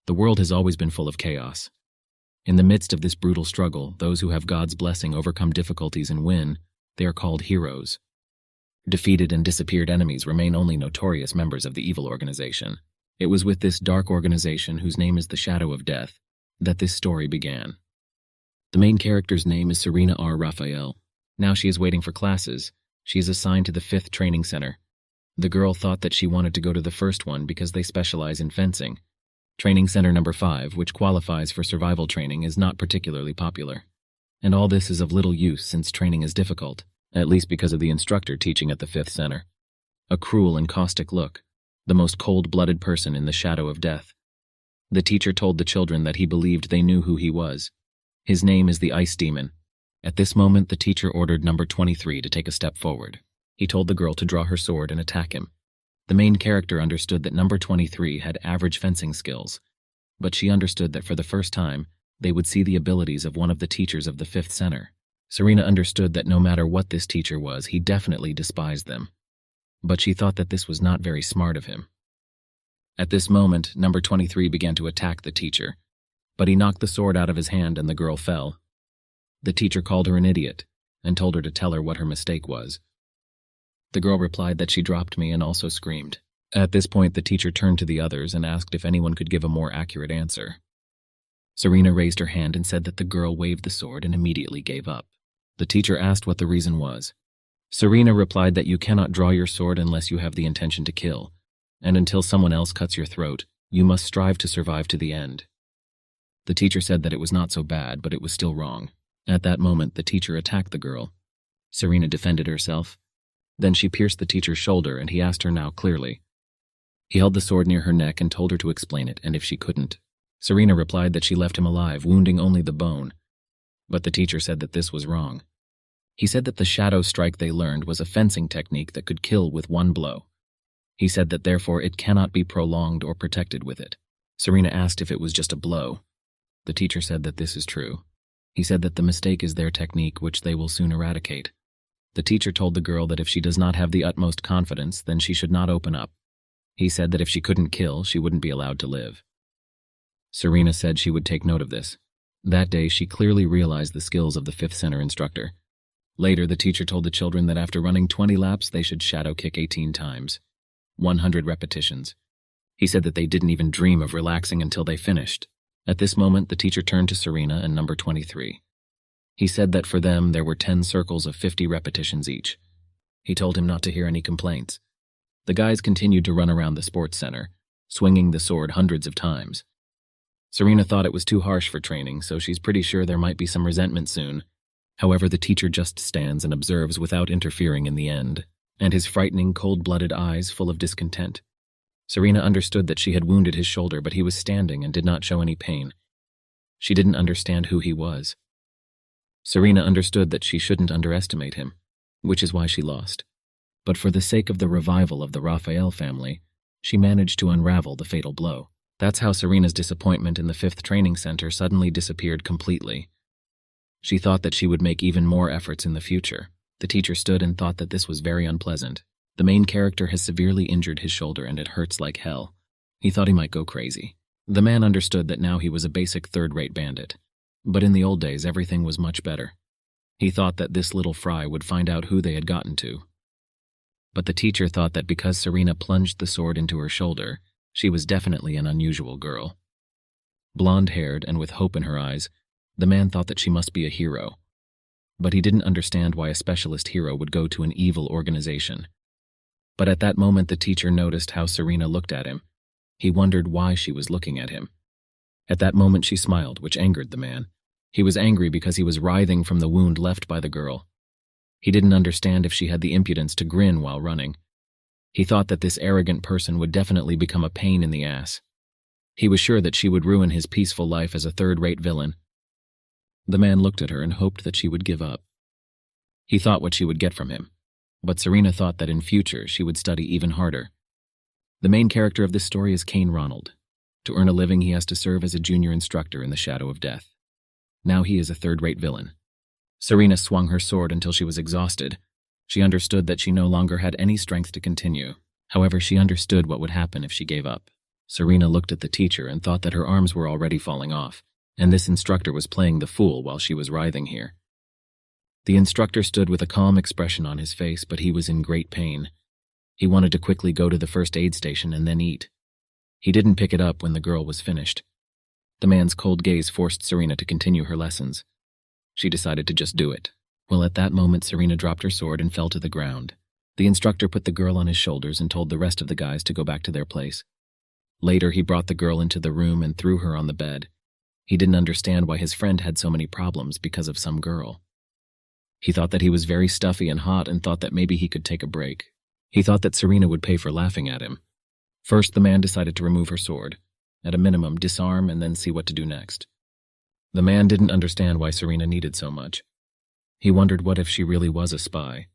The world has always been full of chaos. In the midst of this brutal struggle, those who have God's blessing overcome difficulties and win. They are called heroes. Defeated and disappeared enemies remain only notorious members of the evil organization. It was with this dark organization, whose name is the Shadow of Death, that this story began. The main character's name is Serena R. Raphael. Now she is waiting for classes. She is assigned to the 5th training center. The girl thought that she wanted to go to the first one because they specialize in fencing. Training center number 5, which qualifies for survival training, is not particularly popular. And all this is of little use since training is difficult, at least because of the instructor teaching at the 5th center. A cruel and caustic look, the most cold-blooded person in the Shadow of Death. The teacher told the children that he believed they knew who he was. His name is the Ice Demon. At this moment, the teacher ordered number 23 to take a step forward. He told the girl to draw her sword and attack him. The main character understood that number 23 had average fencing skills, but she understood that for the first time, they would see the abilities of one of the teachers of the 5th center. Serena understood that no matter what this teacher was, he definitely despised them. But she thought that this was not very smart of him. At this moment, number 23 began to attack the teacher, but he knocked the sword out of his hand and the girl fell. The teacher called her an idiot and told her to tell her what her mistake was. The girl replied that she dropped me and also screamed. At this point, the teacher turned to the others and asked if anyone could give a more accurate answer. Serena raised her hand and said that the girl waved the sword and immediately gave up. The teacher asked what the reason was. Serena replied that you cannot draw your sword unless you have the intention to kill, and until someone else cuts your throat, you must strive to survive to the end. The teacher said that it was not so bad, but it was still wrong. At that moment, the teacher attacked the girl. Serena defended herself. Then she pierced the teacher's shoulder, and he asked her now clearly. He held the sword near her neck and told her to explain it, and if she couldn't. Serena replied that she left him alive, wounding only the bone. But the teacher said that this was wrong. He said that the shadow strike they learned was a fencing technique that could kill with one blow. He said that therefore it cannot be prolonged or protected with it. Serena asked if it was just a blow. The teacher said that this is true. He said that the mistake is their technique, which they will soon eradicate. The teacher told the girl that if she does not have the utmost confidence, then she should not open up. He said that if she couldn't kill, she wouldn't be allowed to live. Serena said she would take note of this. That day, she clearly realized the skills of the 5th center instructor. Later, the teacher told the children that after running 20 laps, they should shadow kick 18 times. 100 repetitions. He said that they didn't even dream of relaxing until they finished. At this moment, the teacher turned to Serena and number 23. He said that for them, there were 10 circles of 50 repetitions each. He told him not to hear any complaints. The guys continued to run around the sports center, swinging the sword hundreds of times. Serena thought it was too harsh for training, so she's pretty sure there might be some resentment soon. However, the teacher just stands and observes without interfering in the end, and his frightening, cold-blooded eyes full of discontent. Serena understood that she had wounded his shoulder, but he was standing and did not show any pain. She didn't understand who he was. Serena understood that she shouldn't underestimate him, which is why she lost. But for the sake of the revival of the Raphael family, she managed to unravel the fatal blow. That's how Serena's disappointment in the 5th training center suddenly disappeared completely. She thought that she would make even more efforts in the future. The teacher stood and thought that this was very unpleasant. The main character has severely injured his shoulder and it hurts like hell. He thought he might go crazy. The man understood that now he was a basic third-rate bandit. But in the old days, everything was much better. He thought that this little fry would find out who they had gotten to. But the teacher thought that because Serena plunged the sword into her shoulder, she was definitely an unusual girl. Blonde-haired and with hope in her eyes, the man thought that she must be a hero. But he didn't understand why a specialist hero would go to an evil organization. But at that moment, the teacher noticed how Serena looked at him. He wondered why she was looking at him. At that moment, she smiled, which angered the man. He was angry because he was writhing from the wound left by the girl. He didn't understand if she had the impudence to grin while running. He thought that this arrogant person would definitely become a pain in the ass. He was sure that she would ruin his peaceful life as a third-rate villain. The man looked at her and hoped that she would give up. He thought what she would get from him, but Serena thought that in future she would study even harder. The main character of this story is Cain Ronald. To earn a living, he has to serve as a junior instructor in the Shadow of Death. Now he is a third-rate villain. Serena swung her sword until she was exhausted. She understood that she no longer had any strength to continue. However, she understood what would happen if she gave up. Serena looked at the teacher and thought that her arms were already falling off, and this instructor was playing the fool while she was writhing here. The instructor stood with a calm expression on his face, but he was in great pain. He wanted to quickly go to the first aid station and then eat. He didn't pick it up when the girl was finished. The man's cold gaze forced Serena to continue her lessons. She decided to just do it. Well, at that moment, Serena dropped her sword and fell to the ground. The instructor put the girl on his shoulders and told the rest of the guys to go back to their place. Later, he brought the girl into the room and threw her on the bed. He didn't understand why his friend had so many problems because of some girl. He thought that he was very stuffy and hot and thought that maybe he could take a break. He thought that Serena would pay for laughing at him. First, the man decided to remove her sword. At a minimum, disarm and then see what to do next. The man didn't understand why Serena needed so much. He wondered what if she really was a spy.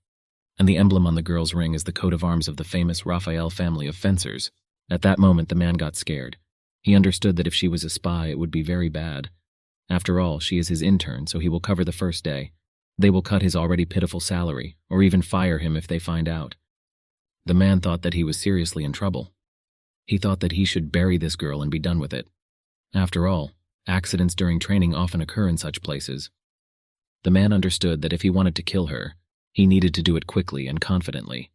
And the emblem on the girl's ring is the coat of arms of the famous Raphael family of fencers. At that moment, the man got scared. He understood that if she was a spy, it would be very bad. After all, she is his intern, so he will cover the first day. They will cut his already pitiful salary, or even fire him if they find out. The man thought that he was seriously in trouble. He thought that he should bury this girl and be done with it. After all, accidents during training often occur in such places. The man understood that if he wanted to kill her, he needed to do it quickly and confidently.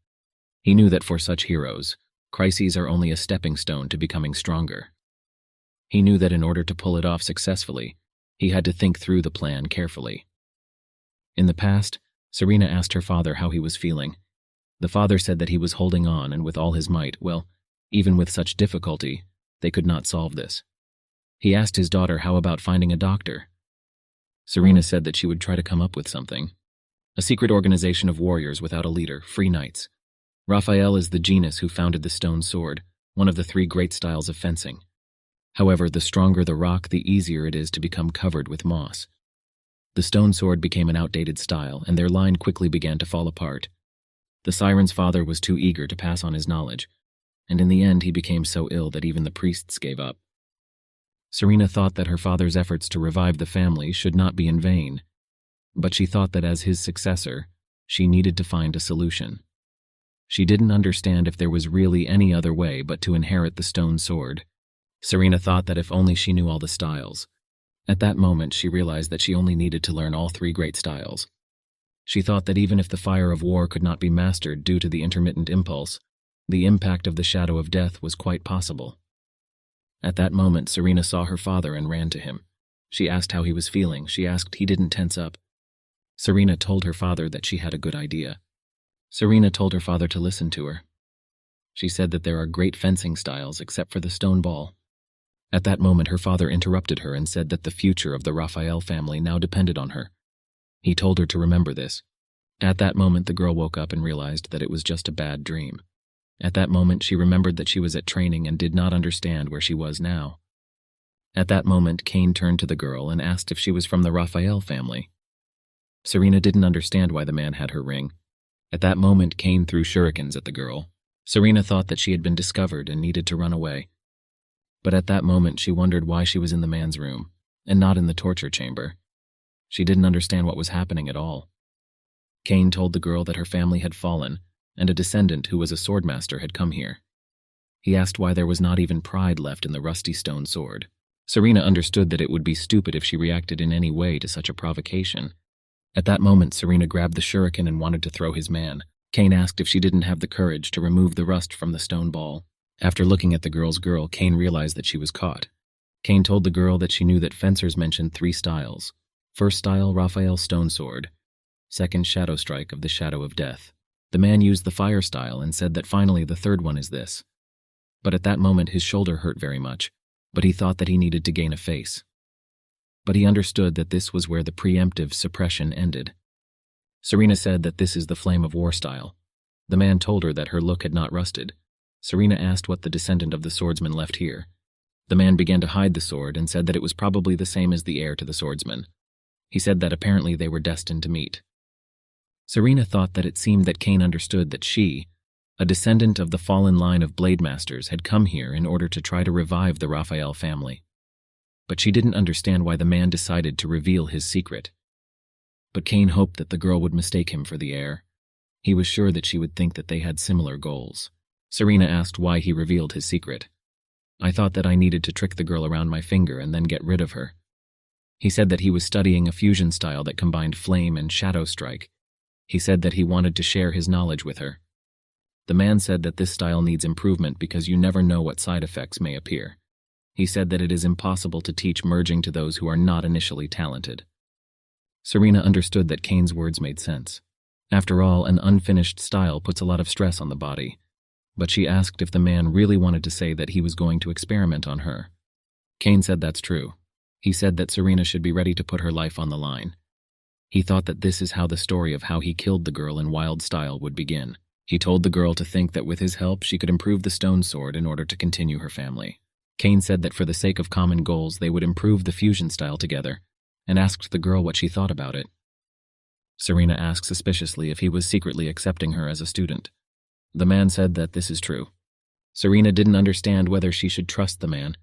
He knew that for such heroes, crises are only a stepping stone to becoming stronger. He knew that in order to pull it off successfully, he had to think through the plan carefully. In the past, Serena asked her father how he was feeling. The father said that he was holding on and with all his might. Well, even with such difficulty, they could not solve this. He asked his daughter how about finding a doctor. Serena said that she would try to come up with something. A secret organization of warriors without a leader, free knights. Raphael is the genius who founded the stone sword, one of the 3 great styles of fencing. However, the stronger the rock, the easier it is to become covered with moss. The stone sword became an outdated style, and their line quickly began to fall apart. The siren's father was too eager to pass on his knowledge, and in the end he became so ill that even the priests gave up. Serena thought that her father's efforts to revive the family should not be in vain, but she thought that as his successor, she needed to find a solution. She didn't understand if there was really any other way but to inherit the stone sword. Serena thought that if only she knew all the styles. At that moment, she realized that she only needed to learn all 3 great styles. She thought that even if the fire of war could not be mastered due to the intermittent impulse, the impact of the shadow of death was quite possible. At that moment, Serena saw her father and ran to him. She asked how he was feeling. She asked he didn't tense up. Serena told her father that she had a good idea. Serena told her father to listen to her. She said that there are great fencing styles except for the stone ball. At that moment, her father interrupted her and said that the future of the Raphael family now depended on her. He told her to remember this. At that moment, the girl woke up and realized that it was just a bad dream. At that moment, she remembered that she was at training and did not understand where she was now. At that moment, Cain turned to the girl and asked if she was from the Raphael family. Serena didn't understand why the man had her ring. At that moment, Cain threw shurikens at the girl. Serena thought that she had been discovered and needed to run away. But at that moment, she wondered why she was in the man's room, and not in the torture chamber. She didn't understand what was happening at all. Cain told the girl that her family had fallen, and a descendant who was a swordmaster had come here. He asked why there was not even pride left in the rusty stone sword. Serena understood that it would be stupid if she reacted in any way to such a provocation. At that moment, Serena grabbed the shuriken and wanted to throw his man. Cain asked if she didn't have the courage to remove the rust from the stone ball. After looking at the girl's girl, Cain realized that she was caught. Cain told the girl that she knew that fencers mentioned 3 styles. First style, Raphael's stone sword. Second, shadow strike of the shadow of death. The man used the fire style and said that finally the third one is this. But at that moment his shoulder hurt very much, but he thought that he needed to gain a face. But he understood that this was where the preemptive suppression ended. Serena said that this is the flame of war style. The man told her that her look had not rusted. Serena asked what the descendant of the swordsman left here. The man began to hide the sword and said that it was probably the same as the heir to the swordsman. He said that apparently they were destined to meet. Serena thought that it seemed that Cain understood that she, a descendant of the fallen line of blade masters, had come here in order to try to revive the Raphael family. But she didn't understand why the man decided to reveal his secret. But Cain hoped that the girl would mistake him for the heir. He was sure that she would think that they had similar goals. Serena asked why he revealed his secret. I thought that I needed to trick the girl around my finger and then get rid of her. He said that he was studying a fusion style that combined flame and shadow strike. He said that he wanted to share his knowledge with her. The man said that this style needs improvement because you never know what side effects may appear. He said that it is impossible to teach merging to those who are not initially talented. Serena understood that Cain's words made sense. After all, an unfinished style puts a lot of stress on the body. But she asked if the man really wanted to say that he was going to experiment on her. Cain said that's true. He said that Serena should be ready to put her life on the line. He thought that this is how the story of how he killed the girl in wild style would begin. He told the girl to think that with his help she could improve the stone sword in order to continue her family. Cain said that for the sake of common goals they would improve the fusion style together, and asked the girl what she thought about it. Serena asked suspiciously if he was secretly accepting her as a student. The man said that this is true. Serena didn't understand whether she should trust the man,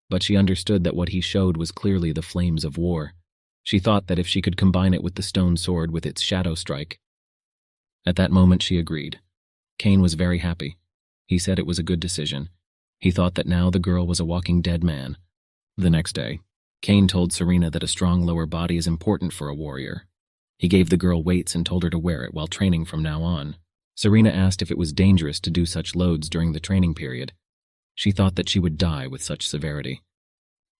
but she understood that what he showed was clearly the flames of war. She thought that if she could combine it with the stone sword with its shadow strike. At that moment she agreed. Cain was very happy. He said it was a good decision. He thought that now the girl was a walking dead man. The next day, Cain told Serena that a strong lower body is important for a warrior. He gave the girl weights and told her to wear it while training from now on. Serena asked if it was dangerous to do such loads during the training period. She thought that she would die with such severity.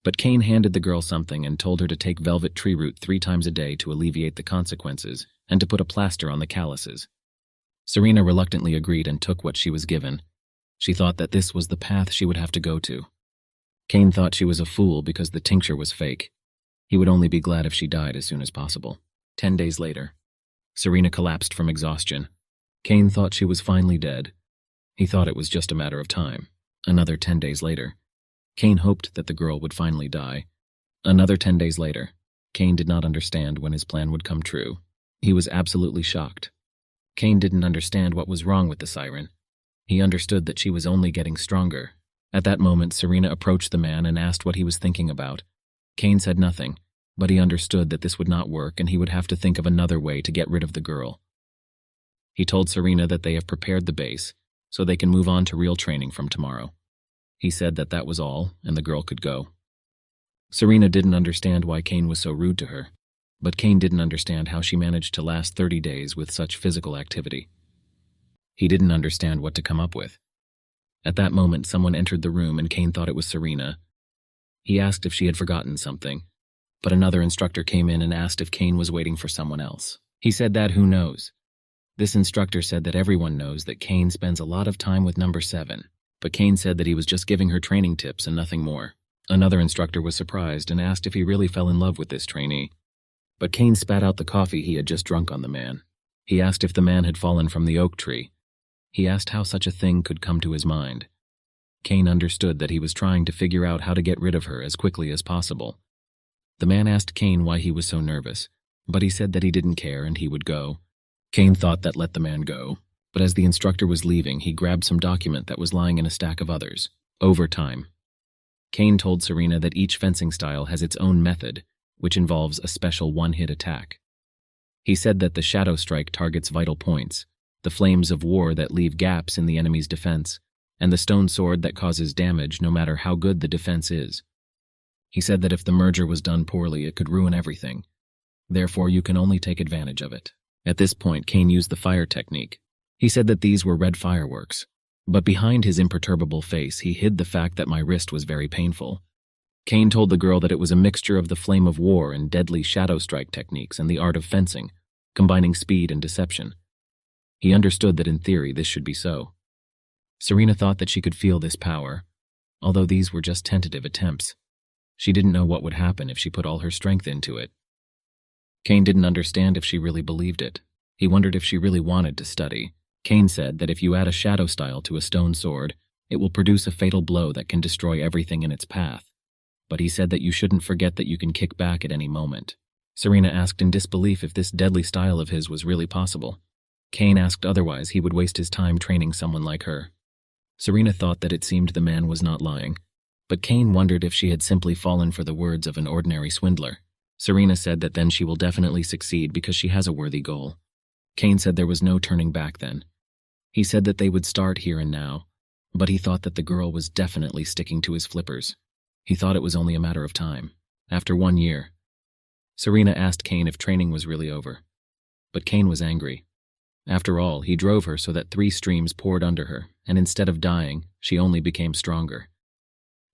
But Cain handed the girl something and told her to take velvet tree root 3 times a day to alleviate the consequences and to put a plaster on the calluses. Serena reluctantly agreed and took what she was given. She thought that this was the path she would have to go to. Cain thought she was a fool because the tincture was fake. He would only be glad if she died as soon as possible. 10 days later, Serena collapsed from exhaustion. Cain thought she was finally dead. He thought it was just a matter of time. Another 10 days later, Cain hoped that the girl would finally die. Another 10 days later, Cain did not understand when his plan would come true. He was absolutely shocked. Cain didn't understand what was wrong with the siren. He understood that she was only getting stronger. At that moment, Serena approached the man and asked what he was thinking about. Cain said nothing, but he understood that this would not work and he would have to think of another way to get rid of the girl. He told Serena that they have prepared the base, so they can move on to real training from tomorrow. He said that that was all, and the girl could go. Serena didn't understand why Cain was so rude to her, but Cain didn't understand how she managed to last 30 days with such physical activity. He didn't understand what to come up with. At that moment, someone entered the room and Cain thought it was Serena. He asked if she had forgotten something, but another instructor came in and asked if Cain was waiting for someone else. He said that who knows? This instructor said that everyone knows that Cain spends a lot of time with number 7, but Cain said that he was just giving her training tips and nothing more. Another instructor was surprised and asked if he really fell in love with this trainee. But Cain spat out the coffee he had just drunk on the man. He asked if the man had fallen from the oak tree. He asked how such a thing could come to his mind. Cain understood that he was trying to figure out how to get rid of her as quickly as possible. The man asked Cain why he was so nervous, but he said that he didn't care and he would go. Cain thought that let the man go, but as the instructor was leaving, he grabbed some document that was lying in a stack of others. Overtime. Cain told Serena that each fencing style has its own method, which involves a special one-hit attack. He said that the shadow strike targets vital points, the flames of war that leave gaps in the enemy's defense, and the stone sword that causes damage no matter how good the defense is. He said that if the merger was done poorly, it could ruin everything. Therefore, you can only take advantage of it. At this point, Cain used the fire technique. He said that these were red fireworks, but behind his imperturbable face, he hid the fact that my wrist was very painful. Cain told the girl that it was a mixture of the flame of war and deadly shadow strike techniques and the art of fencing, combining speed and deception. He understood that in theory this should be so. Serena thought that she could feel this power, although these were just tentative attempts. She didn't know what would happen if she put all her strength into it. Cain didn't understand if she really believed it. He wondered if she really wanted to study. Cain said that if you add a shadow style to a stone sword, it will produce a fatal blow that can destroy everything in its path. But he said that you shouldn't forget that you can kick back at any moment. Serena asked in disbelief if this deadly style of his was really possible. Cain asked otherwise he would waste his time training someone like her. Serena thought that it seemed the man was not lying, but Cain wondered if she had simply fallen for the words of an ordinary swindler. Serena said that then she will definitely succeed because she has a worthy goal. Cain said there was no turning back then. He said that they would start here and now, But he thought that the girl was definitely sticking to his flippers. He thought it was only a matter of time. After 1 year, Serena asked Cain if training was really over. But Cain was angry. After all, he drove her so that 3 streams poured under her, and instead of dying, she only became stronger.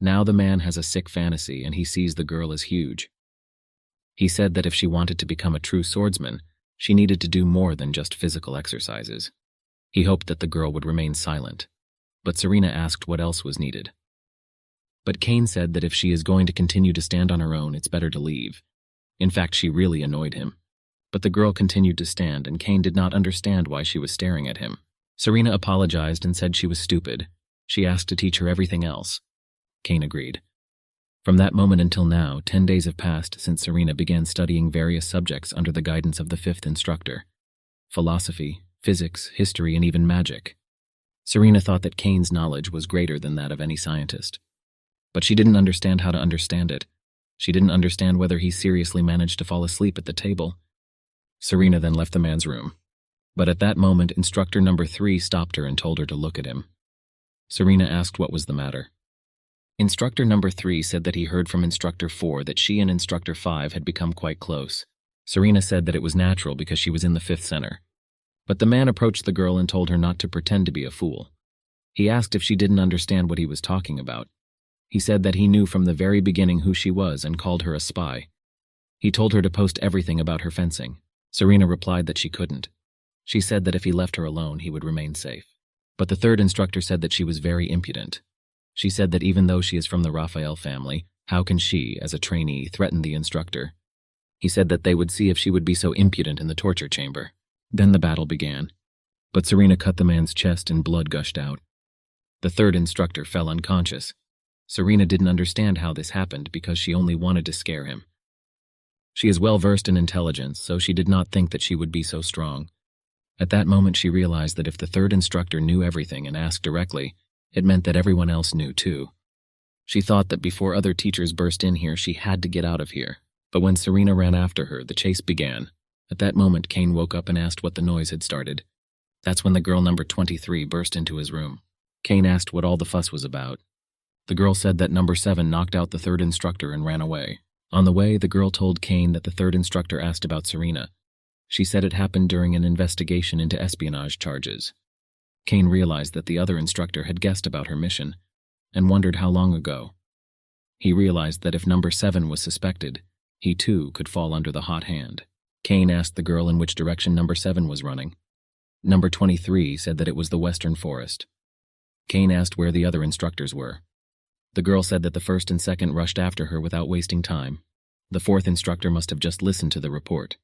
Now the man has a sick fantasy, and he sees the girl as huge. He said that if she wanted to become a true swordsman, she needed to do more than just physical exercises. He hoped that the girl would remain silent. But Serena asked what else was needed. But Cain said that if she is going to continue to stand on her own, it's better to leave. In fact, she really annoyed him. But the girl continued to stand, and Cain did not understand why she was staring at him. Serena apologized and said she was stupid. She asked to teach her everything else. Cain agreed. From that moment until now, 10 days have passed since Serena began studying various subjects under the guidance of the 5th instructor. Philosophy, physics, history, and even magic. Serena thought that Cain's knowledge was greater than that of any scientist. But she didn't understand how to understand it. She didn't understand whether he seriously managed to fall asleep at the table. Serena then left the man's room. But at that moment, instructor number 3 stopped her and told her to look at him. Serena asked what was the matter. Instructor number 3 said that he heard from instructor 4 that she and instructor 5 had become quite close. Serena said that it was natural because she was in the 5th center. But the man approached the girl and told her not to pretend to be a fool. He asked if she didn't understand what he was talking about. He said that he knew from the very beginning who she was and called her a spy. He told her to post everything about her fencing. Serena replied that she couldn't. She said that if he left her alone, he would remain safe. But the 3rd instructor said that she was very impudent. She said that even though she is from the Raphael family, how can she, as a trainee, threaten the instructor? He said that they would see if she would be so impudent in the torture chamber. Then the battle began. But Serena cut the man's chest and blood gushed out. The 3rd instructor fell unconscious. Serena didn't understand how this happened because she only wanted to scare him. She is well versed in intelligence, so she did not think that she would be so strong. At that moment she realized that if the 3rd instructor knew everything and asked directly, it meant that everyone else knew too. She thought that before other teachers burst in here, she had to get out of here. But when Serena ran after her, the chase began. At that moment, Cain woke up and asked what the noise had started. That's when the girl number 23 burst into his room. Cain asked what all the fuss was about. The girl said that number 7 knocked out the 3rd instructor and ran away. On the way, the girl told Cain that the 3rd instructor asked about Serena. She said it happened during an investigation into espionage charges. Cain realized that the other instructor had guessed about her mission, and wondered how long ago. He realized that if number 7 was suspected, he too could fall under the hot hand. Cain asked the girl in which direction number 7 was running. Number 23 said that it was the western forest. Cain asked where the other instructors were. The girl said that the 1st and 2nd rushed after her without wasting time. The 4th instructor must have just listened to the report.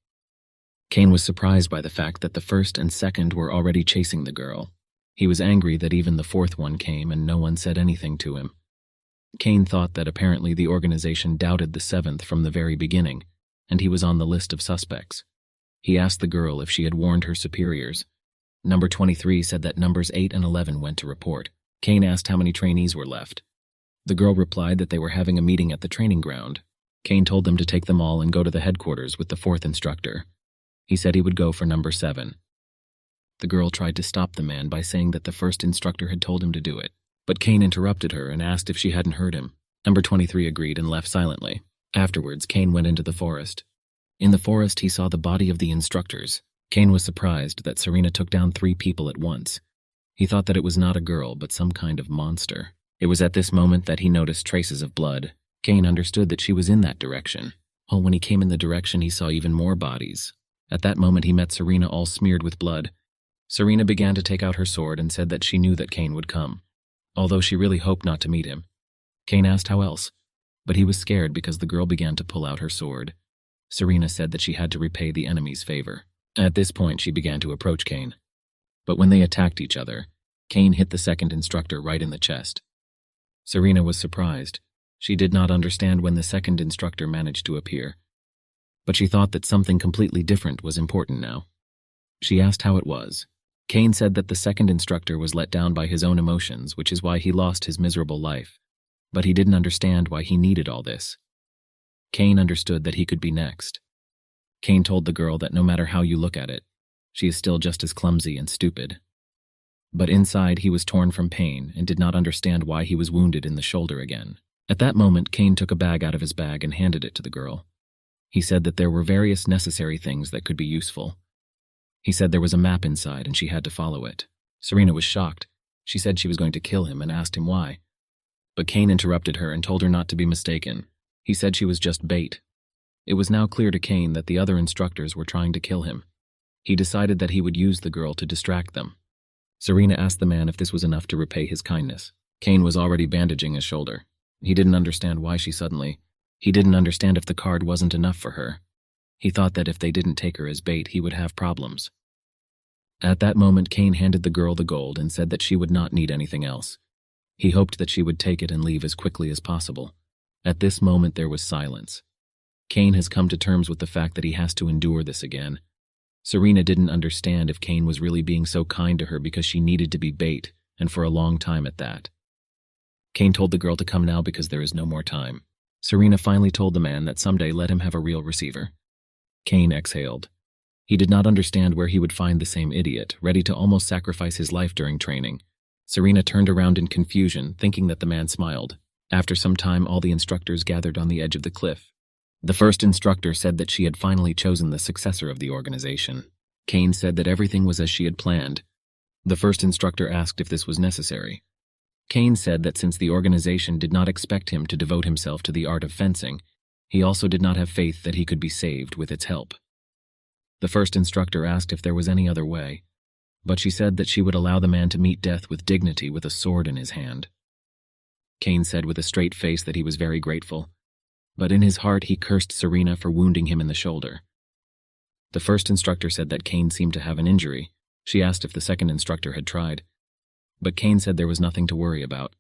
Cain was surprised by the fact that the 1st and 2nd were already chasing the girl. He was angry that even the 4th one came and no one said anything to him. Cain thought that apparently the organization doubted the 7th from the very beginning, and he was on the list of suspects. He asked the girl if she had warned her superiors. Number 23 said that numbers 8 and 11 went to report. Cain asked how many trainees were left. The girl replied that they were having a meeting at the training ground. Cain told them to take them all and go to the headquarters with the 4th instructor. He said he would go for number 7. The girl tried to stop the man by saying that the 1st instructor had told him to do it. But Cain interrupted her and asked if she hadn't heard him. Number 23 agreed and left silently. Afterwards, Cain went into the forest. In the forest, he saw the body of the instructors. Cain was surprised that Serena took down 3 people at once. He thought that it was not a girl, but some kind of monster. It was at this moment that he noticed traces of blood. Cain understood that she was in that direction. Well, when he came in the direction, he saw even more bodies. At that moment, he met Serena all smeared with blood. Serena began to take out her sword and said that she knew that Cain would come, although she really hoped not to meet him. Cain asked how else, but he was scared because the girl began to pull out her sword. Serena said that she had to repay the enemy's favor. At this point, she began to approach Cain. But when they attacked each other, Cain hit the 2nd instructor right in the chest. Serena was surprised. She did not understand when the 2nd instructor managed to appear. But she thought that something completely different was important now. She asked how it was. Cain said that the 2nd instructor was let down by his own emotions, which is why he lost his miserable life. But he didn't understand why he needed all this. Cain understood that he could be next. Cain told the girl that no matter how you look at it, she is still just as clumsy and stupid. But inside he was torn from pain and did not understand why he was wounded in the shoulder again. At that moment, Cain took a bag out of his bag and handed it to the girl. He said that there were various necessary things that could be useful. He said there was a map inside and she had to follow it. Serena was shocked. She said she was going to kill him and asked him why. But Cain interrupted her and told her not to be mistaken. He said she was just bait. It was now clear to Cain that the other instructors were trying to kill him. He decided that he would use the girl to distract them. Serena asked the man if this was enough to repay his kindness. Cain was already bandaging his shoulder. He didn't understand why she suddenly. He didn't understand if the card wasn't enough for her. He thought that if they didn't take her as bait, he would have problems. At that moment, Cain handed the girl the gold and said that she would not need anything else. He hoped that she would take it and leave as quickly as possible. At this moment, there was silence. Cain has come to terms with the fact that he has to endure this again. Serena didn't understand if Cain was really being so kind to her because she needed to be bait, and for a long time at that. Cain told the girl to come now because there is no more time. Serena finally told the man that someday let him have a real receiver. Cain exhaled. He did not understand where he would find the same idiot, ready to almost sacrifice his life during training. Serena turned around in confusion, thinking that the man smiled. After some time, all the instructors gathered on the edge of the cliff. The first instructor said that she had finally chosen the successor of the organization. Cain said that everything was as she had planned. The first instructor asked if this was necessary. Cain said that since the organization did not expect him to devote himself to the art of fencing, he also did not have faith that he could be saved with its help. The first instructor asked if there was any other way, but she said that she would allow the man to meet death with dignity with a sword in his hand. Cain said with a straight face that he was very grateful, but in his heart he cursed Serena for wounding him in the shoulder. The first instructor said that Cain seemed to have an injury. She asked if the second instructor had tried, but Cain said there was nothing to worry about.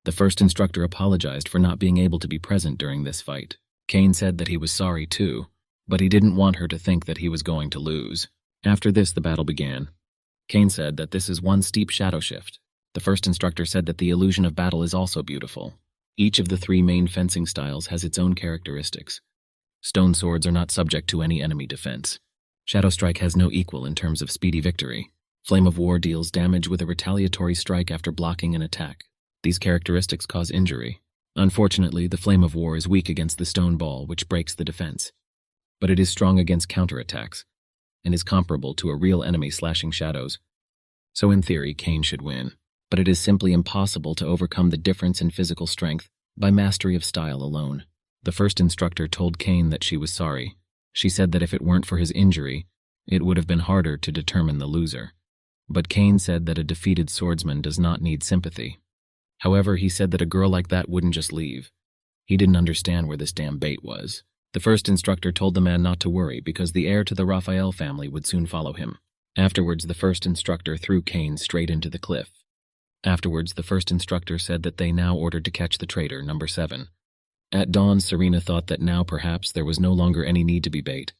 The first instructor apologized for not being able to be present during this fight. Cain said that he was sorry too, but he didn't want her to think that he was going to lose. After this, the battle began. Cain said that this is one steep shadow shift. The first instructor said that the illusion of battle is also beautiful. Each of the three main fencing styles has its own characteristics. Stone swords are not subject to any enemy defense. Shadow strike has no equal in terms of speedy victory. Flame of war deals damage with a retaliatory strike after blocking an attack. These characteristics cause injury. Unfortunately, the flame of war is weak against the stone ball, which breaks the defense. But it is strong against counterattacks, and is comparable to a real enemy slashing shadows. So in theory, Cain should win. But it is simply impossible to overcome the difference in physical strength by mastery of style alone. The first instructor told Cain that she was sorry. She said that if it weren't for his injury, it would have been harder to determine the loser. But Cain said that a defeated swordsman does not need sympathy. However, he said that a girl like that wouldn't just leave. He didn't understand where this damn bait was. The first instructor told the man not to worry because the heir to the Raphael family would soon follow him. Afterwards, the first instructor threw Cain straight into the cliff. Afterwards, the first instructor said that they now ordered to catch the traitor, number 7. At dawn, Serena thought that now perhaps there was no longer any need to be bait.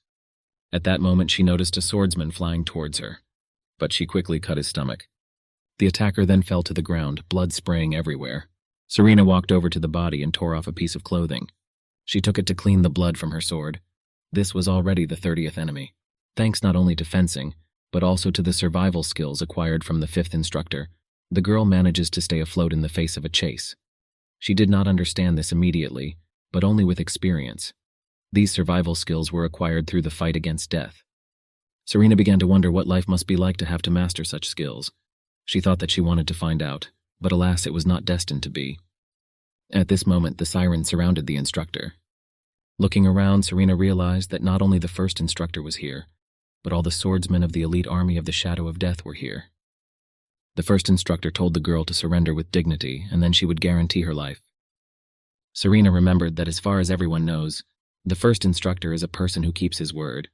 At that moment, she noticed a swordsman flying towards her, but she quickly cut his stomach. The attacker then fell to the ground, blood spraying everywhere. Serena walked over to the body and tore off a piece of clothing. She took it to clean the blood from her sword. This was already the 30th enemy. Thanks not only to fencing, but also to the survival skills acquired from the 5th instructor, the girl manages to stay afloat in the face of a chase. She did not understand this immediately, but only with experience. These survival skills were acquired through the fight against death. Serena began to wonder what life must be like to have to master such skills. She thought that she wanted to find out, but alas, it was not destined to be. At this moment, the sirens surrounded the instructor. Looking around, Serena realized that not only the first instructor was here, but all the swordsmen of the elite army of the Shadow of Death were here. The first instructor told the girl to surrender with dignity, and then she would guarantee her life. Serena remembered that as far as everyone knows, the first instructor is a person who keeps his word.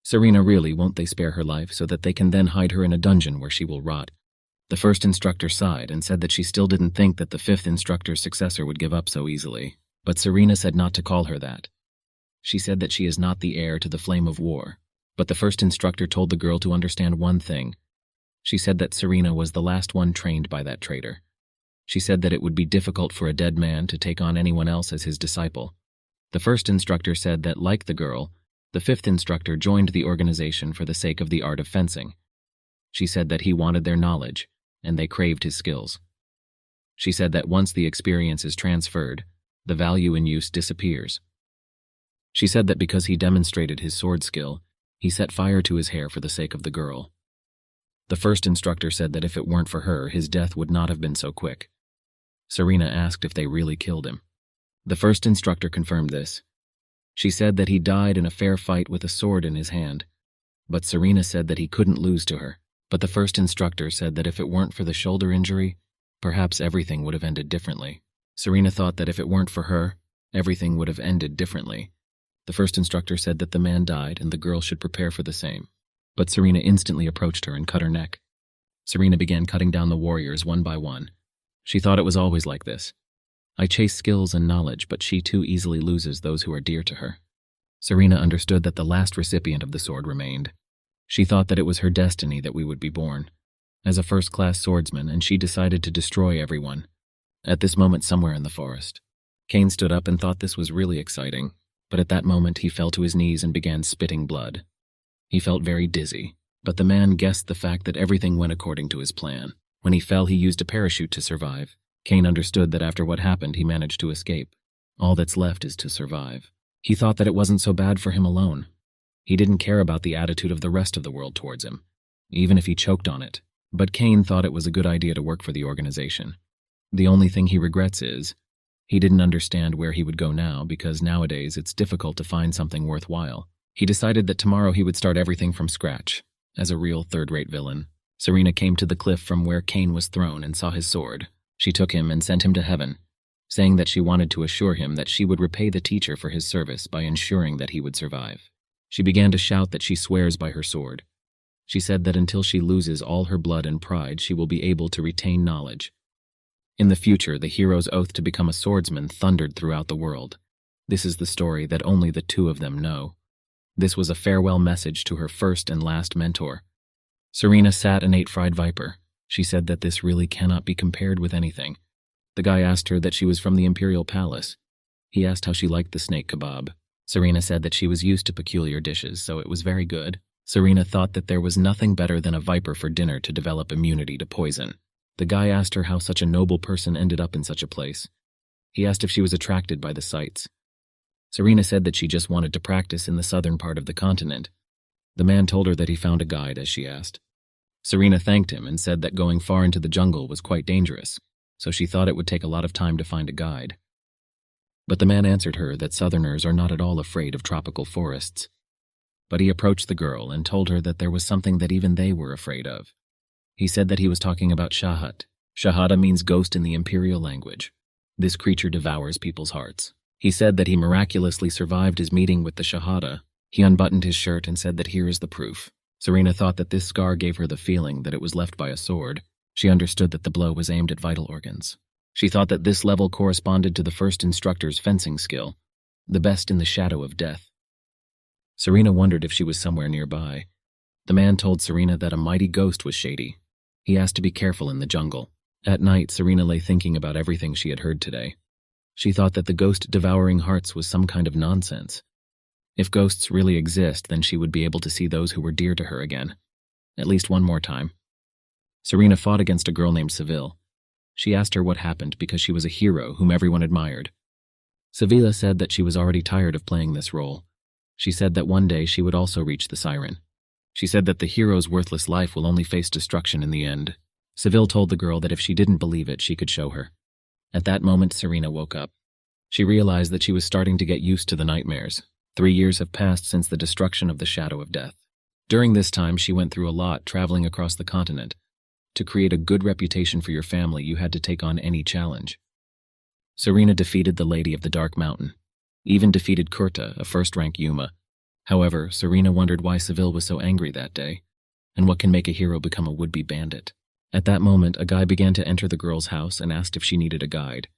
Serena, really, won't they spare her life so that they can then hide her in a dungeon where she will rot? The first instructor sighed and said that she still didn't think that the 5th instructor's successor would give up so easily, but Serena said not to call her that. She said that she is not the heir to the flame of war, but the first instructor told the girl to understand one thing. She said that Serena was the last one trained by that traitor. She said that it would be difficult for a dead man to take on anyone else as his disciple. The first instructor said that, like the girl, the 5th instructor joined the organization for the sake of the art of fencing. She said that he wanted their knowledge, and they craved his skills. She said that once the experience is transferred, the value in use disappears. She said that because he demonstrated his sword skill, he set fire to his hair for the sake of the girl. The first instructor said that if it weren't for her, his death would not have been so quick. Serena asked if they really killed him. The first instructor confirmed this. She said that he died in a fair fight with a sword in his hand, but Serena said that he couldn't lose to her. But the first instructor said that if it weren't for the shoulder injury, perhaps everything would have ended differently. Serena thought that if it weren't for her, everything would have ended differently. The first instructor said that the man died and the girl should prepare for the same. But Serena instantly approached her and cut her neck. Serena began cutting down the warriors one by one. She thought it was always like this. I chase skills and knowledge, but she too easily loses those who are dear to her. Serena understood that the last recipient of the sword remained. She thought that it was her destiny that we would be born as a first-class swordsman, and she decided to destroy everyone. At this moment, somewhere in the forest, Cain stood up and thought this was really exciting, but at that moment he fell to his knees and began spitting blood. He felt very dizzy, but the man guessed the fact that everything went according to his plan. When he fell, he used a parachute to survive. Cain understood that after what happened, he managed to escape. All that's left is to survive. He thought that it wasn't so bad for him alone. He didn't care about the attitude of the rest of the world towards him, even if he choked on it. But Cain thought it was a good idea to work for the organization. The only thing he regrets is, he didn't understand where he would go now, because nowadays it's difficult to find something worthwhile. He decided that tomorrow he would start everything from scratch, as a real third-rate villain. Serena came to the cliff from where Cain was thrown and saw his sword. She took him and sent him to heaven, saying that she wanted to assure him that she would repay the teacher for his service by ensuring that he would survive. She began to shout that she swears by her sword. She said that until she loses all her blood and pride, she will be able to retain knowledge. In the future, the hero's oath to become a swordsman thundered throughout the world. This is the story that only the two of them know. This was a farewell message to her first and last mentor. Serena sat and ate fried viper. She said that this really cannot be compared with anything. The guy asked her that she was from the Imperial Palace. He asked how she liked the snake kebab. Serena said that she was used to peculiar dishes, so it was very good. Serena thought that there was nothing better than a viper for dinner to develop immunity to poison. The guy asked her how such a noble person ended up in such a place. He asked if she was attracted by the sights. Serena said that she just wanted to practice in the southern part of the continent. The man told her that he found a guide, as she asked. Serena thanked him and said that going far into the jungle was quite dangerous, so she thought it would take a lot of time to find a guide. But the man answered her that southerners are not at all afraid of tropical forests. But he approached the girl and told her that there was something that even they were afraid of. He said that he was talking about Shahad. Shahada means ghost in the imperial language. This creature devours people's hearts. He said that he miraculously survived his meeting with the Shahada. He unbuttoned his shirt and said that here is the proof. Serena thought that this scar gave her the feeling that it was left by a sword. She understood that the blow was aimed at vital organs. She thought that this level corresponded to the first instructor's fencing skill, the best in the shadow of death. Serena wondered if she was somewhere nearby. The man told Serena that a mighty ghost was shady. He asked to be careful in the jungle. At night, Serena lay thinking about everything she had heard today. She thought that the ghost devouring hearts was some kind of nonsense. If ghosts really exist, then she would be able to see those who were dear to her again. At least one more time. Serena fought against a girl named Seville. She asked her what happened because she was a hero whom everyone admired. Sevilla said that she was already tired of playing this role. She said that one day she would also reach the siren. She said that the hero's worthless life will only face destruction in the end. Seville told the girl that if she didn't believe it, she could show her. At that moment, Serena woke up. She realized that she was starting to get used to the nightmares. 3 years have passed since the destruction of the shadow of death. During this time, she went through a lot, traveling across the continent. To create a good reputation for your family, you had to take on any challenge. Serena defeated the Lady of the Dark Mountain, even defeated Kurta, a first-rank Yuma. However, Serena wondered why Seville was so angry that day, and what can make a hero become a would-be bandit. At that moment, a guy began to enter the girl's house and asked if she needed a guide.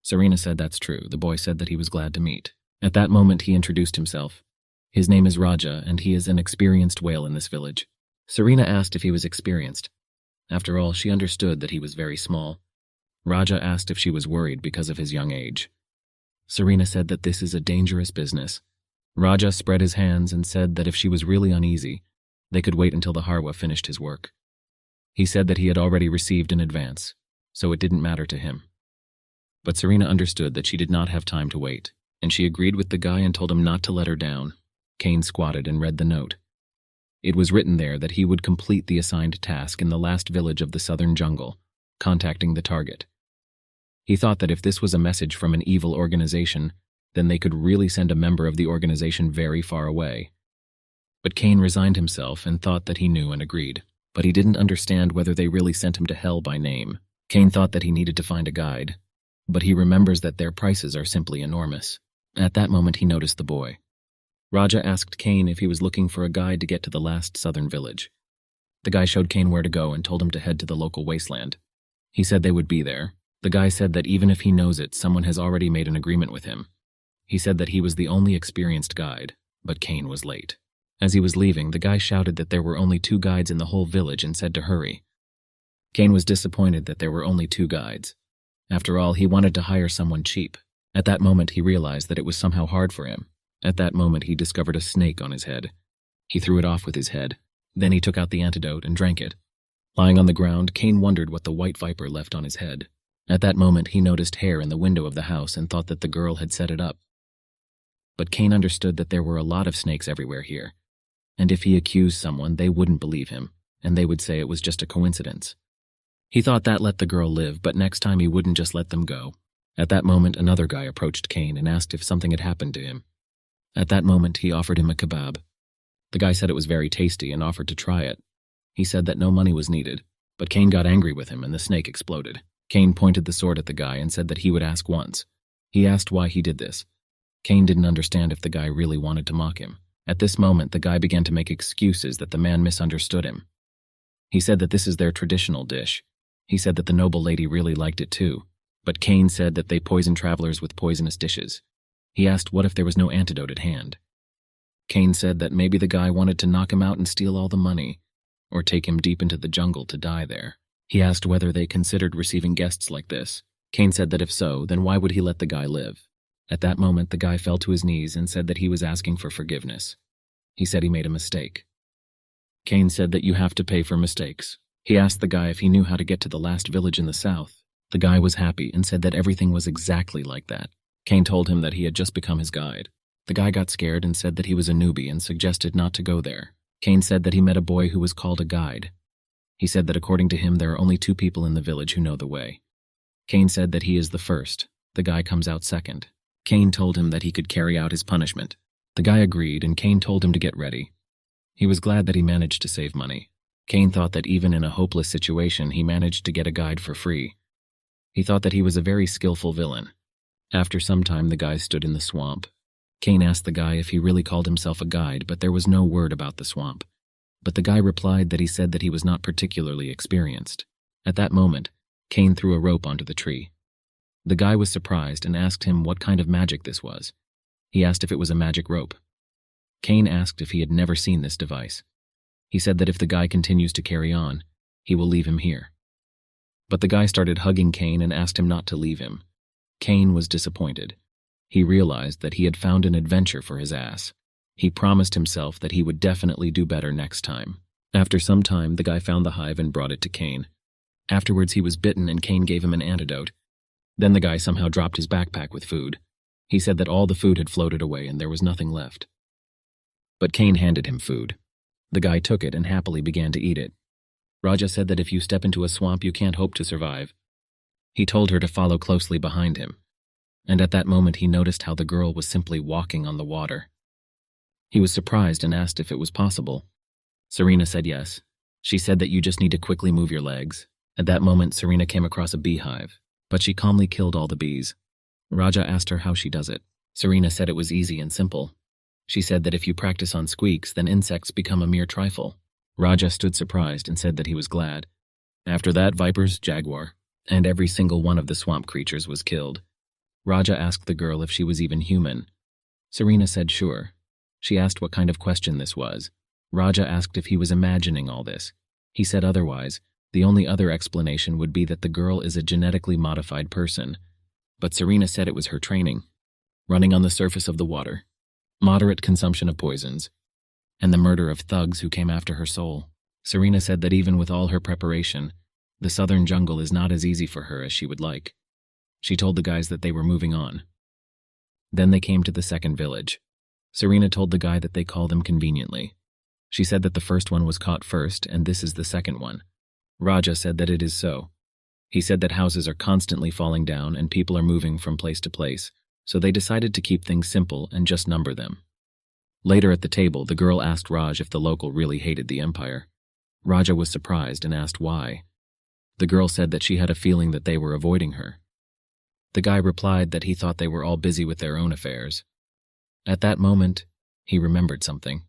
Serena said that's true. The boy said that he was glad to meet. At that moment, he introduced himself. His name is Raja, and he is an experienced whale in this village. Serena asked if he was experienced. After all, she understood that he was very small. Raja asked if she was worried because of his young age. Serena said that this is a dangerous business. Raja spread his hands and said that if she was really uneasy, they could wait until the Harwa finished his work. He said that he had already received an advance, so it didn't matter to him. But Serena understood that she did not have time to wait, and she agreed with the guy and told him not to let her down. Cain squatted and read the note. It was written there that he would complete the assigned task in the last village of the southern jungle, contacting the target. He thought that if this was a message from an evil organization, then they could really send a member of the organization very far away. But Cain resigned himself and thought that he knew and agreed, but he didn't understand whether they really sent him to hell by name. Cain thought that he needed to find a guide, but he remembers that their prices are simply enormous. At that moment he noticed the boy. Raja asked Cain if he was looking for a guide to get to the last southern village. The guy showed Cain where to go and told him to head to the local wasteland. He said they would be there. The guy said that even if he knows it, someone has already made an agreement with him. He said that he was the only experienced guide, but Cain was late. As he was leaving, the guy shouted that there were only 2 guides in the whole village and said to hurry. Cain was disappointed that there were only 2 guides. After all, he wanted to hire someone cheap. At that moment, he realized that it was somehow hard for him. At that moment, he discovered a snake on his head. He threw it off with his head. Then he took out the antidote and drank it. Lying on the ground, Cain wondered what the white viper left on his head. At that moment, he noticed hair in the window of the house and thought that the girl had set it up. But Cain understood that there were a lot of snakes everywhere here, and if he accused someone, they wouldn't believe him, and they would say it was just a coincidence. He thought that let the girl live, but next time he wouldn't just let them go. At that moment, another guy approached Cain and asked if something had happened to him. At that moment, he offered him a kebab. The guy said it was very tasty and offered to try it. He said that no money was needed, but Cain got angry with him and the snake exploded. Cain pointed the sword at the guy and said that he would ask once. He asked why he did this. Cain didn't understand if the guy really wanted to mock him. At this moment, the guy began to make excuses that the man misunderstood him. He said that this is their traditional dish. He said that the noble lady really liked it too, but Cain said that they poison travelers with poisonous dishes. He asked what if there was no antidote at hand. Cain said that maybe the guy wanted to knock him out and steal all the money, or take him deep into the jungle to die there. He asked whether they considered receiving guests like this. Cain said that if so, then why would he let the guy live? At that moment, the guy fell to his knees and said that he was asking for forgiveness. He said he made a mistake. Cain said that you have to pay for mistakes. He asked the guy if he knew how to get to the last village in the south. The guy was happy and said that everything was exactly like that. Cain told him that he had just become his guide. The guy got scared and said that he was a newbie and suggested not to go there. Cain said that he met a boy who was called a guide. He said that according to him, there are only 2 people in the village who know the way. Cain said that he is the first. The guy comes out second. Cain told him that he could carry out his punishment. The guy agreed, and Cain told him to get ready. He was glad that he managed to save money. Cain thought that even in a hopeless situation, he managed to get a guide for free. He thought that he was a very skillful villain. After some time, the guy stood in the swamp. Cain asked the guy if he really called himself a guide, but there was no word about the swamp. But the guy replied that he said that he was not particularly experienced. At that moment, Cain threw a rope onto the tree. The guy was surprised and asked him what kind of magic this was. He asked if it was a magic rope. Cain asked if he had never seen this device. He said that if the guy continues to carry on, he will leave him here. But the guy started hugging Cain and asked him not to leave him. Cain was disappointed. He realized that he had found an adventure for his ass. He promised himself that he would definitely do better next time. After some time, the guy found the hive and brought it to Cain. Afterwards, he was bitten and Cain gave him an antidote. Then the guy somehow dropped his backpack with food. He said that all the food had floated away and there was nothing left. But Cain handed him food. The guy took it and happily began to eat it. Raja said that if you step into a swamp, you can't hope to survive. He told her to follow closely behind him. And at that moment, he noticed how the girl was simply walking on the water. He was surprised and asked if it was possible. Serena said yes. She said that you just need to quickly move your legs. At that moment, Serena came across a beehive, but she calmly killed all the bees. Raja asked her how she does it. Serena said it was easy and simple. She said that if you practice on squeaks, then insects become a mere trifle. Raja stood surprised and said that he was glad. After that, vipers, jaguar, and every single one of the swamp creatures was killed. Raja asked the girl if she was even human. Serena said sure. She asked what kind of question this was. Raja asked if he was imagining all this. He said otherwise. The only other explanation would be that the girl is a genetically modified person. But Serena said it was her training. Running on the surface of the water, moderate consumption of poisons, and the murder of thugs who came after her soul. Serena said that even with all her preparation, the southern jungle is not as easy for her as she would like. She told the guys that they were moving on. Then they came to the second village. Serena told the guy that they call them conveniently. She said that the first one was caught first, and this is the second one. Raja said that it is so. He said that houses are constantly falling down and people are moving from place to place, so they decided to keep things simple and just number them. Later at the table, the girl asked Raj if the local really hated the empire. Raja was surprised and asked why. The girl said that she had a feeling that they were avoiding her. The guy replied that he thought they were all busy with their own affairs. At that moment, he remembered something.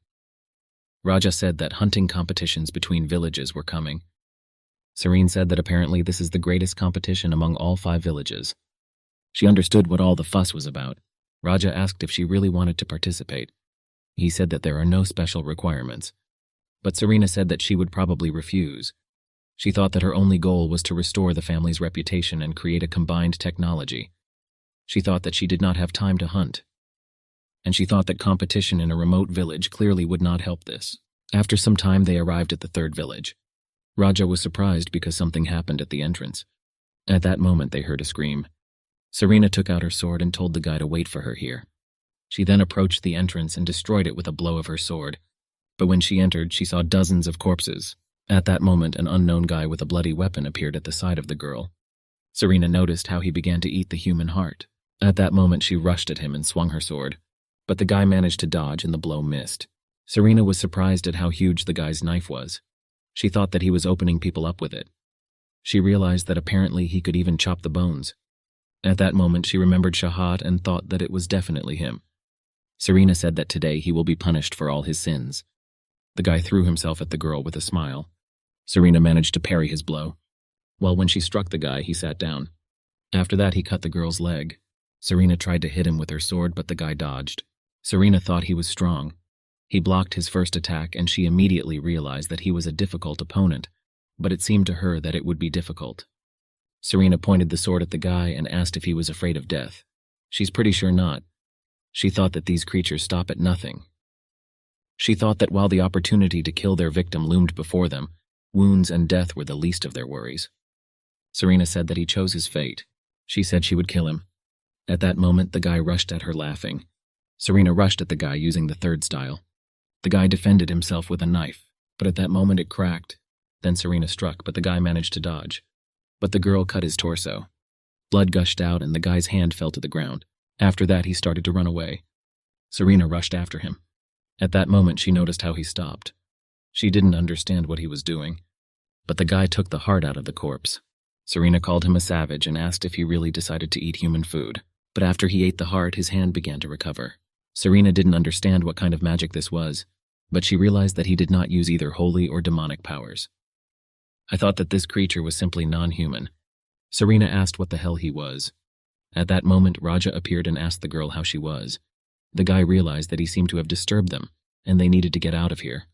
Raja said that hunting competitions between villages were coming. Serena said that apparently this is the greatest competition among all 5 villages. She understood what all the fuss was about. Raja asked if she really wanted to participate. He said that there are no special requirements. But Serena said that she would probably refuse. She thought that her only goal was to restore the family's reputation and create a combined technology. She thought that she did not have time to hunt. And she thought that competition in a remote village clearly would not help this. After some time, they arrived at the third village. Raja was surprised because something happened at the entrance. At that moment, they heard a scream. Serena took out her sword and told the guy to wait for her here. She then approached the entrance and destroyed it with a blow of her sword. But when she entered, she saw dozens of corpses. At that moment, an unknown guy with a bloody weapon appeared at the side of the girl. Serena noticed how he began to eat the human heart. At that moment, she rushed at him and swung her sword. But the guy managed to dodge and the blow missed. Serena was surprised at how huge the guy's knife was. She thought that he was opening people up with it. She realized that apparently he could even chop the bones. At that moment, she remembered Shahad and thought that it was definitely him. Serena said that today he will be punished for all his sins. The guy threw himself at the girl with a smile. Serena managed to parry his blow. Well, when she struck the guy, he sat down. After that, he cut the girl's leg. Serena tried to hit him with her sword, but the guy dodged. Serena thought he was strong. He blocked his first attack, and she immediately realized that he was a difficult opponent, but it seemed to her that it would be difficult. Serena pointed the sword at the guy and asked if he was afraid of death. She's pretty sure not. She thought that these creatures stop at nothing. She thought that while the opportunity to kill their victim loomed before them, wounds and death were the least of their worries. Serena said that he chose his fate. She said she would kill him. At that moment, the guy rushed at her laughing. Serena rushed at the guy using the third style. The guy defended himself with a knife, but at that moment it cracked. Then Serena struck, but the guy managed to dodge. But the girl cut his torso. Blood gushed out and the guy's hand fell to the ground. After that, he started to run away. Serena rushed after him. At that moment, she noticed how he stopped. She didn't understand what he was doing. But the guy took the heart out of the corpse. Serena called him a savage and asked if he really decided to eat human food. But after he ate the heart, his hand began to recover. Serena didn't understand what kind of magic this was, but she realized that he did not use either holy or demonic powers. I thought that this creature was simply non-human. Serena asked what the hell he was. At that moment, Raja appeared and asked the girl how she was. The guy realized that he seemed to have disturbed them, and they needed to get out of here.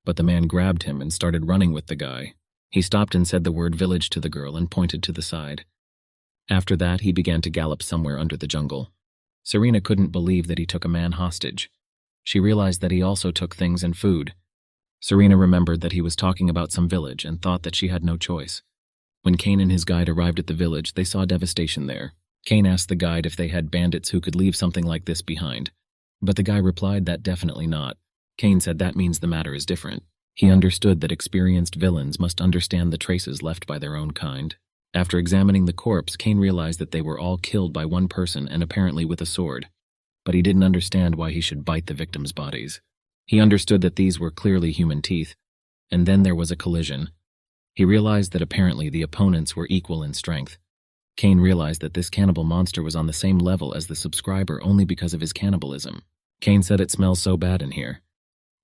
But the man grabbed him and started running with the guy. He stopped and said the word village to the girl and pointed to the side. After that, he began to gallop somewhere under the jungle. Serena couldn't believe that he took a man hostage. She realized that he also took things and food. Serena remembered that he was talking about some village and thought that she had no choice. When Cain and his guide arrived at the village, they saw devastation there. Cain asked the guide if they had bandits who could leave something like this behind. But the guy replied that definitely not. Cain said that means the matter is different. He understood that experienced villains must understand the traces left by their own kind. After examining the corpse, Cain realized that they were all killed by one person and apparently with a sword. But he didn't understand why he should bite the victims' bodies. He understood that these were clearly human teeth. And then there was a collision. He realized that apparently the opponents were equal in strength. Cain realized that this cannibal monster was on the same level as the subscriber only because of his cannibalism. Cain said it smells so bad in here.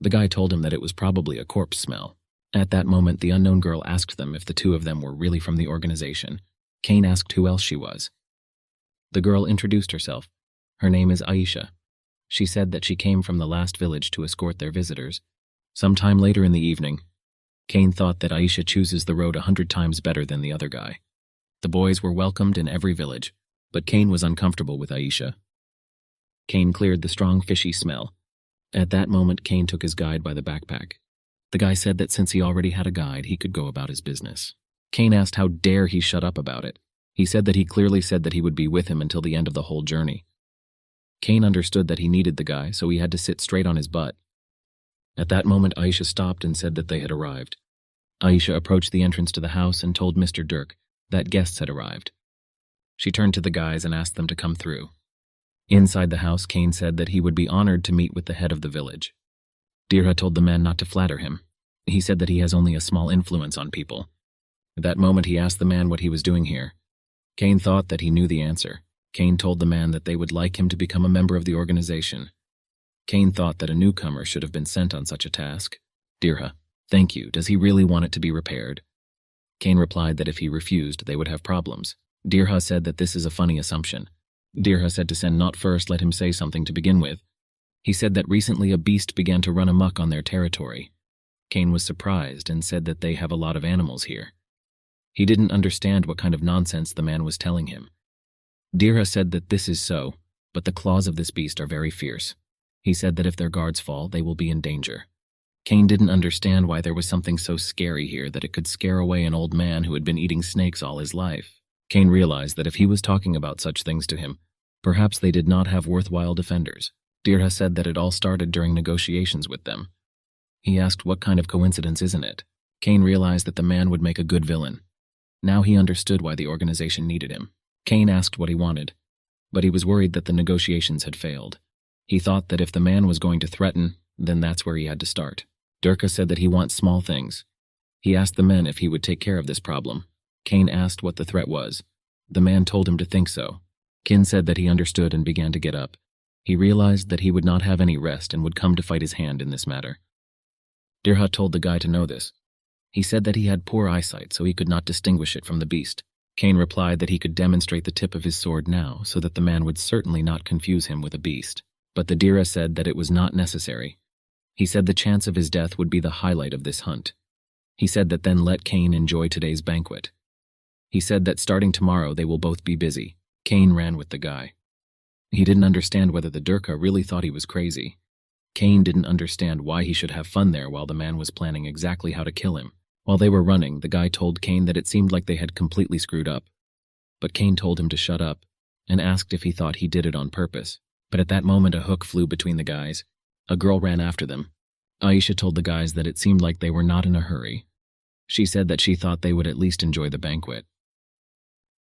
The guy told him that it was probably a corpse smell. At that moment, the unknown girl asked them if the two of them were really from the organization. Cain asked who else she was. The girl introduced herself. Her name is Aisha. She said that she came from the last village to escort their visitors. Sometime later in the evening, Cain thought that Aisha chooses the road 100 times better than the other guy. The boys were welcomed in every village, but Cain was uncomfortable with Aisha. Cain cleared the strong fishy smell. At that moment, Cain took his guide by the backpack. The guy said that since he already had a guide, he could go about his business. Cain asked how dare he shut up about it. He said that he clearly said that he would be with him until the end of the whole journey. Cain understood that he needed the guy, so he had to sit straight on his butt. At that moment, Aisha stopped and said that they had arrived. Aisha approached the entrance to the house and told Mr. Dirk that guests had arrived. She turned to the guys and asked them to come through. Inside the house, Cain said that he would be honored to meet with the head of the village. Dera told the men not to flatter him. He said that he has only a small influence on people. At that moment, he asked the man what he was doing here. Cain thought that he knew the answer. Cain told the man that they would like him to become a member of the organization. Cain thought that a newcomer should have been sent on such a task. Dera, thank you. Does he really want it to be repaired? Cain replied that if he refused, they would have problems. Dera said that this is a funny assumption. Dera said to send not first, let him say something to begin with. He said that recently a beast began to run amok on their territory. Cain was surprised and said that they have a lot of animals here. He didn't understand what kind of nonsense the man was telling him. Dera said that this is so, but the claws of this beast are very fierce. He said that if their guards fall, they will be in danger. Cain didn't understand why there was something so scary here that it could scare away an old man who had been eating snakes all his life. Cain realized that if he was talking about such things to him, perhaps they did not have worthwhile defenders. Dera said that it all started during negotiations with them. He asked what kind of coincidence isn't it? Cain realized that the man would make a good villain. Now he understood why the organization needed him. Cain asked what he wanted, but he was worried that the negotiations had failed. He thought that if the man was going to threaten, then that's where he had to start. Durka said that he wants small things. He asked the men if he would take care of this problem. Cain asked what the threat was. The man told him to think so. Cain said that he understood and began to get up. He realized that he would not have any rest and would come to fight his hand in this matter. Dera told the guy to know this. He said that he had poor eyesight, so he could not distinguish it from the beast. Cain replied that he could demonstrate the tip of his sword now, so that the man would certainly not confuse him with a beast. But the Dera said that it was not necessary. He said the chance of his death would be the highlight of this hunt. He said that then let Cain enjoy today's banquet. He said that starting tomorrow they will both be busy. Cain ran with the guy. He didn't understand whether the Durka really thought he was crazy. Cain didn't understand why he should have fun there while the man was planning exactly how to kill him. While they were running, the guy told Cain that it seemed like they had completely screwed up. But Cain told him to shut up, and asked if he thought he did it on purpose. But at that moment a hook flew between the guys. A girl ran after them. Aisha told the guys that it seemed like they were not in a hurry. She said that she thought they would at least enjoy the banquet.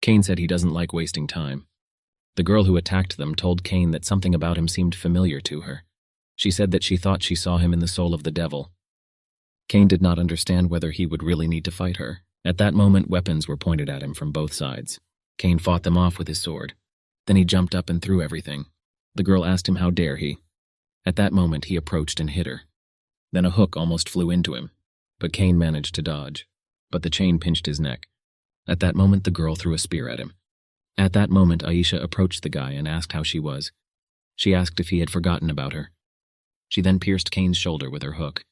Cain said he doesn't like wasting time. The girl who attacked them told Cain that something about him seemed familiar to her. She said that she thought she saw him in the soul of the devil. Cain did not understand whether he would really need to fight her. At that moment, weapons were pointed at him from both sides. Cain fought them off with his sword. Then he jumped up and threw everything. The girl asked him how dare he. At that moment, he approached and hit her. Then a hook almost flew into him, but Cain managed to dodge. But the chain pinched his neck. At that moment, the girl threw a spear at him. At that moment, Aisha approached the guy and asked how she was. She asked if he had forgotten about her. She then pierced Cain's shoulder with her hook.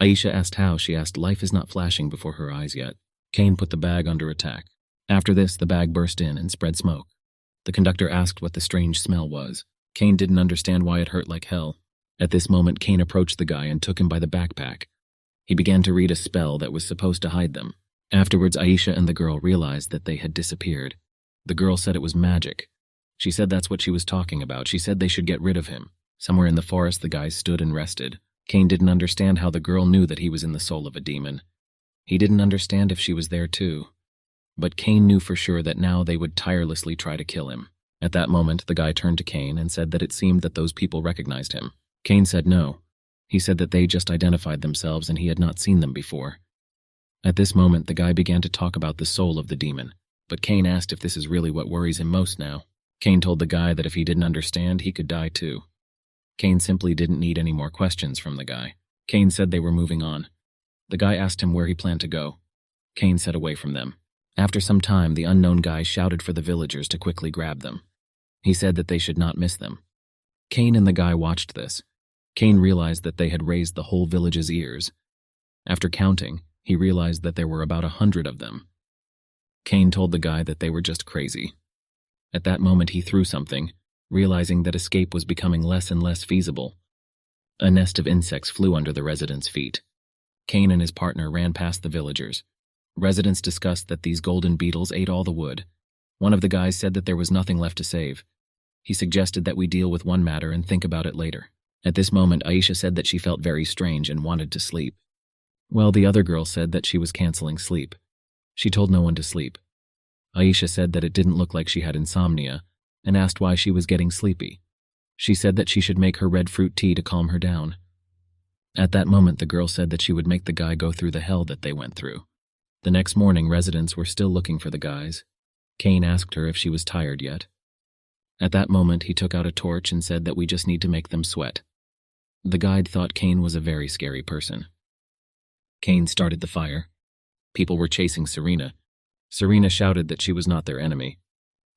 Aisha asked how. She asked, life is not flashing before her eyes yet. Cain put the bag under attack. After this, the bag burst in and spread smoke. The conductor asked what the strange smell was. Cain didn't understand why it hurt like hell. At this moment, Cain approached the guy and took him by the backpack. He began to read a spell that was supposed to hide them. Afterwards, Aisha and the girl realized that they had disappeared. The girl said it was magic. She said that's what she was talking about. She said they should get rid of him. Somewhere in the forest, the guys stood and rested. Cain didn't understand how the girl knew that he was in the soul of a demon. He didn't understand if she was there too. But Cain knew for sure that now they would tirelessly try to kill him. At that moment, the guy turned to Cain and said that it seemed that those people recognized him. Cain said no. He said that they just identified themselves and he had not seen them before. At this moment, the guy began to talk about the soul of the demon. But Cain asked if this is really what worries him most now. Cain told the guy that if he didn't understand, he could die too. Cain simply didn't need any more questions from the guy. Cain said they were moving on. The guy asked him where he planned to go. Cain said away from them. After some time, the unknown guy shouted for the villagers to quickly grab them. He said that they should not miss them. Cain and the guy watched this. Cain realized that they had raised the whole village's ears. After counting, he realized that there were about 100 of them. Cain told the guy that they were just crazy. At that moment, he threw something, realizing that escape was becoming less and less feasible. A nest of insects flew under the residents' feet. Cain and his partner ran past the villagers. Residents discussed that these golden beetles ate all the wood. One of the guys said that there was nothing left to save. He suggested that we deal with one matter and think about it later. At this moment, Aisha said that she felt very strange and wanted to sleep. Well, the other girl said that she was canceling sleep. She told no one to sleep. Aisha said that it didn't look like she had insomnia and asked why she was getting sleepy. She said that she should make her red fruit tea to calm her down. At that moment, the girl said that she would make the guy go through the hell that they went through. The next morning, residents were still looking for the guys. Cain asked her if she was tired yet. At that moment, he took out a torch and said that we just need to make them sweat. The guide thought Cain was a very scary person. Cain started the fire. People were chasing Serena. Serena shouted that she was not their enemy.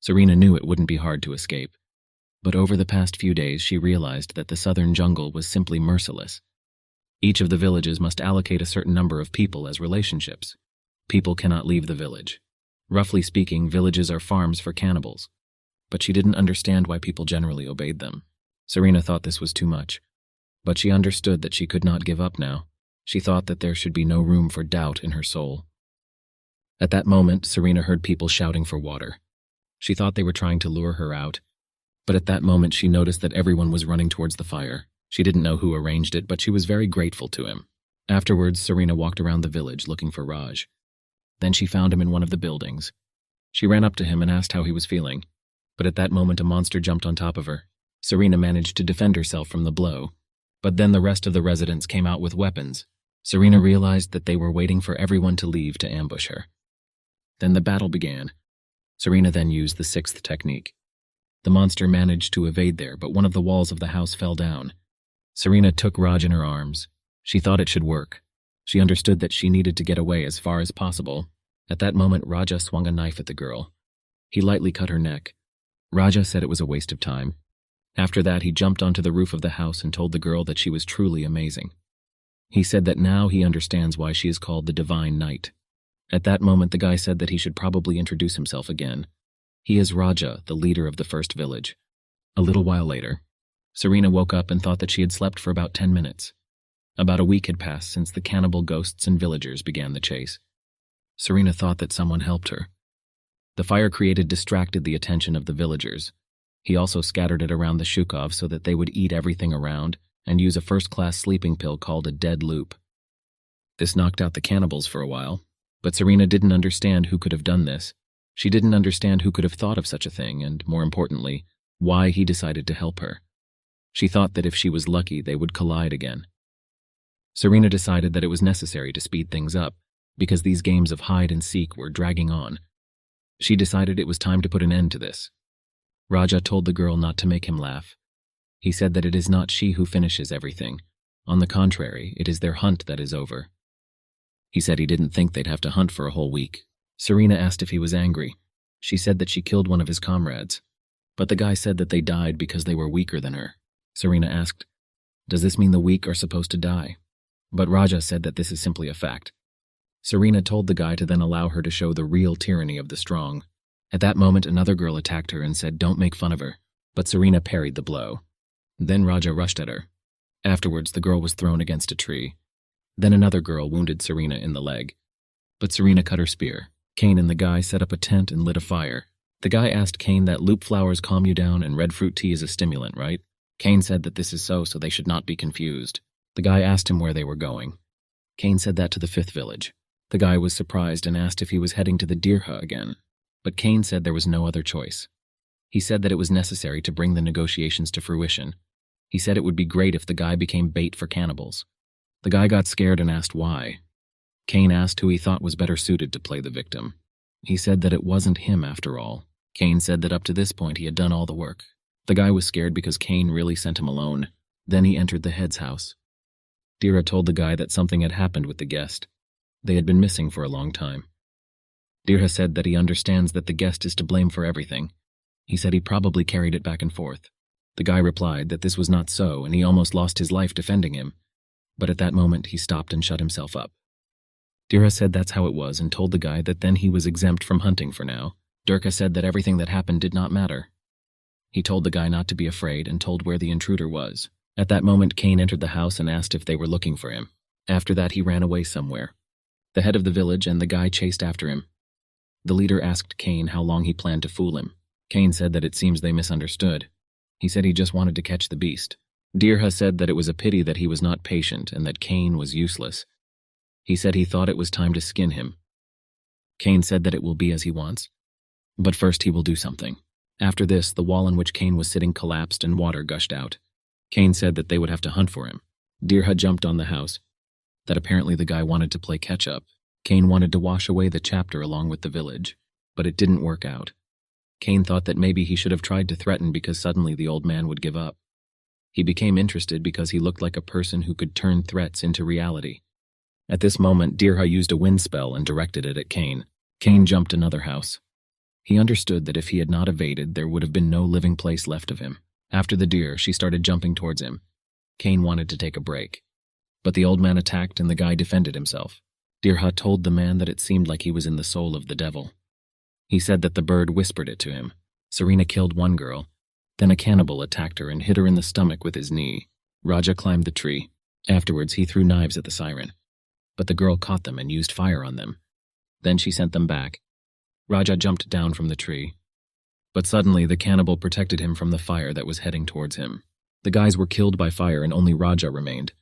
Serena knew it wouldn't be hard to escape. But over the past few days, she realized that the southern jungle was simply merciless. Each of the villages must allocate a certain number of people as relationships. People cannot leave the village. Roughly speaking, villages are farms for cannibals. But she didn't understand why people generally obeyed them. Serena thought this was too much. But she understood that she could not give up now. She thought that there should be no room for doubt in her soul. At that moment, Serena heard people shouting for water. She thought they were trying to lure her out. But at that moment, she noticed that everyone was running towards the fire. She didn't know who arranged it, but she was very grateful to him. Afterwards, Serena walked around the village looking for Raj. Then she found him in one of the buildings. She ran up to him and asked how he was feeling. But at that moment, a monster jumped on top of her. Serena managed to defend herself from the blow. But then the rest of the residents came out with weapons. Serena realized that they were waiting for everyone to leave to ambush her. Then the battle began. Serena then used the sixth technique. The monster managed to evade there, but one of the walls of the house fell down. Serena took Raj in her arms. She thought it should work. She understood that she needed to get away as far as possible. At that moment, Raja swung a knife at the girl. He lightly cut her neck. Raja said it was a waste of time. After that, he jumped onto the roof of the house and told the girl that she was truly amazing. He said that now he understands why she is called the Divine Knight. At that moment, the guy said that he should probably introduce himself again. He is Raja, the leader of the first village. A little while later, Serena woke up and thought that she had slept for about 10 minutes. About a week had passed since the cannibal ghosts and villagers began the chase. Serena thought that someone helped her. The fire created distracted the attention of the villagers. He also scattered it around the Shukov so that they would eat everything around and use a first-class sleeping pill called a dead loop. This knocked out the cannibals for a while, but Serena didn't understand who could have done this. She didn't understand who could have thought of such a thing and, more importantly, why he decided to help her. She thought that if she was lucky, they would collide again. Serena decided that it was necessary to speed things up because these games of hide and seek were dragging on. She decided it was time to put an end to this. Raja told the girl not to make him laugh. He said that it is not she who finishes everything. On the contrary, it is their hunt that is over. He said he didn't think they'd have to hunt for a whole week. Serena asked if he was angry. She said that she killed one of his comrades. But the guy said that they died because they were weaker than her. Serena asked, "Does this mean the weak are supposed to die?" But Raja said that this is simply a fact. Serena told the guy to then allow her to show the real tyranny of the strong. At that moment, another girl attacked her and said, "Don't make fun of her." But Serena parried the blow. Then Raja rushed at her. Afterwards, the girl was thrown against a tree. Then another girl wounded Serena in the leg. But Serena cut her spear. Cain and the guy set up a tent and lit a fire. The guy asked Cain that loop flowers calm you down and red fruit tea is a stimulant, right? Cain said that this is so they should not be confused. The guy asked him where they were going. Cain said that to the 5th village. The guy was surprised and asked if he was heading to the Dera again. But Cain said there was no other choice. He said that it was necessary to bring the negotiations to fruition. He said it would be great if the guy became bait for cannibals. The guy got scared and asked why. Cain asked who he thought was better suited to play the victim. He said that it wasn't him after all. Cain said that up to this point he had done all the work. The guy was scared because Cain really sent him alone. Then he entered the head's house. Dera told the guy that something had happened with the guest. They had been missing for a long time. Dera said that he understands that the guest is to blame for everything. He said he probably carried it back and forth. The guy replied that this was not so and he almost lost his life defending him. But at that moment he stopped and shut himself up. Dera said that's how it was and told the guy that then he was exempt from hunting for now. Durka said that everything that happened did not matter. He told the guy not to be afraid and told where the intruder was. At that moment, Cain entered the house and asked if they were looking for him. After that, he ran away somewhere. The head of the village and the guy chased after him. The leader asked Cain how long he planned to fool him. Cain said that it seems they misunderstood. He said he just wanted to catch the beast. Dera said that it was a pity that he was not patient and that Cain was useless. He said he thought it was time to skin him. Cain said that it will be as he wants. But first he will do something. After this, the wall on which Cain was sitting collapsed and water gushed out. Cain said that they would have to hunt for him. Dera jumped on the house. That apparently the guy wanted to play catch-up. Cain wanted to wash away the chapter along with the village, but it didn't work out. Cain thought that maybe he should have tried to threaten because suddenly the old man would give up. He became interested because he looked like a person who could turn threats into reality. At this moment, Dera used a wind spell and directed it at Cain. Cain jumped another house. He understood that if he had not evaded, there would have been no living place left of him. After the deer, she started jumping towards him. Cain wanted to take a break. But the old man attacked and the guy defended himself. Dera told the man that it seemed like he was in the soul of the devil. He said that the bird whispered it to him. Serena killed one girl. Then a cannibal attacked her and hit her in the stomach with his knee. Raja climbed the tree. Afterwards, he threw knives at the siren. But the girl caught them and used fire on them. Then she sent them back. Raja jumped down from the tree. But suddenly, the cannibal protected him from the fire that was heading towards him. The guys were killed by fire and only Raja remained.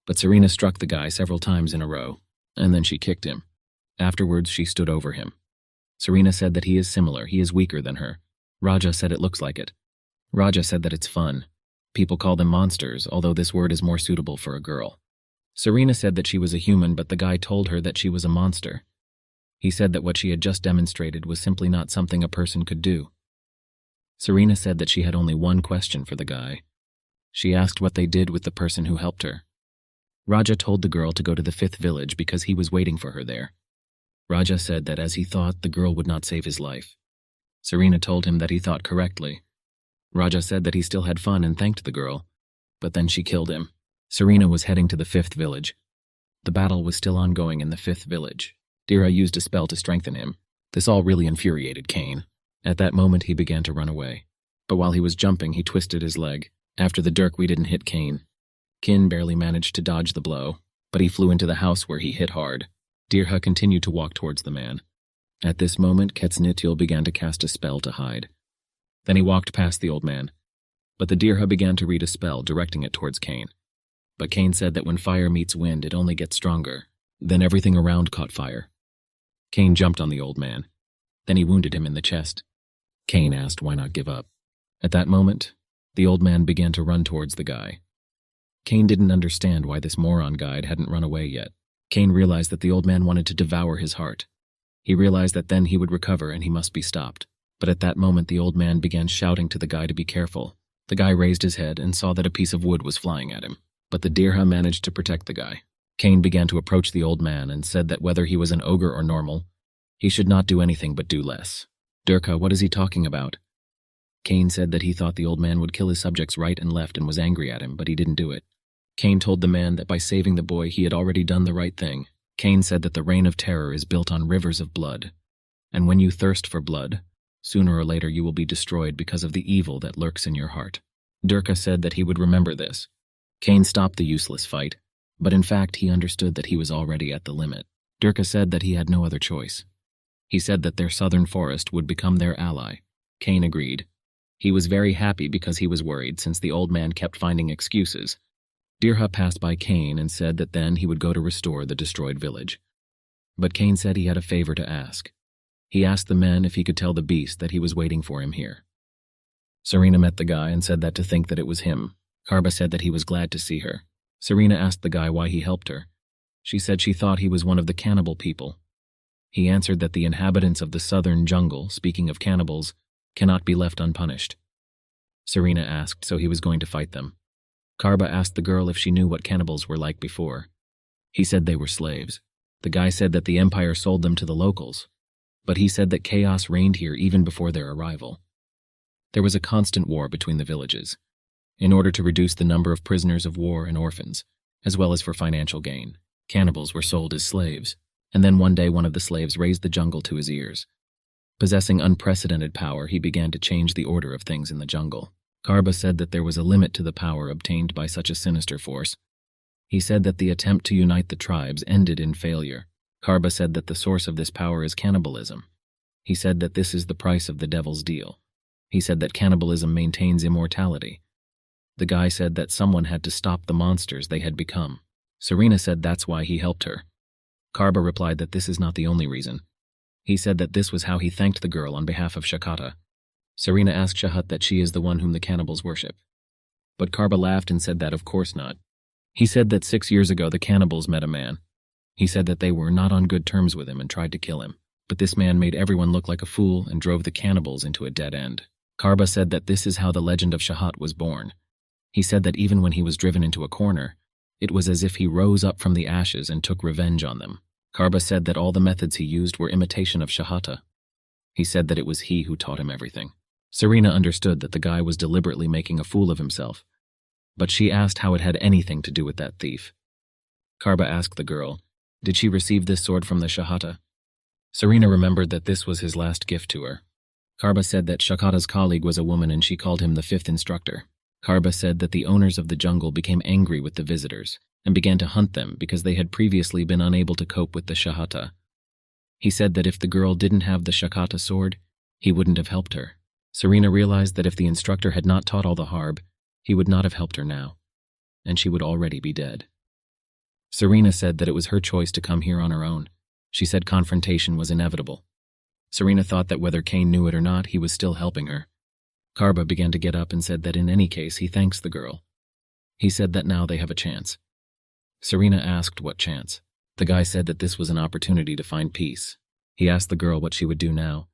But Serena struck the guy several times in a row, and then she kicked him. Afterwards, she stood over him. Serena said that he is similar, he is weaker than her. Raja said it looks like it. Raja said that it's fun. People call them monsters, although this word is more suitable for a girl. Serena said that she was a human, but the guy told her that she was a monster. He said that what she had just demonstrated was simply not something a person could do. Serena said that she had only one question for the guy. She asked what they did with the person who helped her. Raja told the girl to go to the 5th village because he was waiting for her there. Raja said that as he thought, the girl would not save his life. Serena told him that he thought correctly. Raja said that he still had fun and thanked the girl, but then she killed him. Serena was heading to the 5th village. The battle was still ongoing in the 5th village. Dera used a spell to strengthen him. This all really infuriated Cain. At that moment, he began to run away. But while he was jumping, he twisted his leg. After the dirk, we didn't hit Cain. Cain barely managed to dodge the blow, but he flew into the house where he hit hard. Dera continued to walk towards the man. At this moment, Quetzalcoatl began to cast a spell to hide. Then he walked past the old man. But the Dera began to read a spell, directing it towards Cain. But Cain said that when fire meets wind, it only gets stronger. Then everything around caught fire. Cain jumped on the old man. Then he wounded him in the chest. Cain asked why not give up. At that moment, the old man began to run towards the guy. Cain didn't understand why this moron guide hadn't run away yet. Cain realized that the old man wanted to devour his heart. He realized that then he would recover and he must be stopped. But at that moment, the old man began shouting to the guy to be careful. The guy raised his head and saw that a piece of wood was flying at him. But the Dera managed to protect the guy. Cain began to approach the old man and said that whether he was an ogre or normal, he should not do anything but do less. Durka, what is he talking about? Cain said that he thought the old man would kill his subjects right and left and was angry at him, but he didn't do it. Cain told the man that by saving the boy, he had already done the right thing. Cain said that the reign of terror is built on rivers of blood. And when you thirst for blood, sooner or later you will be destroyed because of the evil that lurks in your heart. Durka said that he would remember this. Cain stopped the useless fight, but in fact he understood that he was already at the limit. Durka said that he had no other choice. He said that their southern forest would become their ally. Cain agreed. He was very happy because he was worried since the old man kept finding excuses. Dera passed by Cain and said that then he would go to restore the destroyed village. But Cain said he had a favor to ask. He asked the men if he could tell the beast that he was waiting for him here. Serena met the guy and said that to think that it was him. Karba said that he was glad to see her. Serena asked the guy why he helped her. She said she thought he was one of the cannibal people. He answered that the inhabitants of the southern jungle, speaking of cannibals, cannot be left unpunished. Serena asked so he was going to fight them. Karba asked the girl if she knew what cannibals were like before. He said they were slaves. The guy said that the empire sold them to the locals, but he said that chaos reigned here even before their arrival. There was a constant war between the villages, in order to reduce the number of prisoners of war and orphans, as well as for financial gain. Cannibals were sold as slaves, and then one day one of the slaves raised the jungle to his ears. Possessing unprecedented power, he began to change the order of things in the jungle. Karba said that there was a limit to the power obtained by such a sinister force. He said that the attempt to unite the tribes ended in failure. Karba said that the source of this power is cannibalism. He said that this is the price of the devil's deal. He said that cannibalism maintains immortality. The guy said that someone had to stop the monsters they had become. Serena said that's why he helped her. Karba replied that this is not the only reason. He said that this was how he thanked the girl on behalf of Shakata. Serena asked Shahad that she is the one whom the cannibals worship. But Karba laughed and said that of course not. He said that 6 years ago the cannibals met a man. He said that they were not on good terms with him and tried to kill him. But this man made everyone look like a fool and drove the cannibals into a dead end. Karba said that this is how the legend of Shahad was born. He said that even when he was driven into a corner, it was as if he rose up from the ashes and took revenge on them. Karba said that all the methods he used were imitation of Shahata. He said that it was he who taught him everything. Serena understood that the guy was deliberately making a fool of himself, but she asked how it had anything to do with that thief. Karba asked the girl, did she receive this sword from the Shahata? Serena remembered that this was his last gift to her. Karba said that Shakata's colleague was a woman and she called him the 5th instructor. Karba said that the owners of the jungle became angry with the visitors and began to hunt them because they had previously been unable to cope with the Shahata. He said that if the girl didn't have the Shakata sword, he wouldn't have helped her. Serena realized that if the instructor had not taught all the harb, he would not have helped her now, and she would already be dead. Serena said that it was her choice to come here on her own. She said confrontation was inevitable. Serena thought that whether Cain knew it or not, he was still helping her. Karba began to get up and said that in any case he thanks the girl. He said that now they have a chance. Serena asked what chance. The guy said that this was an opportunity to find peace. He asked the girl what she would do now.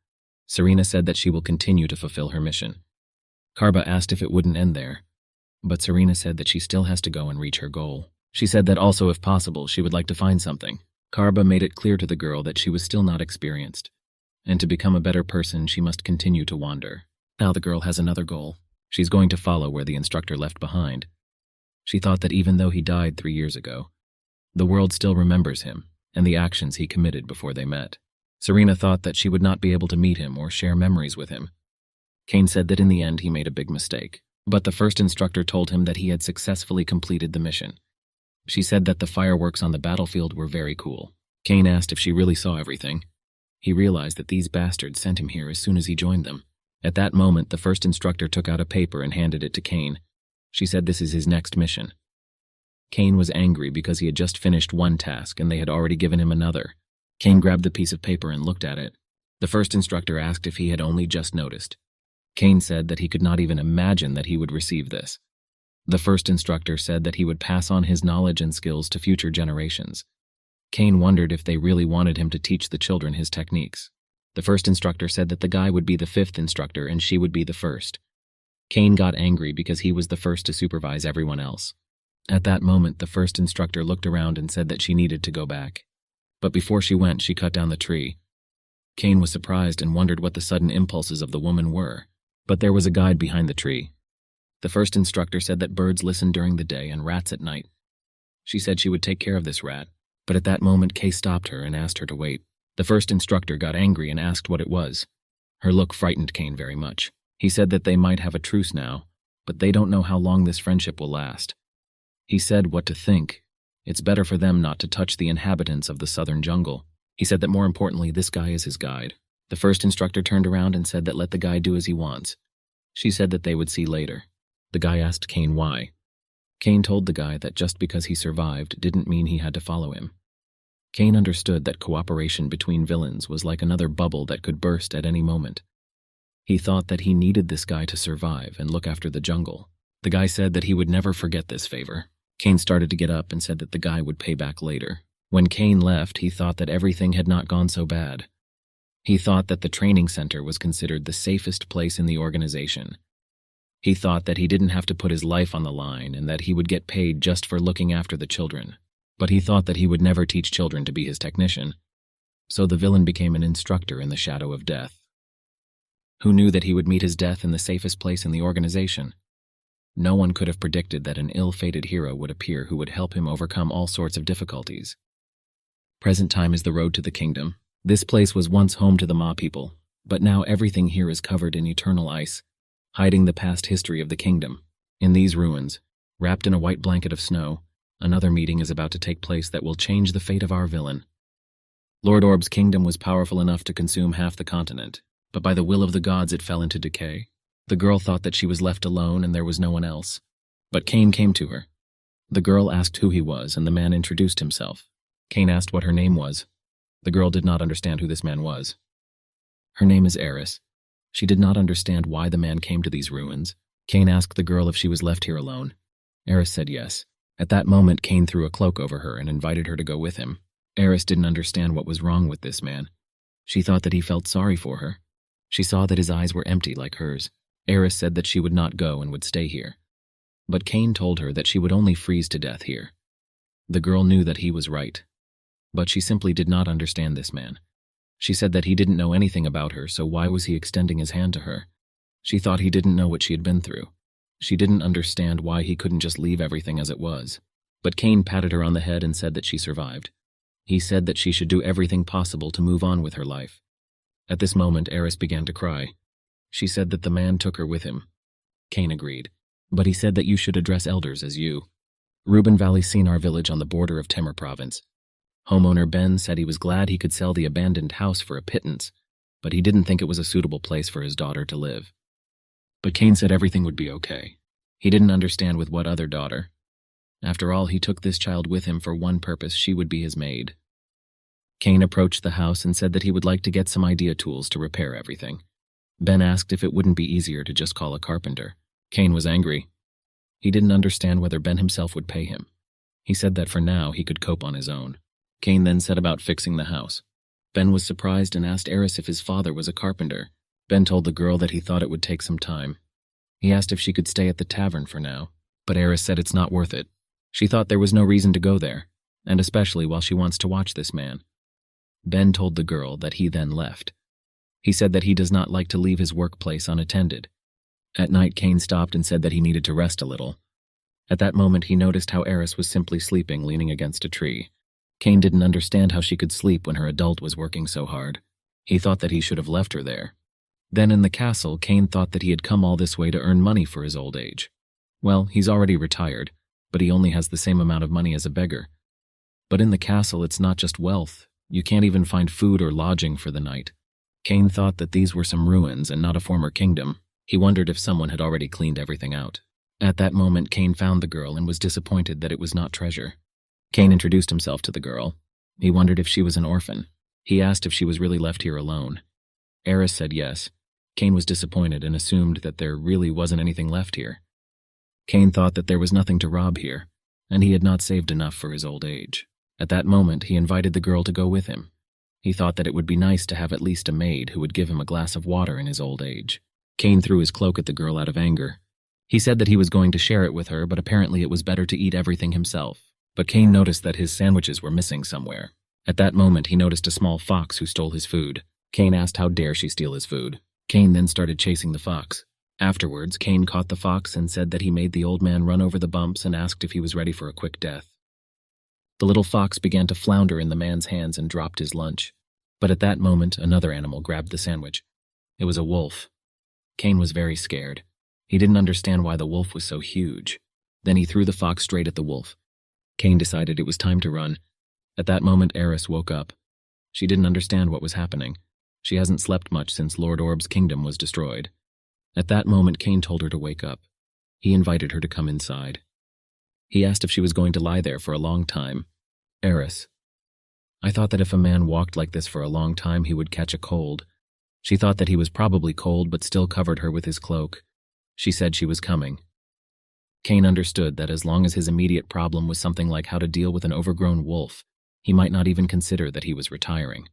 Serena said that she will continue to fulfill her mission. Karba asked if it wouldn't end there, but Serena said that she still has to go and reach her goal. She said that also, if possible, she would like to find something. Karba made it clear to the girl that she was still not experienced, and to become a better person she must continue to wander. Now the girl has another goal. She's going to follow where the instructor left behind. She thought that even though he died 3 years ago, the world still remembers him and the actions he committed before they met. Serena thought that she would not be able to meet him or share memories with him. Cain said that in the end he made a big mistake, but the first instructor told him that he had successfully completed the mission. She said that the fireworks on the battlefield were very cool. Cain asked if she really saw everything. He realized that these bastards sent him here as soon as he joined them. At that moment, the first instructor took out a paper and handed it to Cain. She said this is his next mission. Cain was angry because he had just finished one task and they had already given him another. Cain grabbed the piece of paper and looked at it. The first instructor asked if he had only just noticed. Cain said that he could not even imagine that he would receive this. The first instructor said that he would pass on his knowledge and skills to future generations. Cain wondered if they really wanted him to teach the children his techniques. The first instructor said that the guy would be the 5th instructor and she would be the first. Cain got angry because he was the first to supervise everyone else. At that moment, the first instructor looked around and said that she needed to go back. But before she went, she cut down the tree. Cain was surprised and wondered what the sudden impulses of the woman were. But there was a guide behind the tree. The first instructor said that birds listen during the day and rats at night. She said she would take care of this rat, but at that moment Kay stopped her and asked her to wait. The first instructor got angry and asked what it was. Her look frightened Cain very much. He said that they might have a truce now, but they don't know how long this friendship will last. He said what to think. It's better for them not to touch the inhabitants of the southern jungle. He said that more importantly, this guy is his guide. The first instructor turned around and said that let the guy do as he wants. She said that they would see later. The guy asked Cain why. Cain told the guy that just because he survived didn't mean he had to follow him. Cain understood that cooperation between villains was like another bubble that could burst at any moment. He thought that he needed this guy to survive and look after the jungle. The guy said that he would never forget this favor. Cain started to get up and said that the guy would pay back later. When Cain left, he thought that everything had not gone so bad. He thought that the training center was considered the safest place in the organization. He thought that he didn't have to put his life on the line and that he would get paid just for looking after the children. But he thought that he would never teach children to be his technician. So the villain became an instructor in the shadow of death. Who knew that he would meet his death in the safest place in the organization? No one could have predicted that an ill-fated hero would appear who would help him overcome all sorts of difficulties. Present time is the road to the kingdom. This place was once home to the Ma people, but now everything here is covered in eternal ice, hiding the past history of the kingdom. In these ruins, wrapped in a white blanket of snow, Another meeting is about to take place that will change the fate of our villain. Lord Orb's kingdom was powerful enough to consume half the continent, but by the will of the gods it fell into decay. The girl thought that she was left alone and there was no one else. But Cain came to her. The girl asked who he was, and the man introduced himself. Cain asked what her name was. The girl did not understand who this man was. Her name is Aris. She did not understand why the man came to these ruins. Cain asked the girl if she was left here alone. Aris said yes. At that moment, Cain threw a cloak over her and invited her to go with him. Aris didn't understand what was wrong with this man. She thought that he felt sorry for her. She saw that his eyes were empty like hers. Aris said that she would not go and would stay here. But Cain told her that she would only freeze to death here. The girl knew that he was right. But she simply did not understand this man. She said that he didn't know anything about her, so why was he extending his hand to her? She thought he didn't know what she had been through. She didn't understand why he couldn't just leave everything as it was. But Cain patted her on the head and said that she survived. He said that she should do everything possible to move on with her life. At this moment, Aris began to cry. She said that the man took her with him. Cain agreed. But he said that you should address elders as you. Reuben Valley seen our village on the border of Temur province. Homeowner Ben said he was glad he could sell the abandoned house for a pittance, but he didn't think it was a suitable place for his daughter to live. But Cain said everything would be okay. He didn't understand with what other daughter. After all, he took this child with him for one purpose: she would be his maid. Cain approached the house and said that he would like to get some idea tools to repair everything. Ben asked if it wouldn't be easier to just call a carpenter. Cain was angry. He didn't understand whether Ben himself would pay him. He said that for now he could cope on his own. Cain then set about fixing the house. Ben was surprised and asked Aris if his father was a carpenter. Ben told the girl that he thought it would take some time. He asked if she could stay at the tavern for now, but Aris said it's not worth it. She thought there was no reason to go there, and especially while she wants to watch this man. Ben told the girl that he then left. He said that he does not like to leave his workplace unattended. At night, Cain stopped and said that he needed to rest a little. At that moment, he noticed how Aris was simply sleeping, leaning against a tree. Cain didn't understand how she could sleep when her adult was working so hard. He thought that he should have left her there. Then in the castle, Cain thought that he had come all this way to earn money for his old age. Well, he's already retired, but he only has the same amount of money as a beggar. But in the castle, it's not just wealth. You can't even find food or lodging for the night. Cain thought that these were some ruins and not a former kingdom. He wondered if someone had already cleaned everything out. At that moment, Cain found the girl and was disappointed that it was not treasure. Cain introduced himself to the girl. He wondered if she was an orphan. He asked if she was really left here alone. Aris said yes. Cain was disappointed and assumed that there really wasn't anything left here. Cain thought that there was nothing to rob here, and he had not saved enough for his old age. At that moment, he invited the girl to go with him. He thought that it would be nice to have at least a maid who would give him a glass of water in his old age. Cain threw his cloak at the girl out of anger. He said that he was going to share it with her, but apparently it was better to eat everything himself. But Cain noticed that his sandwiches were missing somewhere. At that moment, he noticed a small fox who stole his food. Cain asked how dare she steal his food. Cain then started chasing the fox. Afterwards, Cain caught the fox and said that he made the old man run over the bumps and asked if he was ready for a quick death. The little fox began to flounder in the man's hands and dropped his lunch. But at that moment, another animal grabbed the sandwich. It was a wolf. Cain was very scared. He didn't understand why the wolf was so huge. Then he threw the fox straight at the wolf. Cain decided it was time to run. At that moment, Aris woke up. She didn't understand what was happening. She hasn't slept much since Lord Orb's kingdom was destroyed. At that moment, Cain told her to wake up. He invited her to come inside. He asked if she was going to lie there for a long time. Aris. I thought that if a man walked like this for a long time, he would catch a cold. She thought that he was probably cold, but still covered her with his cloak. She said she was coming. Cain understood that as long as his immediate problem was something like how to deal with an overgrown wolf, he might not even consider that he was retiring.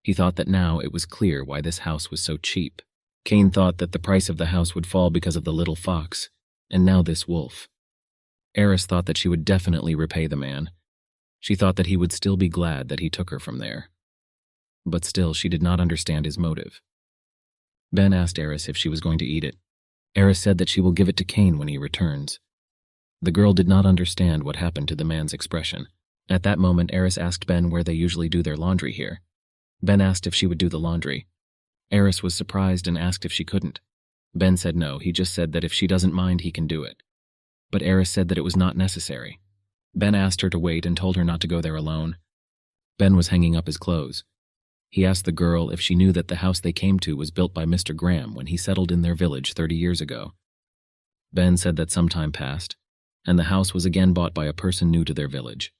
He thought that now it was clear why this house was so cheap. Cain thought that the price of the house would fall because of the little fox, and now this wolf. Aris thought that she would definitely repay the man. She thought that he would still be glad that he took her from there. But still, she did not understand his motive. Ben asked Aris if she was going to eat it. Aris said that she will give it to Cain when he returns. The girl did not understand what happened to the man's expression. At that moment, Aris asked Ben where they usually do their laundry here. Ben asked if she would do the laundry. Aris was surprised and asked if she couldn't. Ben said no, he just said that if she doesn't mind, he can do it. But Aris said that it was not necessary. Ben asked her to wait and told her not to go there alone. Ben was hanging up his clothes. He asked the girl if she knew that the house they came to was built by Mr. Graham when he settled in their village 30 years ago. Ben said that some time passed, and the house was again bought by a person new to their village.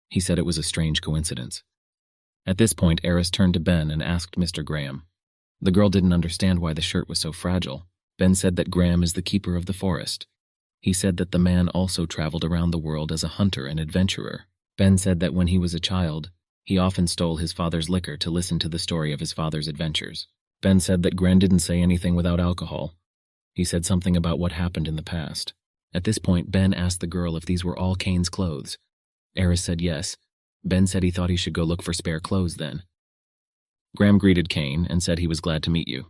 He said it was a strange coincidence. At this point, Aris turned to Ben and asked Mr. Graham. The girl didn't understand why the shirt was so fragile. Ben said that Graham is the keeper of the forest. He said that the man also traveled around the world as a hunter and adventurer. Ben said that when he was a child, he often stole his father's liquor to listen to the story of his father's adventures. Ben said that Graham didn't say anything without alcohol. He said something about what happened in the past. At this point, Ben asked the girl if these were all Cain's clothes. Aris said yes. Ben said he thought he should go look for spare clothes then. Graham greeted Cain and said he was glad to meet you.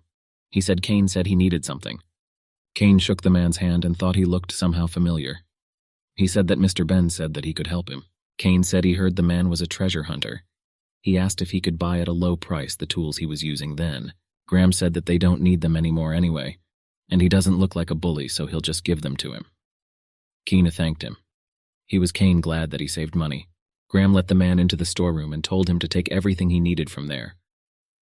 He said Cain said he needed something. Cain shook the man's hand and thought he looked somehow familiar. He said that Mr. Ben said that he could help him. Cain said he heard the man was a treasure hunter. He asked if he could buy at a low price the tools he was using then. Graham said that they don't need them anymore anyway, and he doesn't look like a bully, so he'll just give them to him. Cain thanked him. He was Cain glad that he saved money. Graham let the man into the storeroom and told him to take everything he needed from there.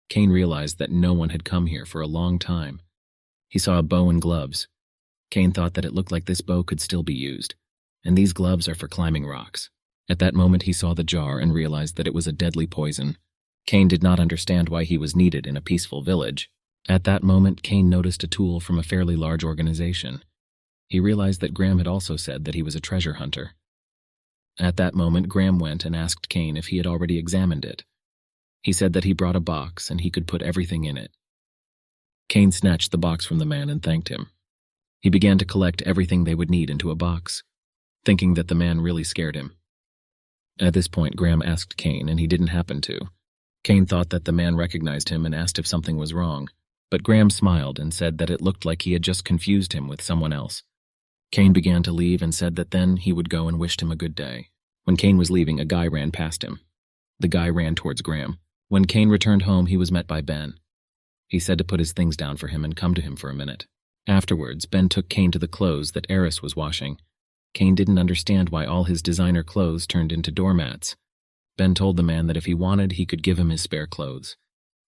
Cain realized that no one had come here for a long time. He saw a bow and gloves. Cain thought that it looked like this bow could still be used, and these gloves are for climbing rocks. At that moment he saw the jar and realized that it was a deadly poison. Cain did not understand why he was needed in a peaceful village. At that moment Cain noticed a tool from a fairly large organization. He realized that Graham had also said that he was a treasure hunter. At that moment Graham went and asked Cain if he had already examined it. He said that he brought a box and he could put everything in it. Cain snatched the box from the man and thanked him. He began to collect everything they would need into a box, thinking that the man really scared him. At this point, Graham asked Cain, and he didn't happen to. Cain thought that the man recognized him and asked if something was wrong, but Graham smiled and said that it looked like he had just confused him with someone else. Cain began to leave and said that then he would go and wished him a good day. When Cain was leaving, a guy ran past him. The guy ran towards Graham. When Cain returned home, he was met by Ben. He said to put his things down for him and come to him for a minute. Afterwards, Ben took Cain to the clothes that Aris was washing. Cain didn't understand why all his designer clothes turned into doormats. Ben told the man that if he wanted, he could give him his spare clothes.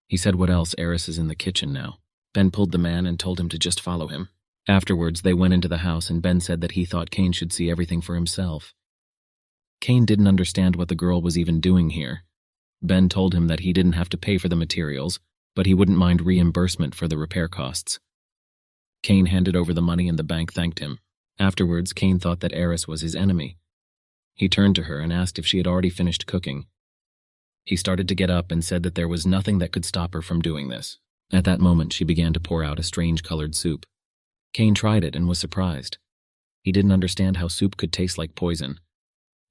He said what else, Aris is in the kitchen now. Ben pulled the man and told him to just follow him. Afterwards, they went into the house and Ben said that he thought Cain should see everything for himself. Cain didn't understand what the girl was even doing here. Ben told him that he didn't have to pay for the materials, but he wouldn't mind reimbursement for the repair costs. Cain handed over the money and the bank thanked him. Afterwards, Cain thought that Aris was his enemy. He turned to her and asked if she had already finished cooking. He started to get up and said that there was nothing that could stop her from doing this. At that moment, she began to pour out a strange-colored soup. Cain tried it and was surprised. He didn't understand how soup could taste like poison.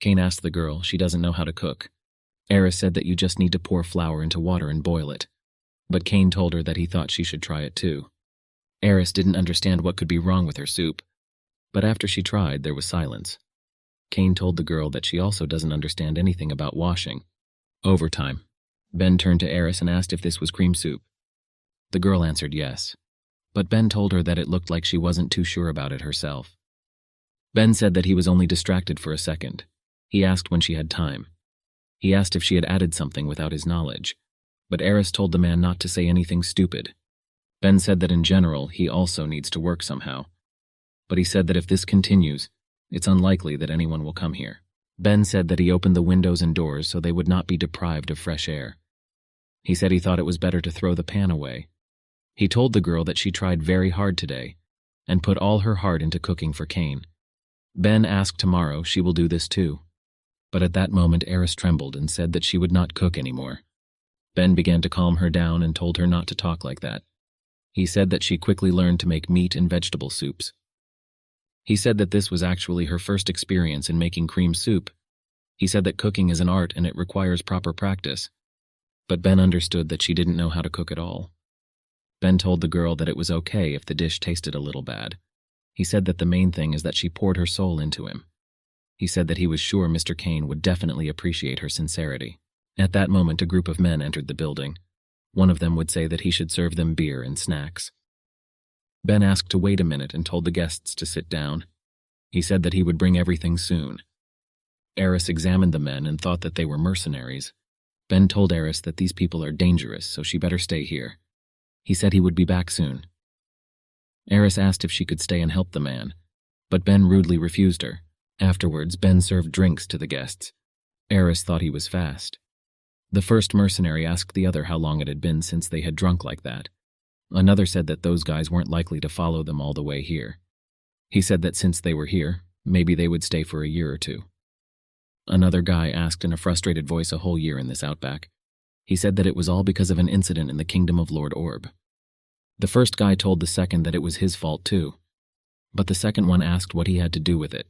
Cain asked the girl, she doesn't know how to cook. Aris said that you just need to pour flour into water and boil it. But Cain told her that he thought she should try it too. Aris didn't understand what could be wrong with her soup. But after she tried, there was silence. Cain told the girl that she also doesn't understand anything about washing. Overtime. Ben turned to Aris and asked if this was cream soup. The girl answered yes. But Ben told her that it looked like she wasn't too sure about it herself. Ben said that he was only distracted for a second. He asked when she had time. He asked if she had added something without his knowledge. But Aris told the man not to say anything stupid. Ben said that in general, he also needs to work somehow. But he said that if this continues, it's unlikely that anyone will come here. Ben said that he opened the windows and doors so they would not be deprived of fresh air. He said he thought it was better to throw the pan away. He told the girl that she tried very hard today and put all her heart into cooking for Cain. Ben asked tomorrow she will do this too. But at that moment Aris trembled and said that she would not cook anymore. Ben began to calm her down and told her not to talk like that. He said that she quickly learned to make meat and vegetable soups. He said that this was actually her first experience in making cream soup. He said that cooking is an art and it requires proper practice. But Ben understood that she didn't know how to cook at all. Ben told the girl that it was okay if the dish tasted a little bad. He said that the main thing is that she poured her soul into him. He said that he was sure Mr. Cain would definitely appreciate her sincerity. At that moment, a group of men entered the building. One of them would say that he should serve them beer and snacks. Ben asked to wait a minute and told the guests to sit down. He said that he would bring everything soon. Aris examined the men and thought that they were mercenaries. Ben told Aris that these people are dangerous, so she better stay here. He said he would be back soon. Aris asked if she could stay and help the man, but Ben rudely refused her. Afterwards, Ben served drinks to the guests. Aris thought he was fast. The first mercenary asked the other how long it had been since they had drunk like that. Another said that those guys weren't likely to follow them all the way here. He said that since they were here, maybe they would stay for a year or two. Another guy asked in a frustrated voice a whole year in this outback. He said that it was all because of an incident in the kingdom of Lord Orb. The first guy told the second that it was his fault too. But the second one asked what he had to do with it.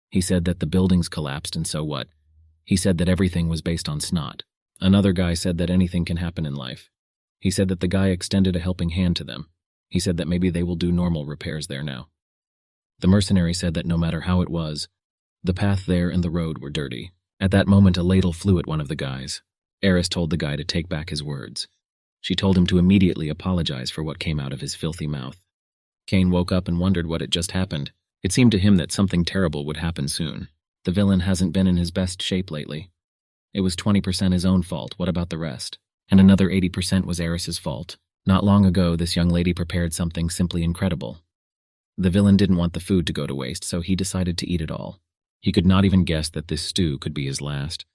He said that the buildings collapsed and so what? He said that everything was based on snot. Another guy said that anything can happen in life. He said that the guy extended a helping hand to them. He said that maybe they will do normal repairs there now. The mercenary said that no matter how it was, the path there and the road were dirty. At that moment, a ladle flew at one of the guys. Aris told the guy to take back his words. She told him to immediately apologize for what came out of his filthy mouth. Cain woke up and wondered what had just happened. It seemed to him that something terrible would happen soon. The villain hasn't been in his best shape lately. It was 20% his own fault, what about the rest? And another 80% was Aris's fault. Not long ago, this young lady prepared something simply incredible. The villain didn't want the food to go to waste, so he decided to eat it all. He could not even guess that this stew could be his last.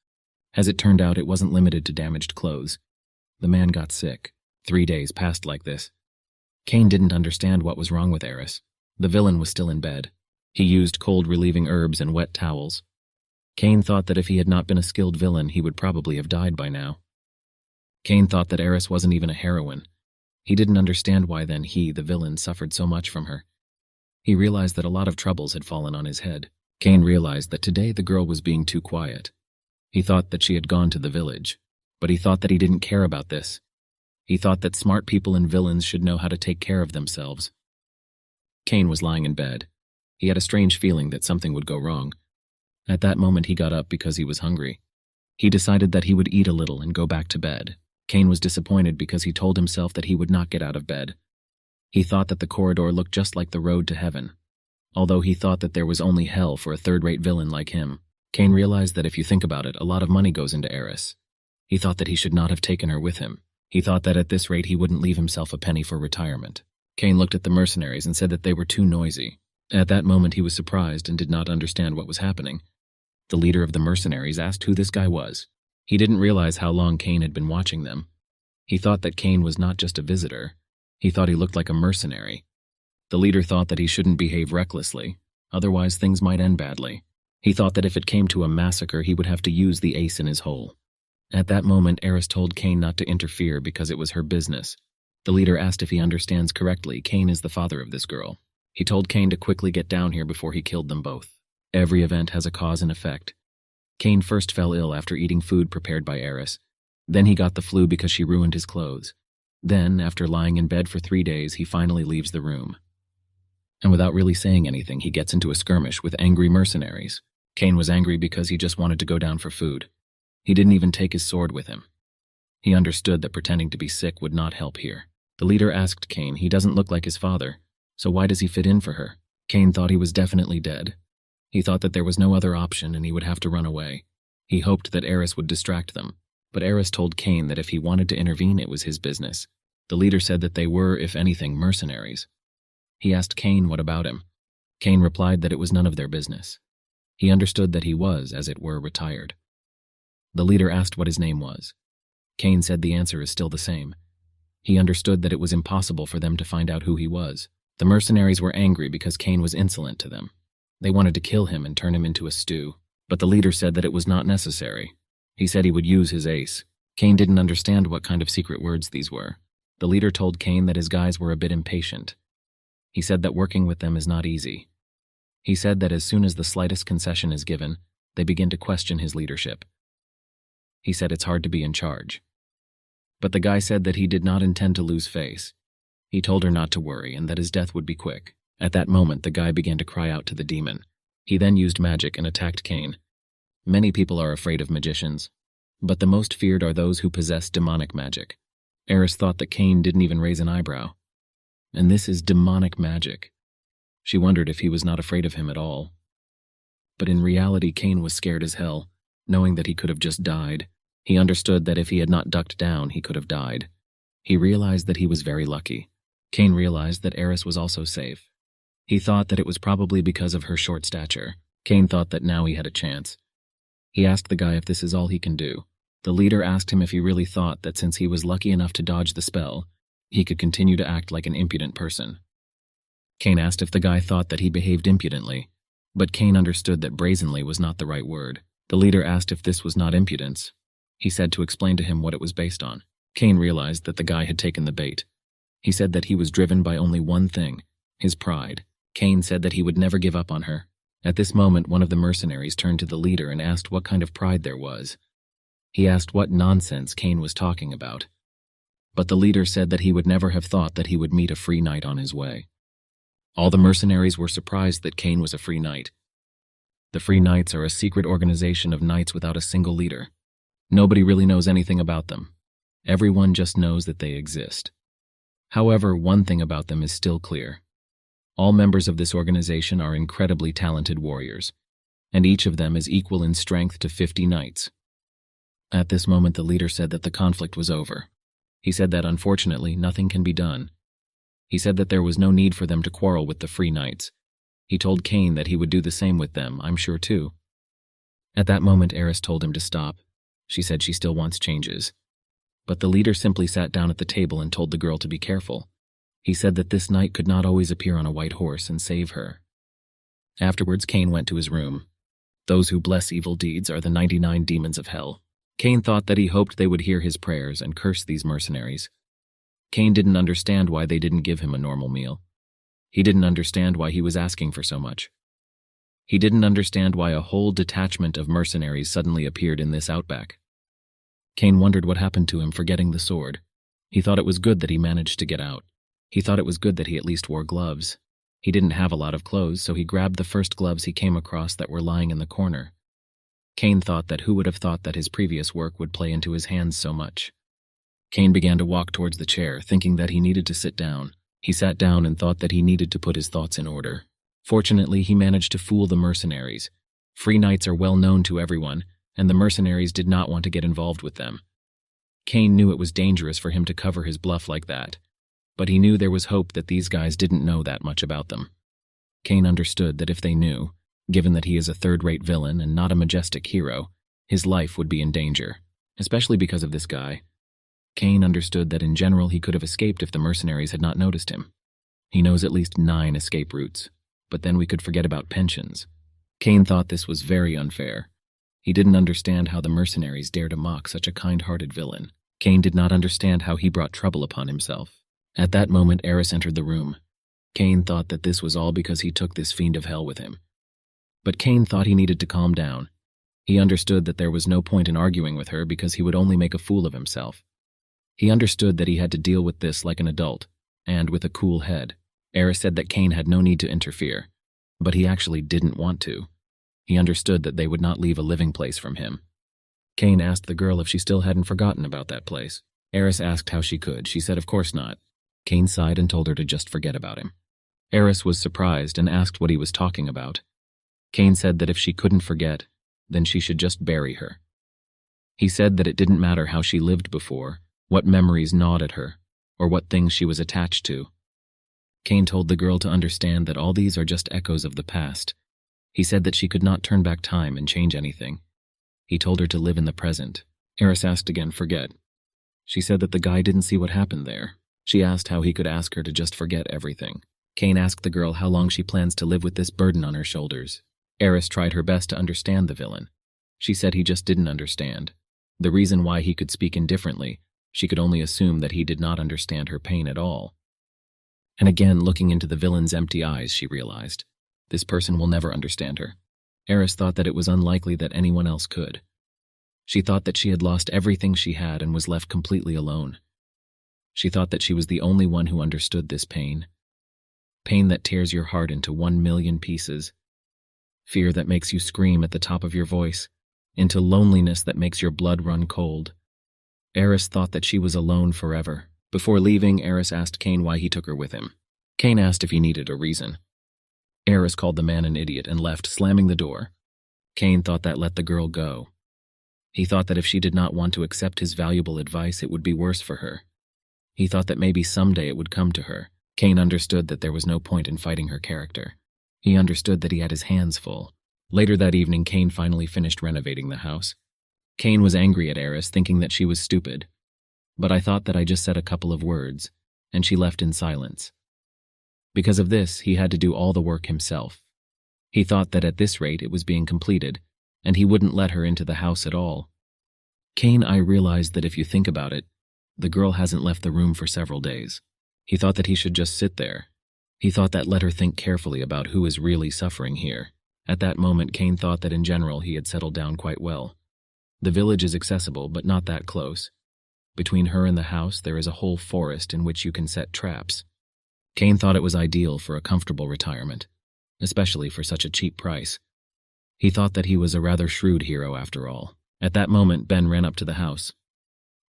As it turned out, it wasn't limited to damaged clothes. The man got sick. 3 days passed like this. Cain didn't understand what was wrong with Aris. The villain was still in bed. He used cold-relieving herbs and wet towels. Cain thought that if he had not been a skilled villain, he would probably have died by now. Cain thought that Aris wasn't even a heroine. He didn't understand why then he, the villain, suffered so much from her. He realized that a lot of troubles had fallen on his head. Cain realized that today the girl was being too quiet. He thought that she had gone to the village, but he thought that he didn't care about this. He thought that smart people and villains should know how to take care of themselves. Cain was lying in bed. He had a strange feeling that something would go wrong. At that moment he got up because he was hungry. He decided that he would eat a little and go back to bed. Cain was disappointed because he told himself that he would not get out of bed. He thought that the corridor looked just like the road to heaven. Although he thought that there was only hell for a third-rate villain like him, Cain realized that if you think about it, a lot of money goes into Aris. He thought that he should not have taken her with him. He thought that at this rate he wouldn't leave himself a penny for retirement. Cain looked at the mercenaries and said that they were too noisy. At that moment he was surprised and did not understand what was happening. The leader of the mercenaries asked who this guy was. He didn't realize how long Cain had been watching them. He thought that Cain was not just a visitor. He thought he looked like a mercenary. The leader thought that he shouldn't behave recklessly, otherwise things might end badly. He thought that if it came to a massacre, he would have to use the ace in his hole. At that moment, Aris told Cain not to interfere because it was her business. The leader asked if he understands correctly. Cain is the father of this girl. He told Cain to quickly get down here before he killed them both. Every event has a cause and effect. Cain first fell ill after eating food prepared by Aris. Then he got the flu because she ruined his clothes. Then, after lying in bed for 3 days, he finally leaves the room. And without really saying anything, he gets into a skirmish with angry mercenaries. Cain was angry because he just wanted to go down for food. He didn't even take his sword with him. He understood that pretending to be sick would not help here. The leader asked Cain, he doesn't look like his father, so why does he fit in for her? Cain thought he was definitely dead. He thought that there was no other option and he would have to run away. He hoped that Aris would distract them, but Aris told Cain that if he wanted to intervene, it was his business. The leader said that they were, if anything, mercenaries. He asked Cain what about him. Cain replied that it was none of their business. He understood that he was, as it were, retired. The leader asked what his name was. Cain said the answer is still the same. He understood that it was impossible for them to find out who he was. The mercenaries were angry because Cain was insolent to them. They wanted to kill him and turn him into a stew, but the leader said that it was not necessary. He said he would use his ace. Cain didn't understand what kind of secret words these were. The leader told Cain that his guys were a bit impatient. He said that working with them is not easy. He said that as soon as the slightest concession is given, they begin to question his leadership. He said it's hard to be in charge. But the guy said that he did not intend to lose face. He told her not to worry and that his death would be quick. At that moment, the guy began to cry out to the demon. He then used magic and attacked Cain. Many people are afraid of magicians, but the most feared are those who possess demonic magic. Aris thought that Cain didn't even raise an eyebrow. And this is demonic magic. She wondered if he was not afraid of him at all. but in reality Cain was scared as hell, knowing that he could have just died. He understood that if he had not ducked down, he could have died. He realized that he was very lucky. Cain realized that Aris was also safe. He thought that it was probably because of her short stature. Cain thought that now he had a chance. He asked the guy if this is all he can do. The leader asked him if he really thought that since he was lucky enough to dodge the spell, he could continue to act like an impudent person. Cain asked if the guy thought that he behaved impudently, but Cain understood that brazenly was not the right word. The leader asked if this was not impudence. He said to explain to him what it was based on. Cain realized that the guy had taken the bait. He said that he was driven by only one thing, his pride. Cain said that he would never give up on her. At this moment, one of the mercenaries turned to the leader and asked what kind of pride there was. He asked what nonsense Cain was talking about. But the leader said that he would never have thought that he would meet a free knight on his way. All the mercenaries were surprised that Cain was a free knight. The Free Knights are a secret organization of knights without a single leader. Nobody really knows anything about them. Everyone just knows that they exist. However, one thing about them is still clear. All members of this organization are incredibly talented warriors, and each of them is equal in strength to 50 knights. At this moment, the leader said that the conflict was over. He said that unfortunately nothing can be done. He said that there was no need for them to quarrel with the Free Knights. He told Cain that he would do the same with them, I'm sure too. At that moment, Aris told him to stop. She said she still wants changes. But the leader simply sat down at the table and told the girl to be careful. He said that this knight could not always appear on a white horse and save her. Afterwards, Cain went to his room. Those who bless evil deeds are the 99 demons of hell. Cain thought that he hoped they would hear his prayers and curse these mercenaries. Cain didn't understand why they didn't give him a normal meal. He didn't understand why he was asking for so much. He didn't understand why a whole detachment of mercenaries suddenly appeared in this outback. Cain wondered what happened to him for getting the sword. He thought it was good that he managed to get out. He thought it was good that he at least wore gloves. He didn't have a lot of clothes, so he grabbed the first gloves he came across that were lying in the corner. Cain thought that who would have thought that his previous work would play into his hands so much. Cain began to walk towards the chair, thinking that he needed to sit down. He sat down and thought that he needed to put his thoughts in order. Fortunately, he managed to fool the mercenaries. Free Knights are well known to everyone, and the mercenaries did not want to get involved with them. Cain knew it was dangerous for him to cover his bluff like that, but he knew there was hope that these guys didn't know that much about them. Cain understood that if they knew, given that he is a third-rate villain and not a majestic hero, his life would be in danger, especially because of this guy. Cain understood that in general he could have escaped if the mercenaries had not noticed him. He knows at least 9 escape routes, but then we could forget about pensions. Cain thought this was very unfair. He didn't understand how the mercenaries dared to mock such a kind-hearted villain. Cain did not understand how he brought trouble upon himself. At that moment, Aris entered the room. Cain thought that this was all because he took this fiend of hell with him. But Cain thought he needed to calm down. He understood that there was no point in arguing with her because he would only make a fool of himself. He understood that he had to deal with this like an adult, and with a cool head. Aris said that Cain had no need to interfere, but he actually didn't want to. He understood that they would not leave a living place from him. Cain asked the girl if she still hadn't forgotten about that place. Aris asked how she could. She said of course not. Cain sighed and told her to just forget about him. Aris was surprised and asked what he was talking about. Cain said that if she couldn't forget, then she should just bury her. He said that it didn't matter how she lived before, what memories gnawed at her, or what things she was attached to. Cain told the girl to understand that all these are just echoes of the past. He said that she could not turn back time and change anything. He told her to live in the present. Aris asked again, forget. She said that the guy didn't see what happened there. She asked how he could ask her to just forget everything. Cain asked the girl how long she plans to live with this burden on her shoulders. Aris tried her best to understand the villain. She said he just didn't understand. The reason why he could speak indifferently, she could only assume that he did not understand her pain at all. And again, looking into the villain's empty eyes, she realized, this person will never understand her. Aris thought that it was unlikely that anyone else could. She thought that she had lost everything she had and was left completely alone. She thought that she was the only one who understood this pain. Pain that tears your heart into 1,000,000 pieces. Fear that makes you scream at the top of your voice. Into loneliness that makes your blood run cold. Aris thought that she was alone forever. Before leaving, Aris asked Cain why he took her with him. Cain asked if he needed a reason. Aris called the man an idiot and left, slamming the door. Cain thought that let the girl go. He thought that if she did not want to accept his valuable advice, it would be worse for her. He thought that maybe someday it would come to her. Cain understood that there was no point in fighting her character. He understood that he had his hands full. Later that evening, Cain finally finished renovating the house. Cain was angry at Aris, thinking that she was stupid. But I thought that I just said a couple of words, and she left in silence. Because of this, he had to do all the work himself. He thought that at this rate it was being completed, and he wouldn't let her into the house at all. Cain, I realized that if you think about it, the girl hasn't left the room for several days. He thought that he should just sit there. He thought that let her think carefully about who is really suffering here. At that moment, Cain thought that in general he had settled down quite well. The village is accessible, but not that close. Between her and the house, there is a whole forest in which you can set traps. Cain thought it was ideal for a comfortable retirement, especially for such a cheap price. He thought that he was a rather shrewd hero after all. At that moment, Ben ran up to the house.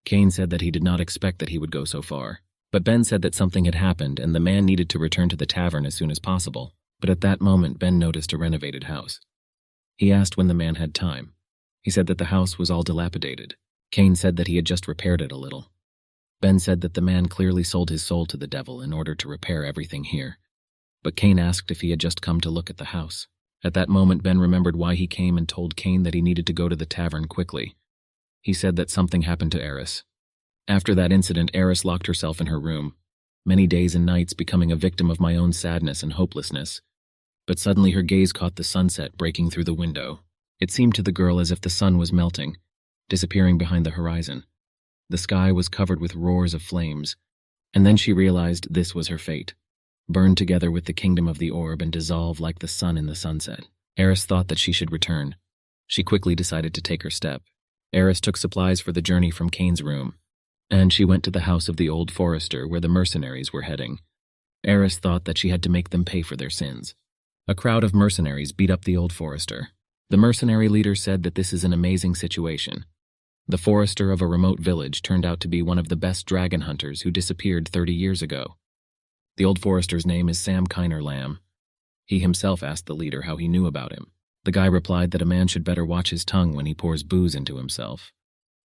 Cain said that he did not expect that he would go so far, but Ben said that something had happened and the man needed to return to the tavern as soon as possible. But at that moment, Ben noticed a renovated house. He asked when the man had time. He said that the house was all dilapidated. Cain said that he had just repaired it a little. Ben said that the man clearly sold his soul to the devil in order to repair everything here. But Cain asked if he had just come to look at the house. At that moment, Ben remembered why he came and told Cain that he needed to go to the tavern quickly. He said that something happened to Aris. After that incident, Aris locked herself in her room, many days and nights becoming a victim of my own sadness and hopelessness. But suddenly her gaze caught the sunset breaking through the window. It seemed to the girl as if the sun was melting, disappearing behind the horizon. The sky was covered with roars of flames, and then she realized this was her fate. Burn together with the kingdom of the orb and dissolve like the sun in the sunset. Aris thought that she should return. She quickly decided to take her step. Aris took supplies for the journey from Cain's room, and she went to the house of the old forester where the mercenaries were heading. Aris thought that she had to make them pay for their sins. A crowd of mercenaries beat up the old forester. The mercenary leader said that this is an amazing situation. The forester of a remote village turned out to be one of the best dragon hunters who disappeared 30 years ago. The old forester's name is Sam Kiner Lamb. He himself asked the leader how he knew about him. The guy replied that a man should better watch his tongue when he pours booze into himself.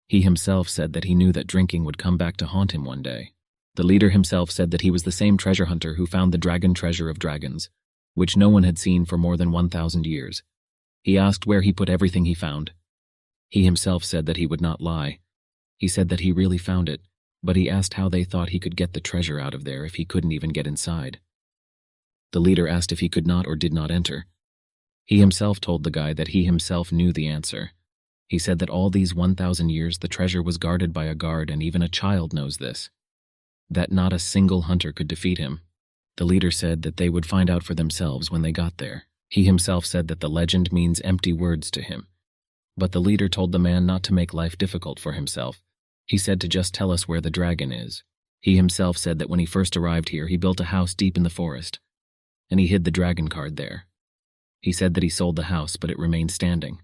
He himself said that he knew that drinking would come back to haunt him one day. The leader himself said that he was the same treasure hunter who found the dragon treasure of dragons, which no one had seen for more than 1,000 years. He asked where he put everything he found. He himself said that he would not lie. He said that he really found it, but he asked how they thought he could get the treasure out of there if he couldn't even get inside. The leader asked if he could not or did not enter. He himself told the guy that he himself knew the answer. He said that all these 1,000 years the treasure was guarded by a guard, and even a child knows this. That not a single hunter could defeat him. The leader said that they would find out for themselves when they got there. He himself said that the legend means empty words to him. But the leader told the man not to make life difficult for himself. He said to just tell us where the dragon is. He himself said that when he first arrived here, he built a house deep in the forest, and he hid the dragon card there. He said that he sold the house, but it remained standing.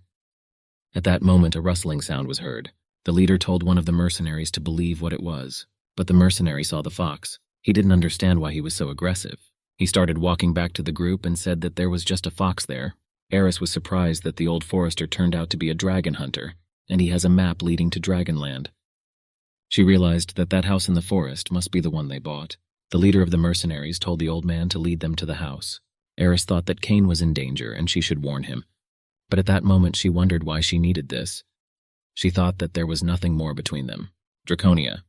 At that moment, a rustling sound was heard. The leader told one of the mercenaries to believe what it was, but the mercenary saw the fox. He didn't understand why he was so aggressive. He started walking back to the group and said that there was just a fox there. Aris was surprised that the old forester turned out to be a dragon hunter, and he has a map leading to Dragonland. She realized that that house in the forest must be the one they bought. The leader of the mercenaries told the old man to lead them to the house. Aris thought that Cain was in danger and she should warn him. But at that moment she wondered why she needed this. She thought that there was nothing more between them. Draconia.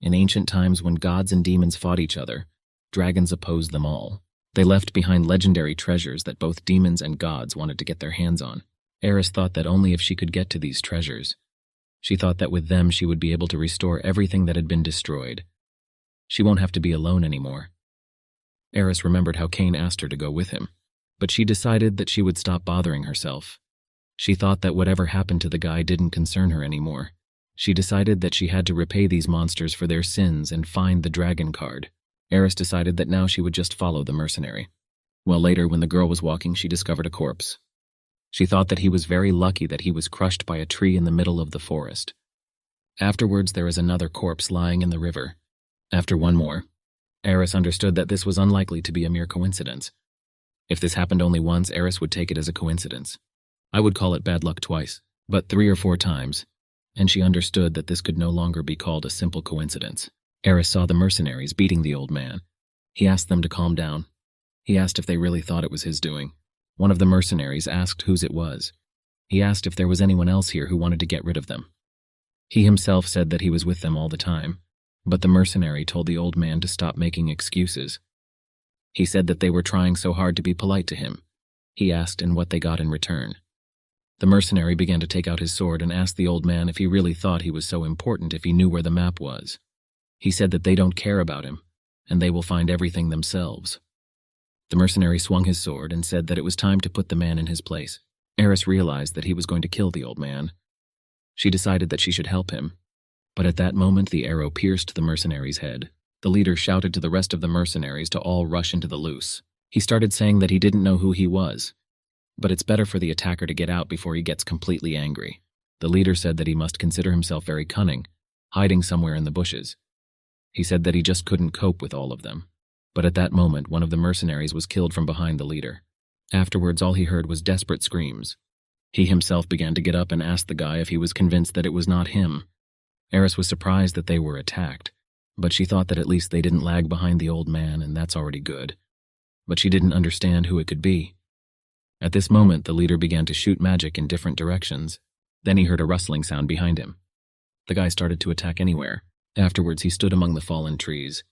In ancient times when gods and demons fought each other, dragons opposed them all. They left behind legendary treasures that both demons and gods wanted to get their hands on. Aris thought that only if she could get to these treasures. She thought that with them she would be able to restore everything that had been destroyed. She won't have to be alone anymore. Aris remembered how Cain asked her to go with him, but she decided that she would stop bothering herself. She thought that whatever happened to the guy didn't concern her anymore. She decided that she had to repay these monsters for their sins and find the dragon card. Aris decided that now she would just follow the mercenary. Well, later, when the girl was walking, she discovered a corpse. She thought that he was very lucky that he was crushed by a tree in the middle of the forest. Afterwards, there is another corpse lying in the river. After one more, Aris understood that this was unlikely to be a mere coincidence. If this happened only once, Aris would take it as a coincidence. I would call it bad luck twice, but 3 or 4 times, and she understood that this could no longer be called a simple coincidence. Aris saw the mercenaries beating the old man. He asked them to calm down. He asked if they really thought it was his doing. One of the mercenaries asked whose it was. He asked if there was anyone else here who wanted to get rid of them. He himself said that he was with them all the time, but the mercenary told the old man to stop making excuses. He said that they were trying so hard to be polite to him. He asked and what they got in return. The mercenary began to take out his sword and asked the old man if he really thought he was so important if he knew where the map was. He said that they don't care about him, and they will find everything themselves. The mercenary swung his sword and said that it was time to put the man in his place. Aris realized that he was going to kill the old man. She decided that she should help him, but at that moment the arrow pierced the mercenary's head. The leader shouted to the rest of the mercenaries to all rush into the loose. He started saying that he didn't know who he was, but it's better for the attacker to get out before he gets completely angry. The leader said that he must consider himself very cunning, hiding somewhere in the bushes. He said that he just couldn't cope with all of them. But at that moment, one of the mercenaries was killed from behind the leader. Afterwards, all he heard was desperate screams. He himself began to get up and asked the guy if he was convinced that it was not him. Aris was surprised that they were attacked, but she thought that at least they didn't lag behind the old man, and that's already good. But she didn't understand who it could be. At this moment, the leader began to shoot magic in different directions. Then he heard a rustling sound behind him. The guy started to attack anywhere. Afterwards, he stood among the fallen trees.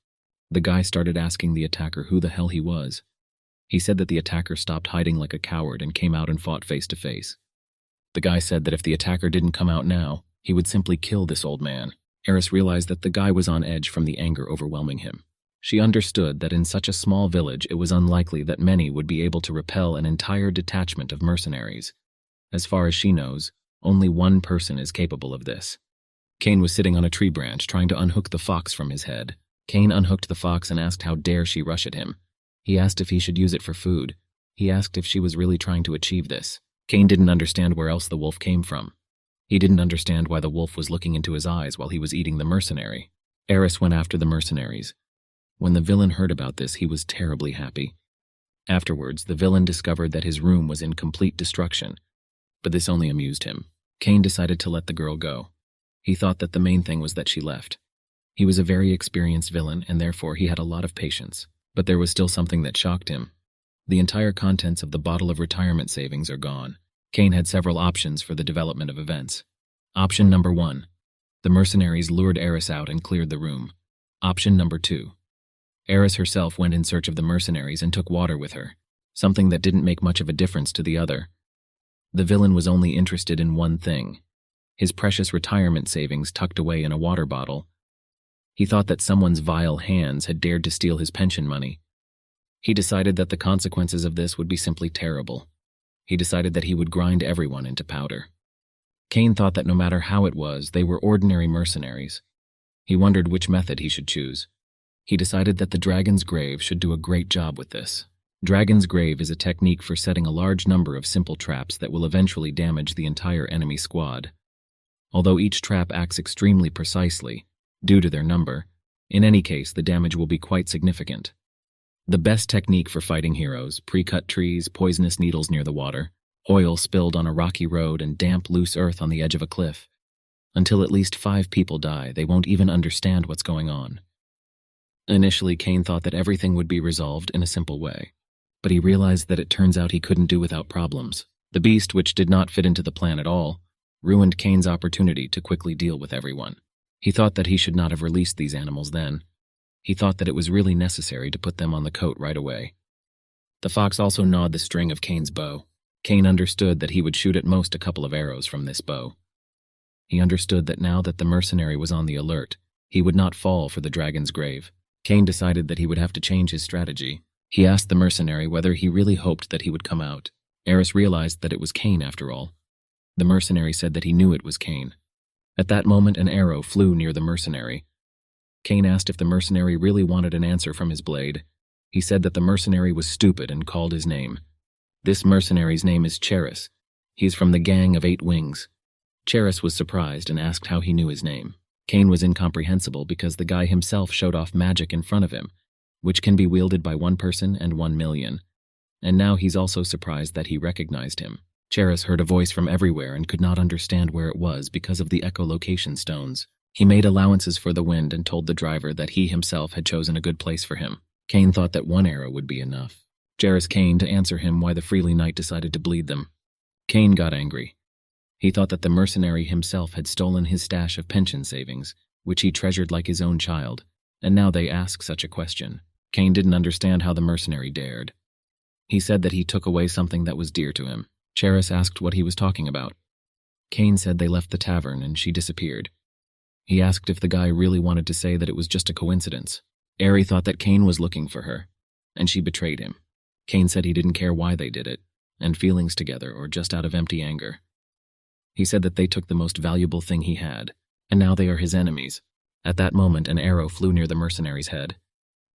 The guy started asking the attacker who the hell he was. He said that the attacker stopped hiding like a coward and came out and fought face to face. The guy said that if the attacker didn't come out now, he would simply kill this old man. Aris realized that the guy was on edge from the anger overwhelming him. She understood that in such a small village it was unlikely that many would be able to repel an entire detachment of mercenaries. As far as she knows, only one person is capable of this. Cain was sitting on a tree branch trying to unhook the fox from his head. Cain unhooked the fox and asked how dare she rush at him. He asked if he should use it for food. He asked if she was really trying to achieve this. Cain didn't understand where else the wolf came from. He didn't understand why the wolf was looking into his eyes while he was eating the mercenary. Aris went after the mercenaries. When the villain heard about this, he was terribly happy. Afterwards, the villain discovered that his room was in complete destruction, but this only amused him. Cain decided to let the girl go. He thought that the main thing was that she left. He was a very experienced villain, and therefore he had a lot of patience. But there was still something that shocked him. The entire contents of the bottle of retirement savings are gone. Cain had several options for the development of events. Option number 1. The mercenaries lured Aris out and cleared the room. Option number 2. Aris herself went in search of the mercenaries and took water with her, something that didn't make much of a difference to the other. The villain was only interested in one thing: his precious retirement savings tucked away in a water bottle. He thought that someone's vile hands had dared to steal his pension money. He decided that the consequences of this would be simply terrible. He decided that he would grind everyone into powder. Cain thought that no matter how it was, they were ordinary mercenaries. He wondered which method he should choose. He decided that the Dragon's Grave should do a great job with this. Dragon's Grave is a technique for setting a large number of simple traps that will eventually damage the entire enemy squad. Although each trap acts extremely precisely, due to their number, in any case the damage will be quite significant. The best technique for fighting heroes: pre-cut trees, poisonous needles near the water, oil spilled on a rocky road, and damp, loose earth on the edge of a cliff. Until at least 5 people die, they won't even understand what's going on. Initially, Cain thought that everything would be resolved in a simple way, but he realized that it turns out he couldn't do without problems. The beast, which did not fit into the plan at all, ruined Cain's opportunity to quickly deal with everyone. He thought that he should not have released these animals then. He thought that it was really necessary to put them on the coat right away. The fox also gnawed the string of Cain's bow. Cain understood that he would shoot at most a couple of arrows from this bow. He understood that now that the mercenary was on the alert, he would not fall for the Dragon's Grave. Cain decided that he would have to change his strategy. He asked the mercenary whether he really hoped that he would come out. Aris realized that it was Cain after all. The mercenary said that he knew it was Cain. At that moment, an arrow flew near the mercenary. Cain asked if the mercenary really wanted an answer from his blade. He said that the mercenary was stupid and called his name. This mercenary's name is Aris. He's from the gang of 8 Wings. Aris was surprised and asked how he knew his name. Cain was incomprehensible because the guy himself showed off magic in front of him, which can be wielded by 1 person and 1 million. And now he's also surprised that he recognized him. Charis heard a voice from everywhere and could not understand where it was because of the echolocation stones. He made allowances for the wind and told the driver that he himself had chosen a good place for him. Cain thought that one arrow would be enough. Charis Cain to answer him why the Freely Knight decided to bleed them. Cain got angry. He thought that the mercenary himself had stolen his stash of pension savings, which he treasured like his own child, and now they ask such a question. Cain didn't understand how the mercenary dared. He said that he took away something that was dear to him. Charis asked what he was talking about. Cain said they left the tavern and she disappeared. He asked if the guy really wanted to say that it was just a coincidence. Aris thought that Cain was looking for her, and she betrayed him. Cain said he didn't care why they did it, and feelings together or just out of empty anger. He said that they took the most valuable thing he had, and now they are his enemies. At that moment, an arrow flew near the mercenary's head.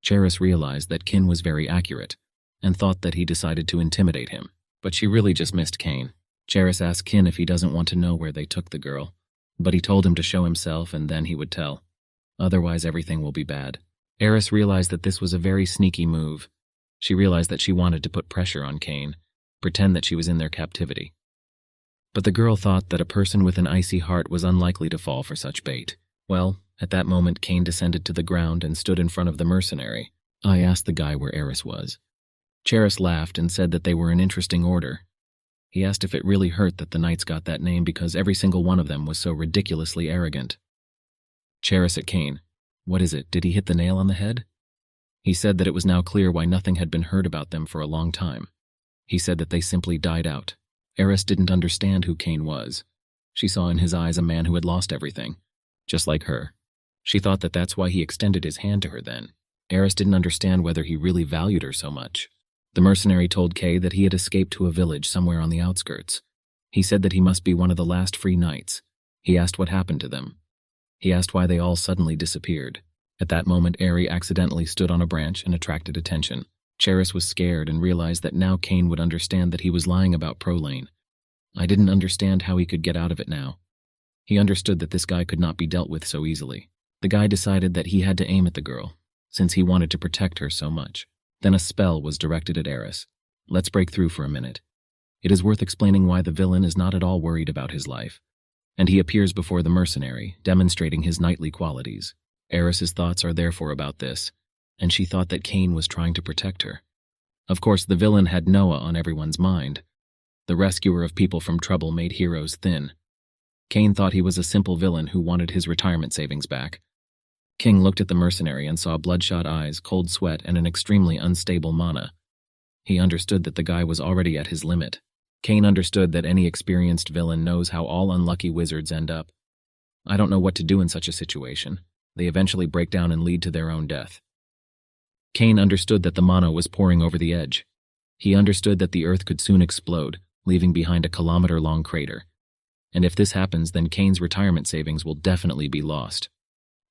Charis realized that Cain was very accurate, and thought that he decided to intimidate him, but she really just missed Cain. Charis asked Cain if he doesn't want to know where they took the girl, but he told him to show himself and then he would tell. Otherwise, everything will be bad. Aris realized that this was a very sneaky move. She realized that she wanted to put pressure on Cain, pretend that she was in their captivity. But the girl thought that a person with an icy heart was unlikely to fall for such bait. Well, at that moment, Cain descended to the ground and stood in front of the mercenary. I asked the guy where Aris was. Charis laughed and said that they were an interesting order. He asked if it really hurt that the knights got that name because every single one of them was so ridiculously arrogant. Charis at Cain. What is it? Did he hit the nail on the head? He said that it was now clear why nothing had been heard about them for a long time. He said that they simply died out. Aris didn't understand who Cain was. She saw in his eyes a man who had lost everything, just like her. She thought that that's why he extended his hand to her then. Aris didn't understand whether he really valued her so much. The mercenary told Kay that he had escaped to a village somewhere on the outskirts. He said that he must be one of the last free knights. He asked what happened to them. He asked why they all suddenly disappeared. At that moment, Aris accidentally stood on a branch and attracted attention. Charis was scared and realized that now Cain would understand that he was lying about Prolane. I didn't understand how he could get out of it now. He understood that this guy could not be dealt with so easily. The guy decided that he had to aim at the girl, since he wanted to protect her so much. Then a spell was directed at Aris. Let's break through for a minute. It is worth explaining why the villain is not at all worried about his life. And he appears before the mercenary, demonstrating his knightly qualities. Aris's thoughts are therefore about this, and she thought that Cain was trying to protect her. Of course, the villain had Noah on everyone's mind. The rescuer of people from trouble made heroes thin. Cain thought he was a simple villain who wanted his retirement savings back. King looked at the mercenary and saw bloodshot eyes, cold sweat, and an extremely unstable mana. He understood that the guy was already at his limit. Cain understood that any experienced villain knows how all unlucky wizards end up. I don't know what to do in such a situation. They eventually break down and lead to their own death. Cain understood that the mana was pouring over the edge. He understood that the earth could soon explode, leaving behind a kilometer-long crater. And if this happens, then Cain's retirement savings will definitely be lost.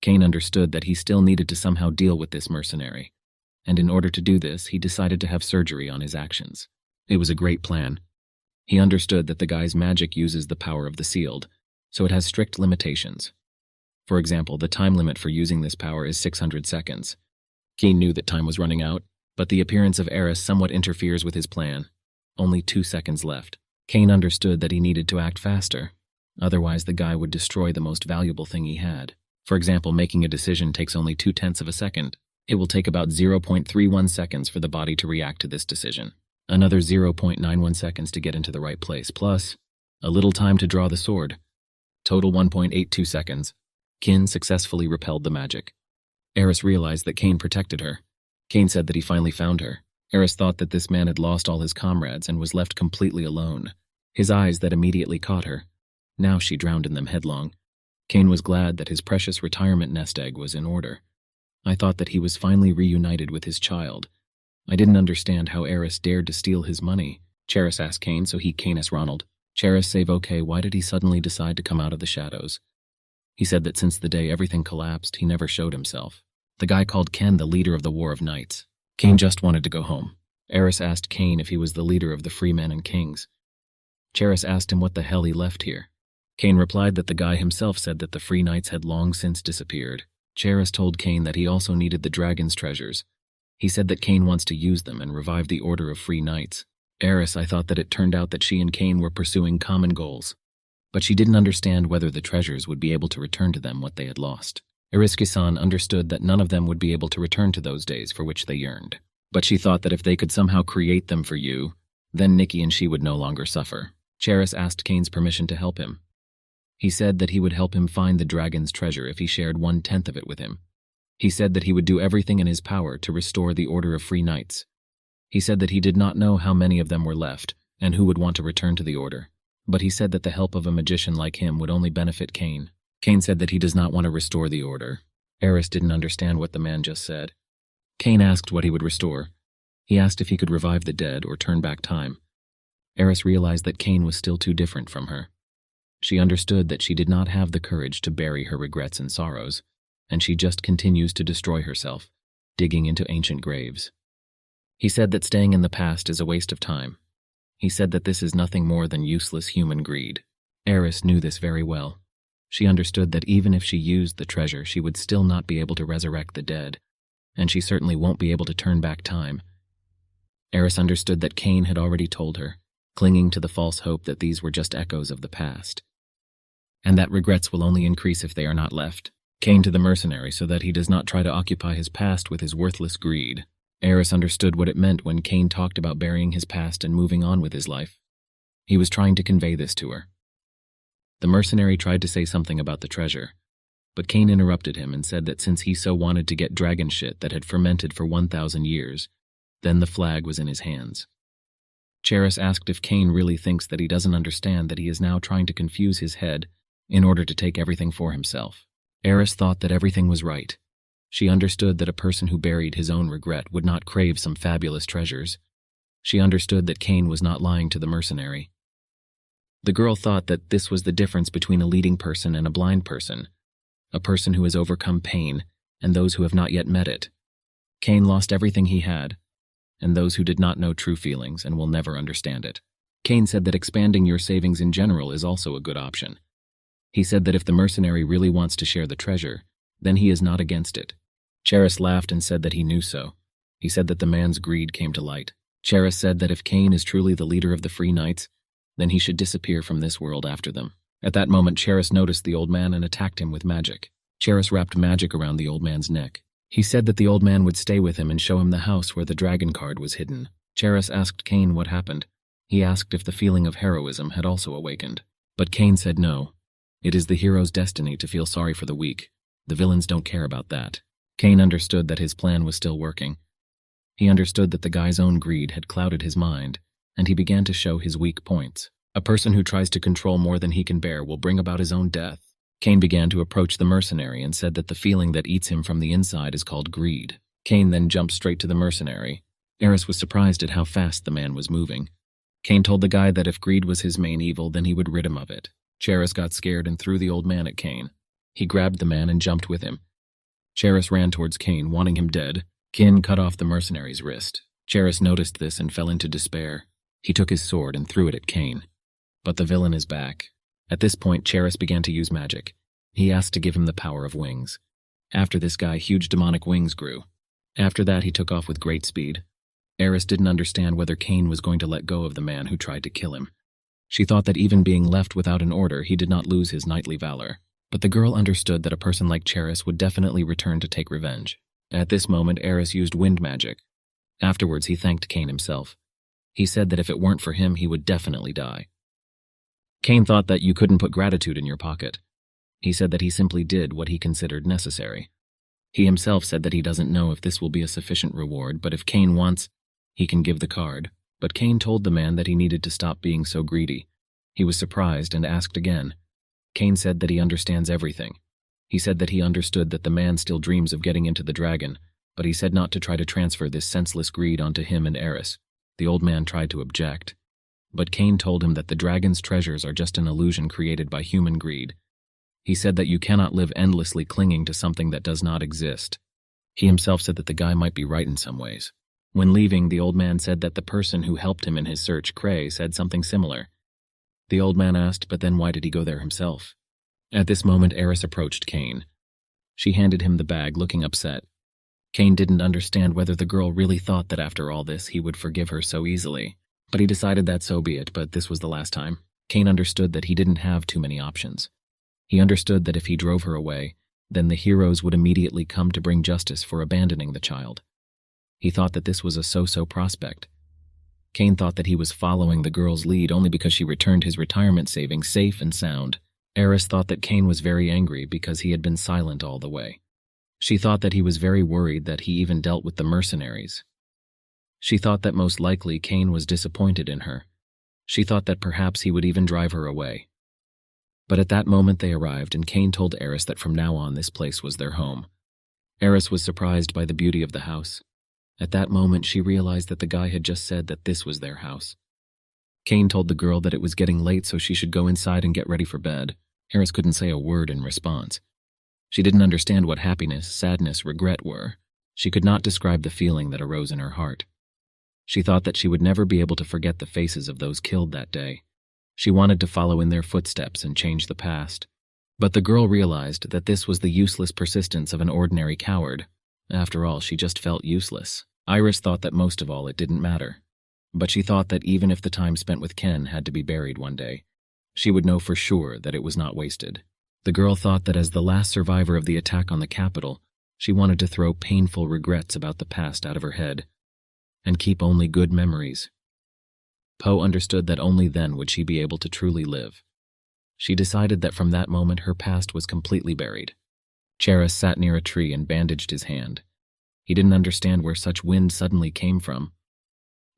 Cain understood that he still needed to somehow deal with this mercenary. And in order to do this, he decided to have surgery on his actions. It was a great plan. He understood that the guy's magic uses the power of the sealed, so it has strict limitations. For example, the time limit for using this power is 600 seconds. Cain knew that time was running out, but the appearance of Aris somewhat interferes with his plan. Only 2 seconds left. Cain understood that he needed to act faster. Otherwise, the guy would destroy the most valuable thing he had. For example, making a decision takes only 0.2 of a second. It will take about 0.31 seconds for the body to react to this decision. Another 0.91 seconds to get into the right place, plus a little time to draw the sword. Total 1.82 seconds. Cain successfully repelled the magic. Aris realized that Cain protected her. Cain said that he finally found her. Aris thought that this man had lost all his comrades and was left completely alone. His eyes that immediately caught her. Now she drowned in them headlong. Cain was glad that his precious retirement nest egg was in order. I thought that he was finally reunited with his child. I didn't understand how Aris dared to steal his money. Charis asked Cain, so he Canis Ronald. Charis save okay, why did he suddenly decide to come out of the shadows? He said that since the day everything collapsed, he never showed himself. The guy called Ken the leader of the War of Knights. Cain just wanted to go home. Aris asked Cain if he was the leader of the free men and kings. Charis asked him what the hell he left here. Cain replied that the guy himself said that the free knights had long since disappeared. Charis told Cain that he also needed the dragon's treasures. He said that Cain wants to use them and revive the order of free knights. Aris, I thought that it turned out that she and Cain were pursuing common goals, but she didn't understand whether the treasures would be able to return to them what they had lost. Ariski-san understood that none of them would be able to return to those days for which they yearned, but she thought that if they could somehow create them for you, then Nikki and she would no longer suffer. Charis asked Cain's permission to help him. He said that he would help him find the dragon's treasure if he shared 1/10 of it with him. He said that he would do everything in his power to restore the Order of Free Knights. He said that he did not know how many of them were left and who would want to return to the Order, but he said that the help of a magician like him would only benefit Cain. Cain said that he does not want to restore the Order. Aris didn't understand what the man just said. Cain asked what he would restore. He asked if he could revive the dead or turn back time. Aris realized that Cain was still too different from her. She understood that she did not have the courage to bury her regrets and sorrows, and she just continues to destroy herself, digging into ancient graves. He said that staying in the past is a waste of time. He said that this is nothing more than useless human greed. Aris knew this very well. She understood that even if she used the treasure, she would still not be able to resurrect the dead, and she certainly won't be able to turn back time. Aris understood that Cain had already told her, clinging to the false hope that these were just echoes of the past, and that regrets will only increase if they are not left. Cain to the mercenary so that he does not try to occupy his past with his worthless greed. Aris understood what it meant when Cain talked about burying his past and moving on with his life. He was trying to convey this to her. The mercenary tried to say something about the treasure, but Cain interrupted him and said that since he so wanted to get dragon shit that had fermented for 1,000 years, then the flag was in his hands. Charis asked if Cain really thinks that he doesn't understand that he is now trying to confuse his head in order to take everything for himself. Aris thought that everything was right. She understood that a person who buried his own regret would not crave some fabulous treasures. She understood that Cain was not lying to the mercenary. The girl thought that this was the difference between a leading person and a blind person, a person who has overcome pain and those who have not yet met it. Cain lost everything he had, and those who did not know true feelings and will never understand it. Cain said that expanding your savings in general is also a good option. He said that if the mercenary really wants to share the treasure, then he is not against it. Charis laughed and said that he knew so. He said that the man's greed came to light. Charis said that if Cain is truly the leader of the Free Knights, then he should disappear from this world after them. At that moment, Charis noticed the old man and attacked him with magic. Charis wrapped magic around the old man's neck. He said that the old man would stay with him and show him the house where the dragon card was hidden. Charis asked Cain what happened. He asked if the feeling of heroism had also awakened. But Cain said no. It is the hero's destiny to feel sorry for the weak. The villains don't care about that. Cain understood that his plan was still working. He understood that the guy's own greed had clouded his mind, and he began to show his weak points. A person who tries to control more than he can bear will bring about his own death. Cain began to approach the mercenary and said that the feeling that eats him from the inside is called greed. Cain then jumped straight to the mercenary. Aris was surprised at how fast the man was moving. Cain told the guy that if greed was his main evil, then he would rid him of it. Charis got scared and threw the old man at Cain. He grabbed the man and jumped with him. Charis ran towards Cain, wanting him dead. Cain cut off the mercenary's wrist. Charis noticed this and fell into despair. He took his sword and threw it at Cain. But the villain is back. At this point, Charis began to use magic. He asked to give him the power of wings. After this guy, huge demonic wings grew. After that, he took off with great speed. Aris didn't understand whether Cain was going to let go of the man who tried to kill him. She thought that even being left without an order, he did not lose his knightly valor. But the girl understood that a person like Charis would definitely return to take revenge. At this moment, Aris used wind magic. Afterwards, he thanked Cain himself. He said that if it weren't for him, he would definitely die. Cain thought that you couldn't put gratitude in your pocket. He said that he simply did what he considered necessary. He himself said that he doesn't know if this will be a sufficient reward, but if Cain wants, he can give the card. But Cain told the man that he needed to stop being so greedy. He was surprised and asked again. Cain said that he understands everything. He said that he understood that the man still dreams of getting into the dragon, but he said not to try to transfer this senseless greed onto him and Aris. The old man tried to object. But Cain told him that the dragon's treasures are just an illusion created by human greed. He said that you cannot live endlessly clinging to something that does not exist. He himself said that the guy might be right in some ways. When leaving, the old man said that the person who helped him in his search, Cray, said something similar. The old man asked, but then why did he go there himself? At this moment, Aris approached Cain. She handed him the bag, looking upset. Cain didn't understand whether the girl really thought that after all this, he would forgive her so easily. But he decided that so be it, but this was the last time. Cain understood that he didn't have too many options. He understood that if he drove her away, then the heroes would immediately come to bring justice for abandoning the child. He thought that this was a so-so prospect. Cain thought that he was following the girl's lead only because she returned his retirement savings safe and sound. Aris thought that Cain was very angry because he had been silent all the way. She thought that he was very worried that he even dealt with the mercenaries. She thought that most likely Cain was disappointed in her. She thought that perhaps he would even drive her away. But at that moment they arrived, and Cain told Aris that from now on this place was their home. Aris was surprised by the beauty of the house. At that moment she realized that the guy had just said that this was their house. Cain told the girl that it was getting late so she should go inside and get ready for bed. Aris couldn't say a word in response. She didn't understand what happiness, sadness, regret were. She could not describe the feeling that arose in her heart. She thought that she would never be able to forget the faces of those killed that day. She wanted to follow in their footsteps and change the past. But the girl realized that this was the useless persistence of an ordinary coward. After all, she just felt useless. Iris thought that most of all it didn't matter. But she thought that even if the time spent with Ken had to be buried one day, she would know for sure that it was not wasted. The girl thought that as the last survivor of the attack on the capital, she wanted to throw painful regrets about the past out of her head and keep only good memories. Poe understood that only then would she be able to truly live. She decided that from that moment her past was completely buried. Charis sat near a tree and bandaged his hand. He didn't understand where such wind suddenly came from,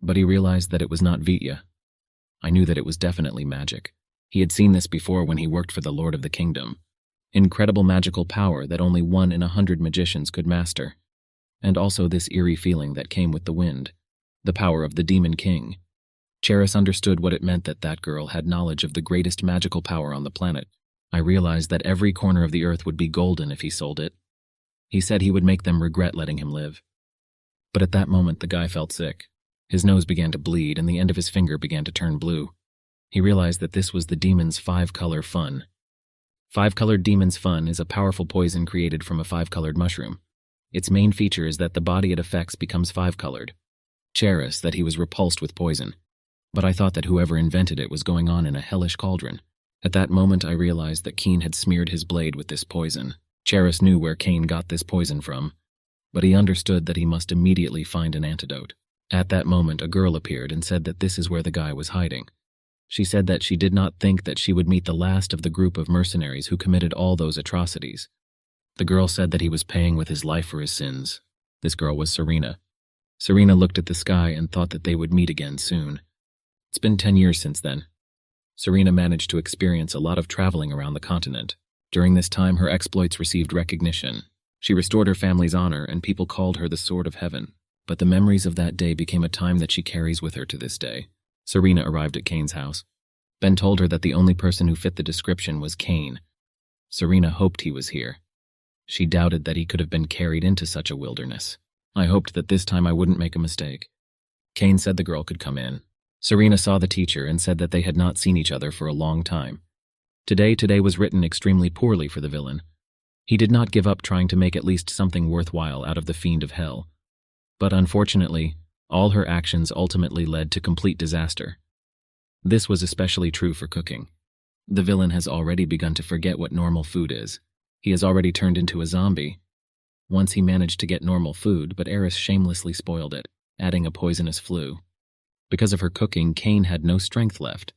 but he realized that it was not Vitya. I knew that it was definitely magic. He had seen this before when he worked for the Lord of the Kingdom. Incredible magical power that only 1 in 100 magicians could master. And also this eerie feeling that came with the wind. The power of the Demon King. Charis understood what it meant that that girl had knowledge of the greatest magical power on the planet. I realized that every corner of the earth would be golden if he sold it. He said he would make them regret letting him live. But at that moment the guy felt sick. His nose began to bleed and the end of his finger began to turn blue. He realized that this was the demon's 5-color fun. 5-colored demon's fun is a powerful poison created from a 5-colored mushroom. Its main feature is that the body it affects becomes 5-colored. Charis that he was repulsed with poison. But I thought that whoever invented it was going on in a hellish cauldron. At that moment I realized that Cain had smeared his blade with this poison. Charis knew where Cain got this poison from, but he understood that he must immediately find an antidote. At that moment a girl appeared and said that this is where the guy was hiding. She said that she did not think that she would meet the last of the group of mercenaries who committed all those atrocities. The girl said that he was paying with his life for his sins. This girl was Serena. Serena looked at the sky and thought that they would meet again soon. It's been 10 years since then. Serena managed to experience a lot of traveling around the continent. During this time, her exploits received recognition. She restored her family's honor, and people called her the Sword of Heaven. But the memories of that day became a time that she carries with her to this day. Serena arrived at Cain's house. Ben told her that the only person who fit the description was Cain. Serena hoped he was here. She doubted that he could have been carried into such a wilderness. I hoped that this time I wouldn't make a mistake. Cain said the girl could come in. Serena saw the teacher and said that they had not seen each other for a long time. Today was written extremely poorly for the villain. He did not give up trying to make at least something worthwhile out of the fiend of hell. But unfortunately, all her actions ultimately led to complete disaster. This was especially true for cooking. The villain has already begun to forget what normal food is. He has already turned into a zombie. Once he managed to get normal food, but Aris shamelessly spoiled it, adding a poisonous flu. Because of her cooking, Cain had no strength left.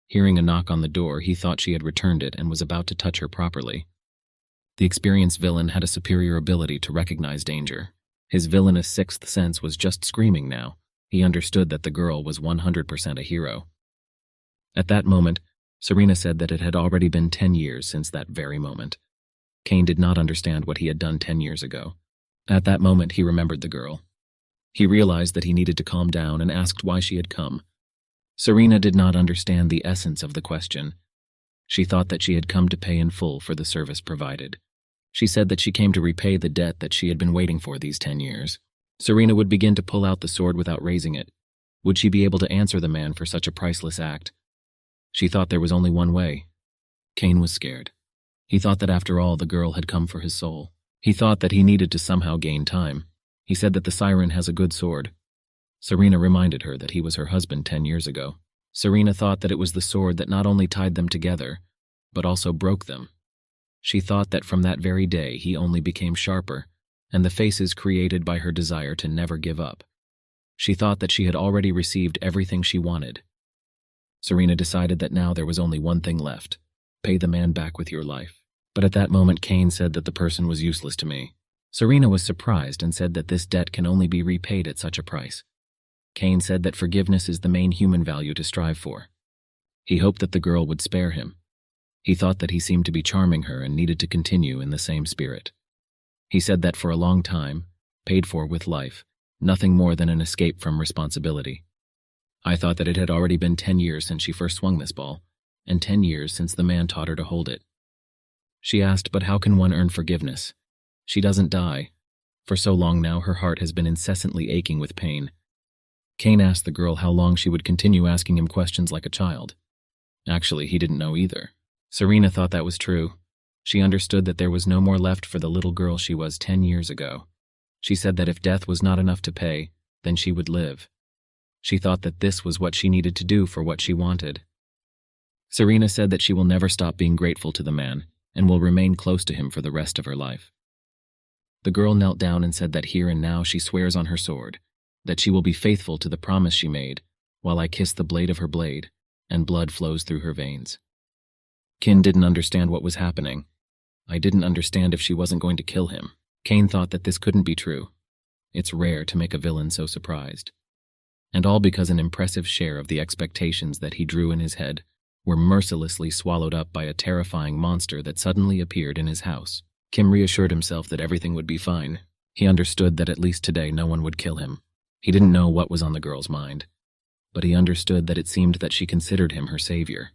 Hearing a knock on the door, he thought she had returned it and was about to touch her properly. The experienced villain had a superior ability to recognize danger. His villainous sixth sense was just screaming now. He understood that the girl was 100% a hero. At that moment, Serena said that it had already been 10 years since that very moment. Cain did not understand what he had done 10 years ago. At that moment, he remembered the girl. He realized that he needed to calm down and asked why she had come. Serena did not understand the essence of the question. She thought that she had come to pay in full for the service provided. She said that she came to repay the debt that she had been waiting for these 10 years. Serena would begin to pull out the sword without raising it. Would she be able to answer the man for such a priceless act? She thought there was only one way. Cain was scared. He thought that after all, the girl had come for his soul. He thought that he needed to somehow gain time. He said that the siren has a good sword. Serena reminded her that he was her husband 10 years ago. Serena thought that it was the sword that not only tied them together, but also broke them. She thought that from that very day he only became sharper, and the faces created by her desire to never give up. She thought that she had already received everything she wanted. Serena decided that now there was only one thing left: pay the man back with your life. But at that moment Cain said that the person was useless to me. Serena was surprised and said that this debt can only be repaid at such a price. Cain said that forgiveness is the main human value to strive for. He hoped that the girl would spare him. He thought that he seemed to be charming her and needed to continue in the same spirit. He said that for a long time, paid for with life, nothing more than an escape from responsibility. I thought that it had already been 10 years since she first swung this ball, and 10 years since the man taught her to hold it. She asked, but how can one earn forgiveness? She doesn't die. For so long now, her heart has been incessantly aching with pain. Cain asked the girl how long she would continue asking him questions like a child. Actually, he didn't know either. Serena thought that was true. She understood that there was no more left for the little girl she was 10 years ago. She said that if death was not enough to pay, then she would live. She thought that this was what she needed to do for what she wanted. Serena said that she will never stop being grateful to the man and will remain close to him for the rest of her life. The girl knelt down and said that here and now she swears on her sword that she will be faithful to the promise she made, while I kiss the blade of her blade, and blood flows through her veins. Cain didn't understand what was happening. I didn't understand if she wasn't going to kill him. Cain thought that this couldn't be true. It's rare to make a villain so surprised. And all because an impressive share of the expectations that he drew in his head were mercilessly swallowed up by a terrifying monster that suddenly appeared in his house. Kim reassured himself that everything would be fine. He understood that at least today no one would kill him. He didn't know what was on the girl's mind, but he understood that it seemed that she considered him her savior.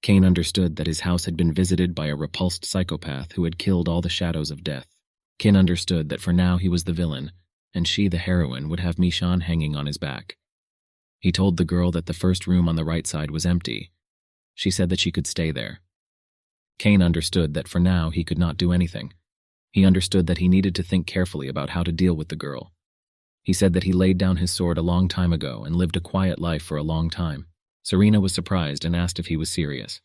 Cain understood that his house had been visited by a repulsed psychopath who had killed all the shadows of death. Cain understood that for now he was the villain, and she, the heroine, would have Mishan hanging on his back. He told the girl that the first room on the right side was empty. She said that she could stay there. Cain understood that for now he could not do anything. He understood that he needed to think carefully about how to deal with the girl. He said that he laid down his sword a long time ago and lived a quiet life for a long time. Serena was surprised and asked if he was serious.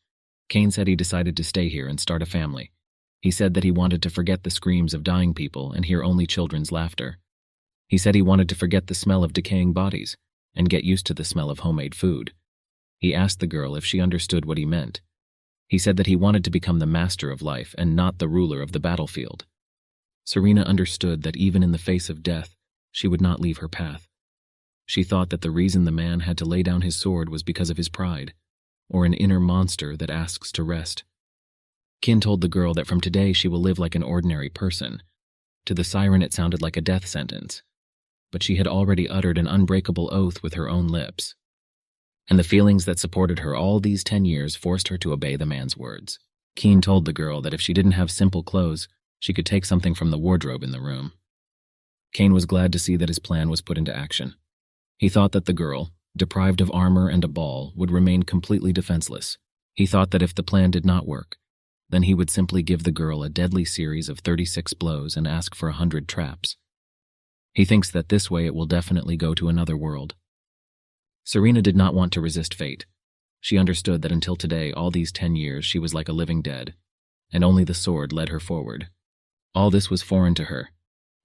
Cain said he decided to stay here and start a family. He said that he wanted to forget the screams of dying people and hear only children's laughter. He said he wanted to forget the smell of decaying bodies and get used to the smell of homemade food. He asked the girl if she understood what he meant. He said that he wanted to become the master of life and not the ruler of the battlefield. Serena understood that even in the face of death, she would not leave her path. She thought that the reason the man had to lay down his sword was because of his pride, or an inner monster that asks to rest. Cain told the girl that from today she will live like an ordinary person. To the siren it sounded like a death sentence, but she had already uttered an unbreakable oath with her own lips. And the feelings that supported her all these 10 years forced her to obey the man's words. Cain told the girl that if she didn't have simple clothes, she could take something from the wardrobe in the room. Cain was glad to see that his plan was put into action. He thought that the girl, deprived of armor and a ball, would remain completely defenseless. He thought that if the plan did not work, then he would simply give the girl a deadly series of 36 blows and ask for 100 traps. He thinks that this way it will definitely go to another world. Serena did not want to resist fate. She understood that until today, all these 10 years, she was like a living dead, and only the sword led her forward. All this was foreign to her,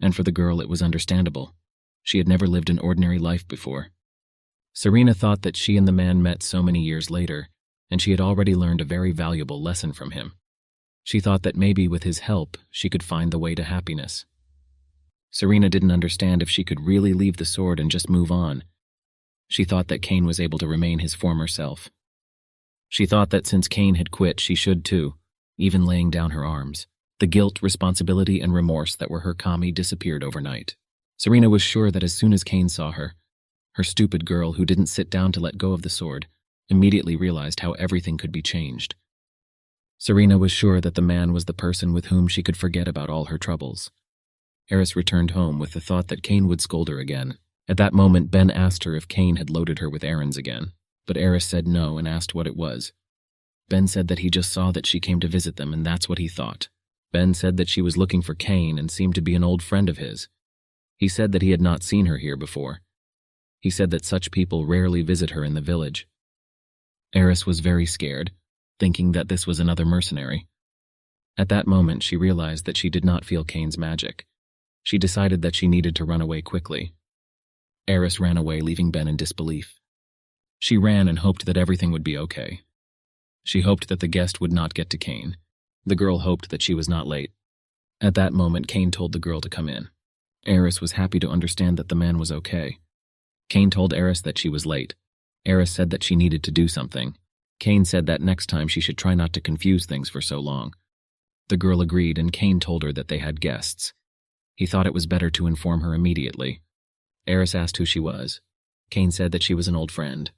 and for the girl it was understandable. She had never lived an ordinary life before. Serena thought that she and the man met so many years later, and she had already learned a very valuable lesson from him. She thought that maybe with his help, she could find the way to happiness. Serena didn't understand if she could really leave the sword and just move on. She thought that Cain was able to remain his former self. She thought that since Cain had quit, she should too, even laying down her arms. The guilt, responsibility, and remorse that were her kami disappeared overnight. Serena was sure that as soon as Cain saw her, her stupid girl who didn't sit down to let go of the sword, immediately realized how everything could be changed. Serena was sure that the man was the person with whom she could forget about all her troubles. Aris returned home with the thought that Cain would scold her again. At that moment, Ben asked her if Cain had loaded her with errands again, but Aris said no and asked what it was. Ben said that he just saw that she came to visit them and that's what he thought. Ben said that she was looking for Cain and seemed to be an old friend of his. He said that he had not seen her here before. He said that such people rarely visit her in the village. Aris was very scared, thinking that this was another mercenary. At that moment, she realized that she did not feel Cain's magic. She decided that she needed to run away quickly. Aris ran away, leaving Ben in disbelief. She ran and hoped that everything would be okay. She hoped that the guest would not get to Cain. The girl hoped that she was not late. At that moment, Cain told the girl to come in. Aris was happy to understand that the man was okay. Cain told Aris that she was late. Aris said that she needed to do something. Cain said that next time she should try not to confuse things for so long. The girl agreed, and Cain told her that they had guests. He thought it was better to inform her immediately. Aris asked who she was. Cain said that she was an old friend.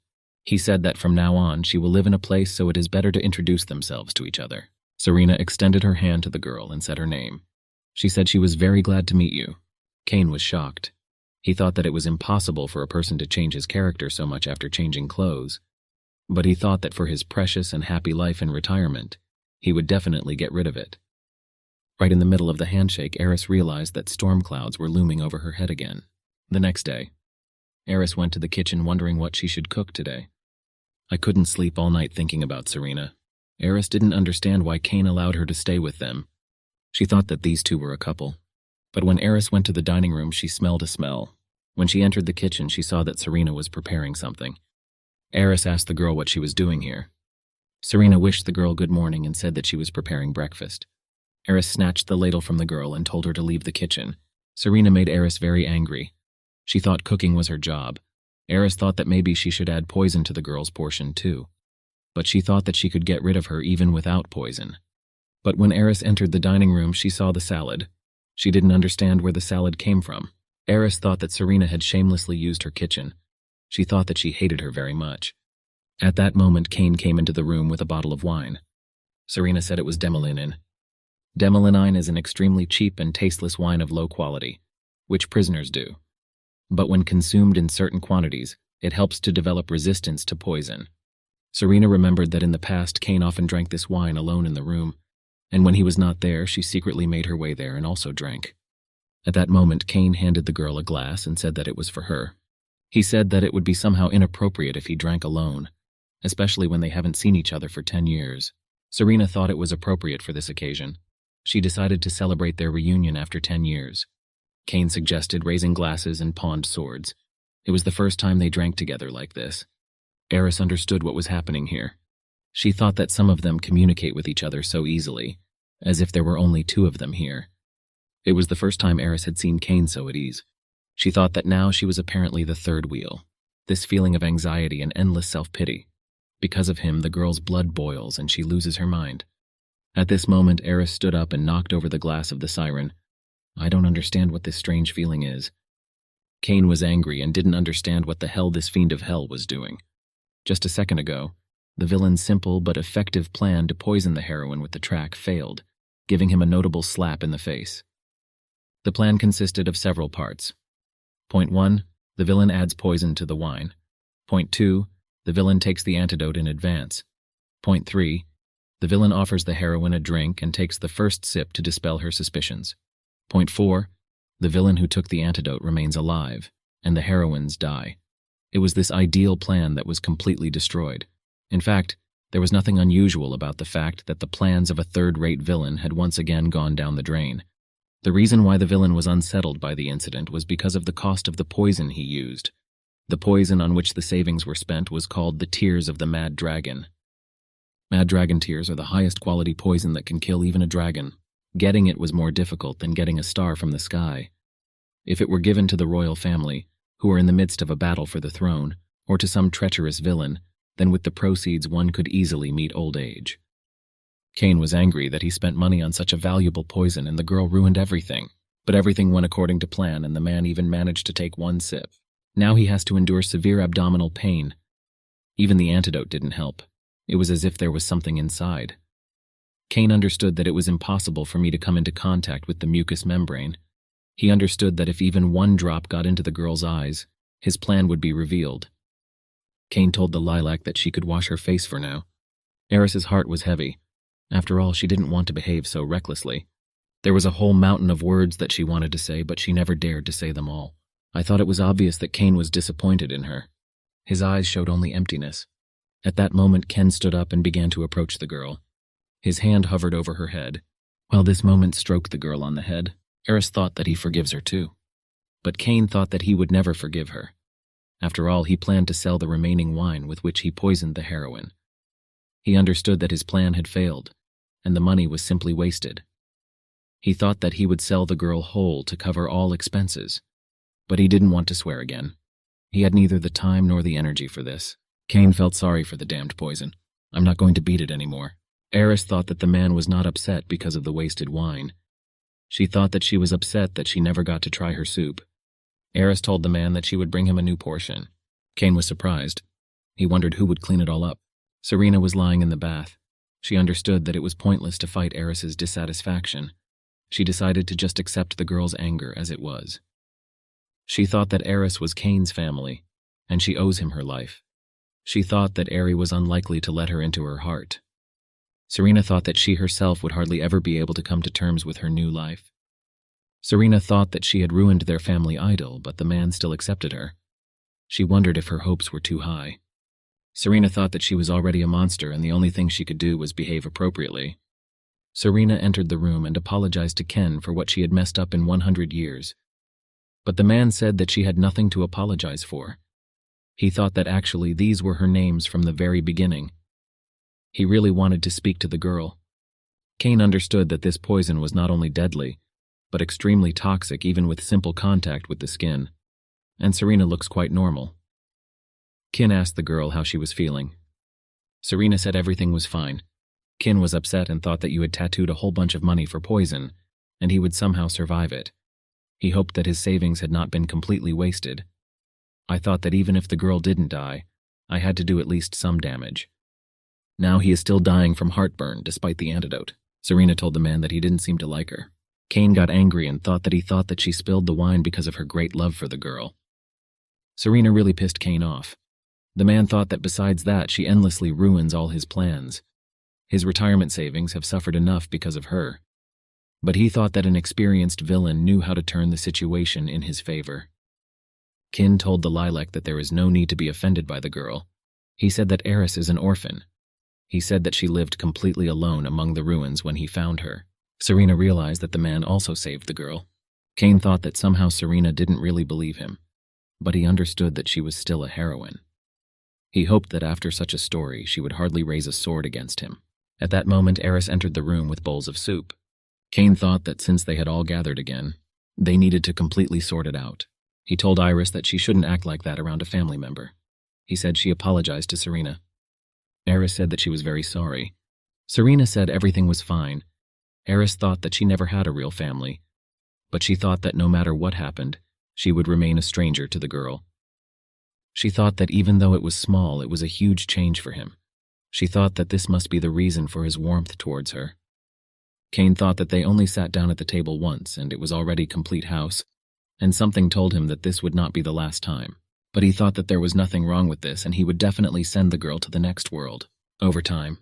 He said that from now on she will live in a place, so it is better to introduce themselves to each other. Serena extended her hand to the girl and said her name. She said she was very glad to meet you. Cain was shocked. He thought that it was impossible for a person to change his character so much after changing clothes. But he thought that for his precious and happy life in retirement, he would definitely get rid of it. Right in the middle of the handshake, Aris realized that storm clouds were looming over her head again. The next day, Aris went to the kitchen wondering what she should cook today. I couldn't sleep all night thinking about Serena. Aris didn't understand why Cain allowed her to stay with them. She thought that these two were a couple. But when Aris went to the dining room, she smelled a smell. When she entered the kitchen, she saw that Serena was preparing something. Aris asked the girl what she was doing here. Serena wished the girl good morning and said that she was preparing breakfast. Aris snatched the ladle from the girl and told her to leave the kitchen. Serena made Aris very angry. She thought cooking was her job. Aris thought that maybe she should add poison to the girl's portion too. But she thought that she could get rid of her even without poison. But when Aris entered the dining room, she saw the salad. She didn't understand where the salad came from. Aris thought that Serena had shamelessly used her kitchen. She thought that she hated her very much. At that moment, Cain came into the room with a bottle of wine. Serena said it was demolinen. Demolinen is an extremely cheap and tasteless wine of low quality, which prisoners do. But when consumed in certain quantities, it helps to develop resistance to poison. Serena remembered that in the past, Cain often drank this wine alone in the room, and when he was not there, she secretly made her way there and also drank. At that moment, Cain handed the girl a glass and said that it was for her. He said that it would be somehow inappropriate if he drank alone, especially when they haven't seen each other for 10 years. Serena thought it was appropriate for this occasion. She decided to celebrate their reunion after 10 years. Cain suggested raising glasses and pawned swords. It was the first time they drank together like this. Aris understood what was happening here. She thought that some of them communicate with each other so easily, as if there were only two of them here. It was the first time Aris had seen Cain so at ease. She thought that now she was apparently the third wheel. This feeling of anxiety and endless self-pity. Because of him, the girl's blood boils and she loses her mind. At this moment, Aris stood up and knocked over the glass of the siren. I don't understand what this strange feeling is. Cain was angry and didn't understand what the hell this fiend of hell was doing. Just a second ago, the villain's simple but effective plan to poison the heroine with the track failed, giving him a notable slap in the face. The plan consisted of several parts. Point 1, the villain adds poison to the wine. Point 2, the villain takes the antidote in advance. Point 3, the villain offers the heroine a drink and takes the first sip to dispel her suspicions. Point 4, the villain who took the antidote remains alive, and the heroines die. It was this ideal plan that was completely destroyed. In fact, there was nothing unusual about the fact that the plans of a third-rate villain had once again gone down the drain. The reason why the villain was unsettled by the incident was because of the cost of the poison he used. The poison on which the savings were spent was called the tears of the Mad Dragon. Mad Dragon tears are the highest quality poison that can kill even a dragon. Getting it was more difficult than getting a star from the sky. If it were given to the royal family, who were in the midst of a battle for the throne, or to some treacherous villain, then with the proceeds one could easily meet old age. Cain was angry that he spent money on such a valuable poison and the girl ruined everything. But everything went according to plan and the man even managed to take one sip. Now he has to endure severe abdominal pain. Even the antidote didn't help. It was as if there was something inside. Cain understood that it was impossible for me to come into contact with the mucous membrane. He understood that if even one drop got into the girl's eyes, his plan would be revealed. Cain told the lilac that she could wash her face for now. Aris's heart was heavy. After all, she didn't want to behave so recklessly. There was a whole mountain of words that she wanted to say, but she never dared to say them all. I thought it was obvious that Cain was disappointed in her. His eyes showed only emptiness. At that moment, Ken stood up and began to approach the girl. His hand hovered over her head. While this moment stroked the girl on the head, Aris thought that he forgives her too. But Cain thought that he would never forgive her. After all, he planned to sell the remaining wine with which he poisoned the heroine. He understood that his plan had failed, and the money was simply wasted. He thought that he would sell the girl whole to cover all expenses, but he didn't want to swear again. He had neither the time nor the energy for this. Cain felt sorry for the damned poison. I'm not going to beat it anymore. Aris thought that the man was not upset because of the wasted wine. She thought that she was upset that she never got to try her soup. Aris told the man that she would bring him a new portion. Cain was surprised. He wondered who would clean it all up. Serena was lying in the bath. She understood that it was pointless to fight Aris's dissatisfaction. She decided to just accept the girl's anger as it was. She thought that Aris was Cain's family, and she owes him her life. She thought that Aris was unlikely to let her into her heart. Serena thought that she herself would hardly ever be able to come to terms with her new life. Serena thought that she had ruined their family idol, but the man still accepted her. She wondered if her hopes were too high. Serena thought that she was already a monster and the only thing she could do was behave appropriately. Serena entered the room and apologized to Ken for what she had messed up in 100 years. But the man said that she had nothing to apologize for. He thought that actually these were her names from the very beginning. He really wanted to speak to the girl. Cain understood that this poison was not only deadly, but extremely toxic even with simple contact with the skin. And Serena looks quite normal. Cain asked the girl how she was feeling. Serena said everything was fine. Cain was upset and thought that you had tattooed a whole bunch of money for poison, and he would somehow survive it. He hoped that his savings had not been completely wasted. I thought that even if the girl didn't die, I had to do at least some damage. Now he is still dying from heartburn despite the antidote. Serena told the man that he didn't seem to like her. Cain got angry and thought that she spilled the wine because of her great love for the girl. Serena really pissed Cain off. The man thought that besides that, she endlessly ruins all his plans. His retirement savings have suffered enough because of her. But he thought that an experienced villain knew how to turn the situation in his favor. Cain told the lilac that there is no need to be offended by the girl. He said that Aris is an orphan. He said that she lived completely alone among the ruins when he found her. Serena realized that the man also saved the girl. Cain thought that somehow Serena didn't really believe him, but he understood that she was still a heroine. He hoped that after such a story, she would hardly raise a sword against him. At that moment, Aris entered the room with bowls of soup. Cain thought that since they had all gathered again, they needed to completely sort it out. He told Iris that she shouldn't act like that around a family member. He said she apologized to Serena. Aris said that she was very sorry. Serena said everything was fine. Aris thought that she never had a real family, but she thought that no matter what happened, she would remain a stranger to the girl. She thought that even though it was small, it was a huge change for him. She thought that this must be the reason for his warmth towards her. Cain thought that they only sat down at the table once, and it was already complete house, and something told him that this would not be the last time. But he thought that there was nothing wrong with this, and he would definitely send the girl to the next world. Over time,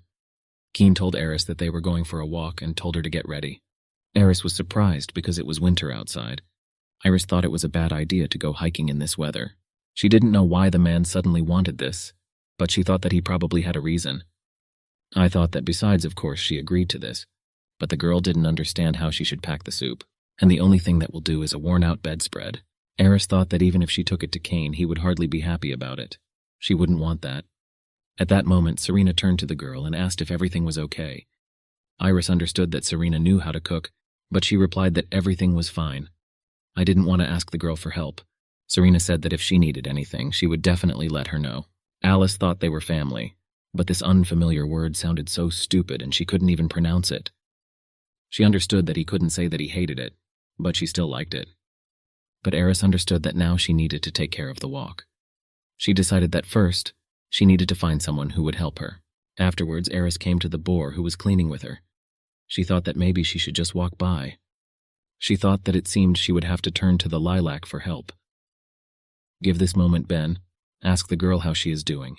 Cain told Aris that they were going for a walk and told her to get ready. Aris was surprised because it was winter outside. Iris thought it was a bad idea to go hiking in this weather. She didn't know why the man suddenly wanted this, but she thought that he probably had a reason. I thought that besides, of course, she agreed to this, but the girl didn't understand how she should pack the soup, and the only thing that will do is a worn-out bedspread. Aris thought that even if she took it to Cain, he would hardly be happy about it. She wouldn't want that. At that moment, Serena turned to the girl and asked if everything was okay. Iris understood that Serena knew how to cook, but she replied that everything was fine. I didn't want to ask the girl for help. Serena said that if she needed anything, she would definitely let her know. Alice thought they were family, but this unfamiliar word sounded so stupid and she couldn't even pronounce it. She understood that he couldn't say that he hated it, but she still liked it. But Aris understood that now she needed to take care of the walk. She decided that first, she needed to find someone who would help her. Afterwards, Aris came to the boar who was cleaning with her. She thought that maybe she should just walk by. She thought that it seemed she would have to turn to the lilac for help. Give this moment, Ben. Ask the girl how she is doing.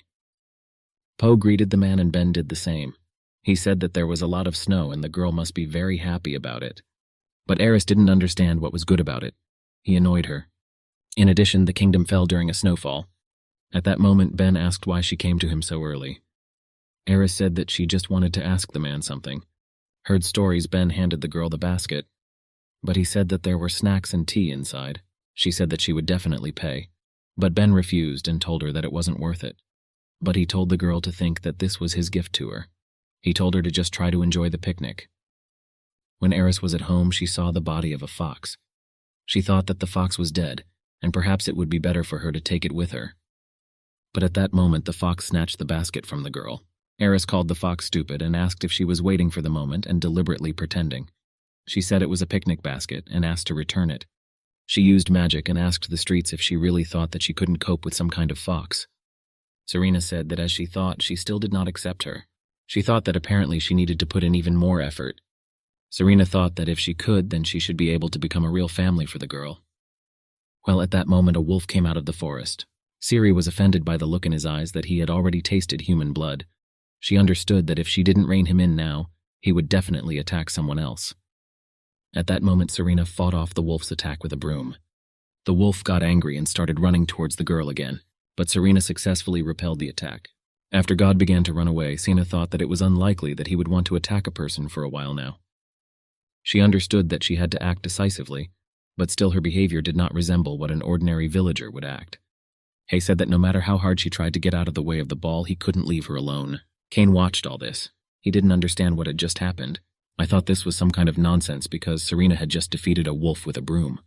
Poe greeted the man and Ben did the same. He said that there was a lot of snow and the girl must be very happy about it. But Aris didn't understand what was good about it. He annoyed her. In addition, the kingdom fell during a snowfall. At that moment, Ben asked why she came to him so early. Aris said that she just wanted to ask the man something. Heard stories, Ben handed the girl the basket, but he said that there were snacks and tea inside. She said that she would definitely pay, but Ben refused and told her that it wasn't worth it. But he told the girl to think that this was his gift to her. He told her to just try to enjoy the picnic. When Aris was at home, she saw the body of a fox. She thought that the fox was dead, and perhaps it would be better for her to take it with her. But at that moment, the fox snatched the basket from the girl. Aris called the fox stupid and asked if she was waiting for the moment and deliberately pretending. She said it was a picnic basket and asked to return it. She used magic and asked the streets if she really thought that she couldn't cope with some kind of fox. Serena said that as she thought, she still did not accept her. She thought that apparently she needed to put in even more effort. Serena thought that if she could, then she should be able to become a real family for the girl. Well, at that moment, a wolf came out of the forest. Siri was offended by the look in his eyes that he had already tasted human blood. She understood that if she didn't rein him in now, he would definitely attack someone else. At that moment, Serena fought off the wolf's attack with a broom. The wolf got angry and started running towards the girl again, but Serena successfully repelled the attack. After God began to run away, Serena thought that it was unlikely that he would want to attack a person for a while now. She understood that she had to act decisively, but still her behavior did not resemble what an ordinary villager would act. Hay said that no matter how hard she tried to get out of the way of the ball, he couldn't leave her alone. Cain watched all this. He didn't understand what had just happened. I thought this was some kind of nonsense because Serena had just defeated a wolf with a broom.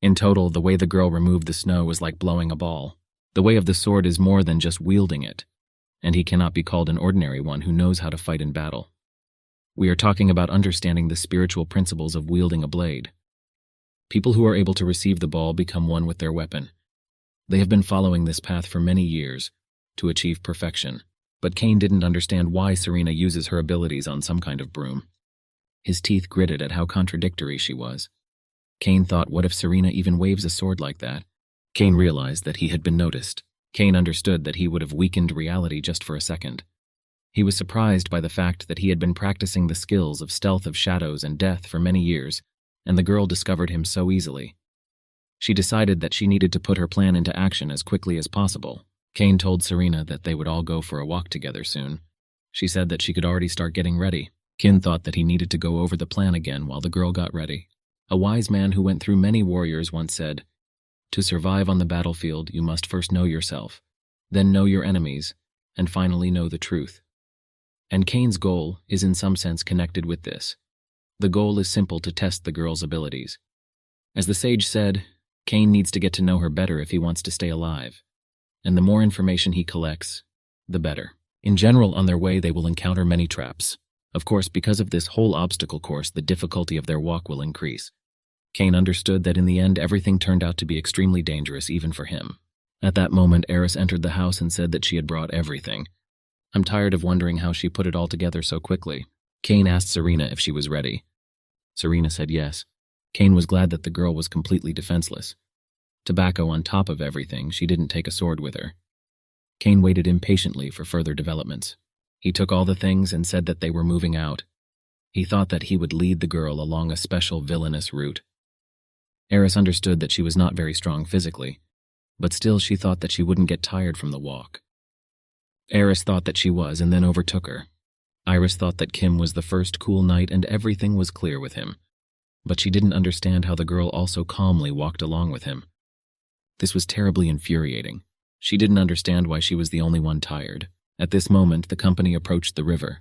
In total, the way the girl removed the snow was like blowing a ball. The way of the sword is more than just wielding it, and he cannot be called an ordinary one who knows how to fight in battle. We are talking about understanding the spiritual principles of wielding a blade. People who are able to receive the ball become one with their weapon. They have been following this path for many years to achieve perfection, but Cain didn't understand why Serena uses her abilities on some kind of broom. His teeth gritted at how contradictory she was. Cain thought, what if Serena even waves a sword like that? Cain realized that he had been noticed. Cain understood that he would have weakened reality just for a second. He was surprised by the fact that he had been practicing the skills of stealth of shadows and death for many years, and the girl discovered him so easily. She decided that she needed to put her plan into action as quickly as possible. Cain told Serena that they would all go for a walk together soon. She said that she could already start getting ready. Cain thought that he needed to go over the plan again while the girl got ready. A wise man who went through many warriors once said, "To survive on the battlefield, you must first know yourself, then know your enemies, and finally know the truth." And Cain's goal is in some sense connected with this. The goal is simple: to test the girl's abilities. As the sage said, Cain needs to get to know her better if he wants to stay alive. And the more information he collects, the better. In general, on their way, they will encounter many traps. Of course, because of this whole obstacle course, the difficulty of their walk will increase. Cain understood that in the end, everything turned out to be extremely dangerous even for him. At that moment, Aris entered the house and said that she had brought everything. I'm tired of wondering how she put it all together so quickly. Cain asked Serena if she was ready. Serena said yes. Cain was glad that the girl was completely defenseless. Tobacco on top of everything, she didn't take a sword with her. Cain waited impatiently for further developments. He took all the things and said that they were moving out. He thought that he would lead the girl along a special villainous route. Aris understood that she was not very strong physically, but still she thought that she wouldn't get tired from the walk. Aris thought that she was and then overtook her. Iris thought that Kim was the first cool night and everything was clear with him. But she didn't understand how the girl also calmly walked along with him. This was terribly infuriating. She didn't understand why she was the only one tired. At this moment, the company approached the river.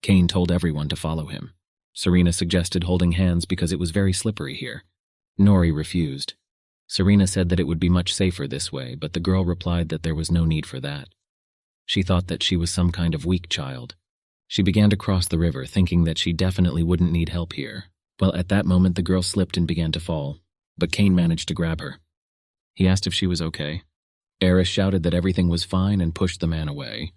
Cain told everyone to follow him. Serena suggested holding hands because it was very slippery here. Nori refused. Serena said that it would be much safer this way, but the girl replied that there was no need for that. She thought that she was some kind of weak child. She began to cross the river, thinking that she definitely wouldn't need help here. Well, at that moment, the girl slipped and began to fall, but Cain managed to grab her. He asked if she was okay. Aris shouted that everything was fine and pushed the man away.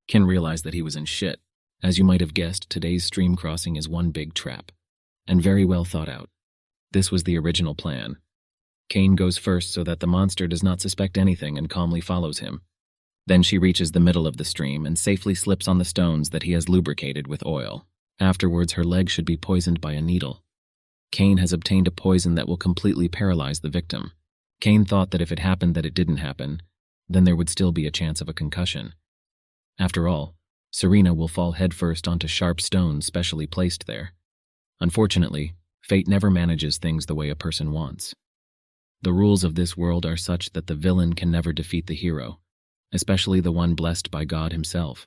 Cain realized that he was in shit. As you might have guessed, today's stream crossing is one big trap, and very well thought out. This was the original plan. Cain goes first so that the monster does not suspect anything and calmly follows him. Then she reaches the middle of the stream and safely slips on the stones that he has lubricated with oil. Afterwards, her leg should be poisoned by a needle. Cain has obtained a poison that will completely paralyze the victim. Cain thought that if it happened that it didn't happen, then there would still be a chance of a concussion. After all, Serena will fall headfirst onto sharp stones specially placed there. Unfortunately, fate never manages things the way a person wants. The rules of this world are such that the villain can never defeat the hero, especially the one blessed by God himself.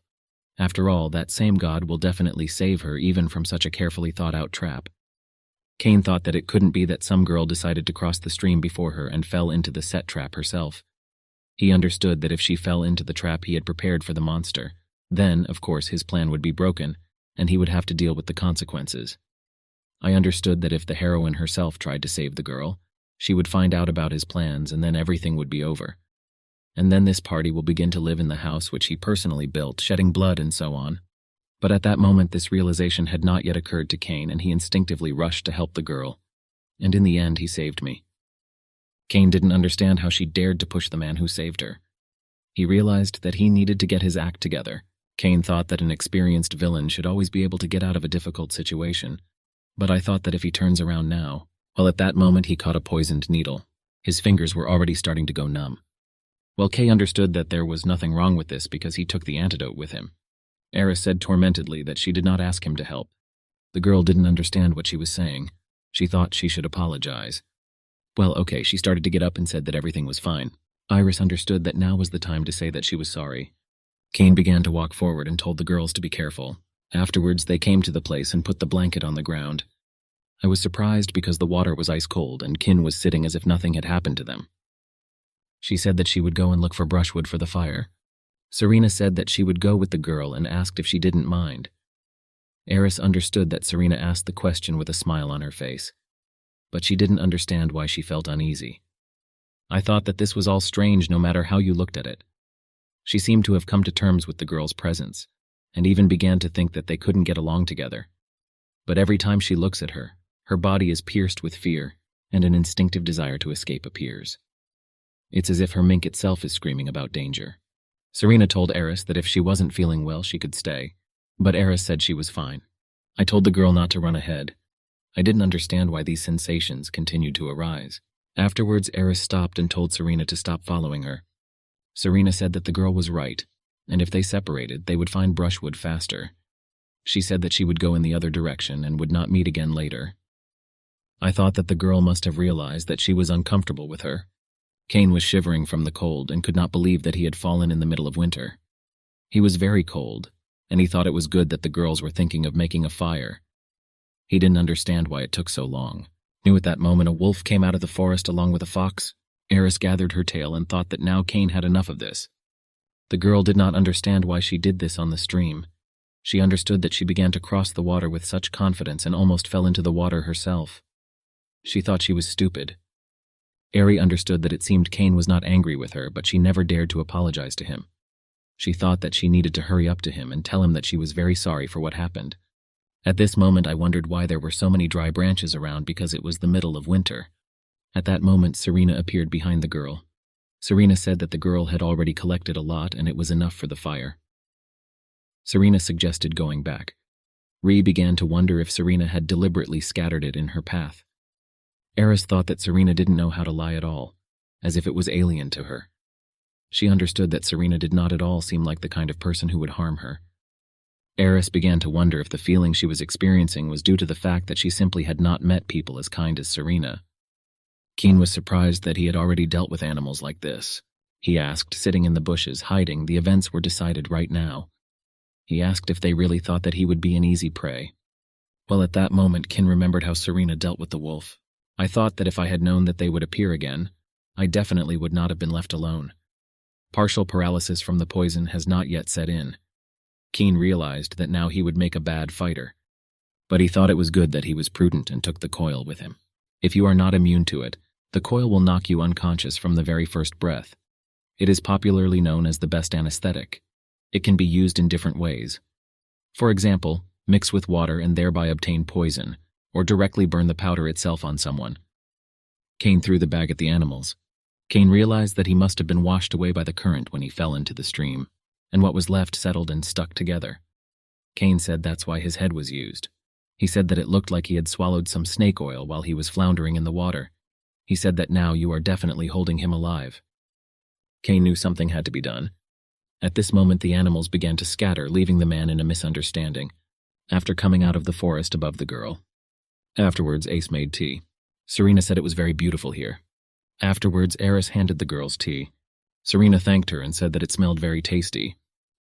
After all, that same God will definitely save her even from such a carefully thought-out trap. Cain thought that it couldn't be that some girl decided to cross the stream before her and fell into the set trap herself. He understood that if she fell into the trap he had prepared for the monster, then, of course, his plan would be broken, and he would have to deal with the consequences. I understood that if the heroine herself tried to save the girl, she would find out about his plans and then everything would be over. And then this party will begin to live in the house which he personally built, shedding blood and so on. But at that moment this realization had not yet occurred to Cain, and he instinctively rushed to help the girl. And in the end he saved me. Cain didn't understand how she dared to push the man who saved her. He realized that he needed to get his act together. Cain thought that an experienced villain should always be able to get out of a difficult situation. But I thought that if he turns around now, well, at that moment he caught a poisoned needle. His fingers were already starting to go numb. Well, Kay understood that there was nothing wrong with this because he took the antidote with him. Aris said tormentedly that she did not ask him to help. The girl didn't understand what she was saying. She thought she should apologize. Well, okay, she started to get up and said that everything was fine. Iris understood that now was the time to say that she was sorry. Cain began to walk forward and told the girls to be careful. Afterwards, they came to the place and put the blanket on the ground. I was surprised because the water was ice cold and Kin was sitting as if nothing had happened to them. She said that she would go and look for brushwood for the fire. Serena said that she would go with the girl and asked if she didn't mind. Aris understood that Serena asked the question with a smile on her face, but she didn't understand why she felt uneasy. I thought that this was all strange no matter how you looked at it. She seemed to have come to terms with the girl's presence, and even began to think that they couldn't get along together. But every time she looks at her, her body is pierced with fear, and an instinctive desire to escape appears. It's as if her mink itself is screaming about danger. Serena told Aris that if she wasn't feeling well, she could stay, but Aris said she was fine. I told the girl not to run ahead. I didn't understand why these sensations continued to arise. Afterwards, Aris stopped and told Serena to stop following her. Serena said that the girl was right, and if they separated, they would find brushwood faster. She said that she would go in the other direction and would not meet again later. I thought that the girl must have realized that she was uncomfortable with her. Cain was shivering from the cold and could not believe that he had fallen in the middle of winter. He was very cold, and he thought it was good that the girls were thinking of making a fire. He didn't understand why it took so long. Knew at that moment a wolf came out of the forest along with a fox. Aris gathered her tail and thought that now Cain had enough of this. The girl did not understand why she did this on the stream. She understood that she began to cross the water with such confidence and almost fell into the water herself. She thought she was stupid. Ari understood that it seemed Cain was not angry with her, but she never dared to apologize to him. She thought that she needed to hurry up to him and tell him that she was very sorry for what happened. At this moment I wondered why there were so many dry branches around because it was the middle of winter. At that moment Serena appeared behind the girl. Serena said that the girl had already collected a lot and it was enough for the fire. Serena suggested going back. Ree began to wonder if Serena had deliberately scattered it in her path. Aris thought that Serena didn't know how to lie at all, as if it was alien to her. She understood that Serena did not at all seem like the kind of person who would harm her. Aris began to wonder if the feeling she was experiencing was due to the fact that she simply had not met people as kind as Serena. Cain was surprised that he had already dealt with animals like this. He asked, sitting in the bushes, hiding, the events were decided right now. He asked if they really thought that he would be an easy prey. Well, at that moment, Cain remembered how Serena dealt with the wolf. I thought that if I had known that they would appear again, I definitely would not have been left alone. Partial paralysis from the poison has not yet set in. Cain realized that now he would make a bad fighter. But he thought it was good that he was prudent and took the coil with him. If you are not immune to it, the coil will knock you unconscious from the very first breath. It is popularly known as the best anesthetic. It can be used in different ways. For example, mix with water and thereby obtain poison, or directly burn the powder itself on someone. Cain threw the bag at the animals. Cain realized that he must have been washed away by the current when he fell into the stream, and what was left settled and stuck together. Cain said that's why his head was used. He said that it looked like he had swallowed some snake oil while he was floundering in the water. He said that now you are definitely holding him alive. Cain knew something had to be done. At this moment the animals began to scatter, leaving the man in a misunderstanding, after coming out of the forest above the girl. Afterwards, Ace made tea. Serena said it was very beautiful here. Afterwards, Aris handed the girls tea. Serena thanked her and said that it smelled very tasty.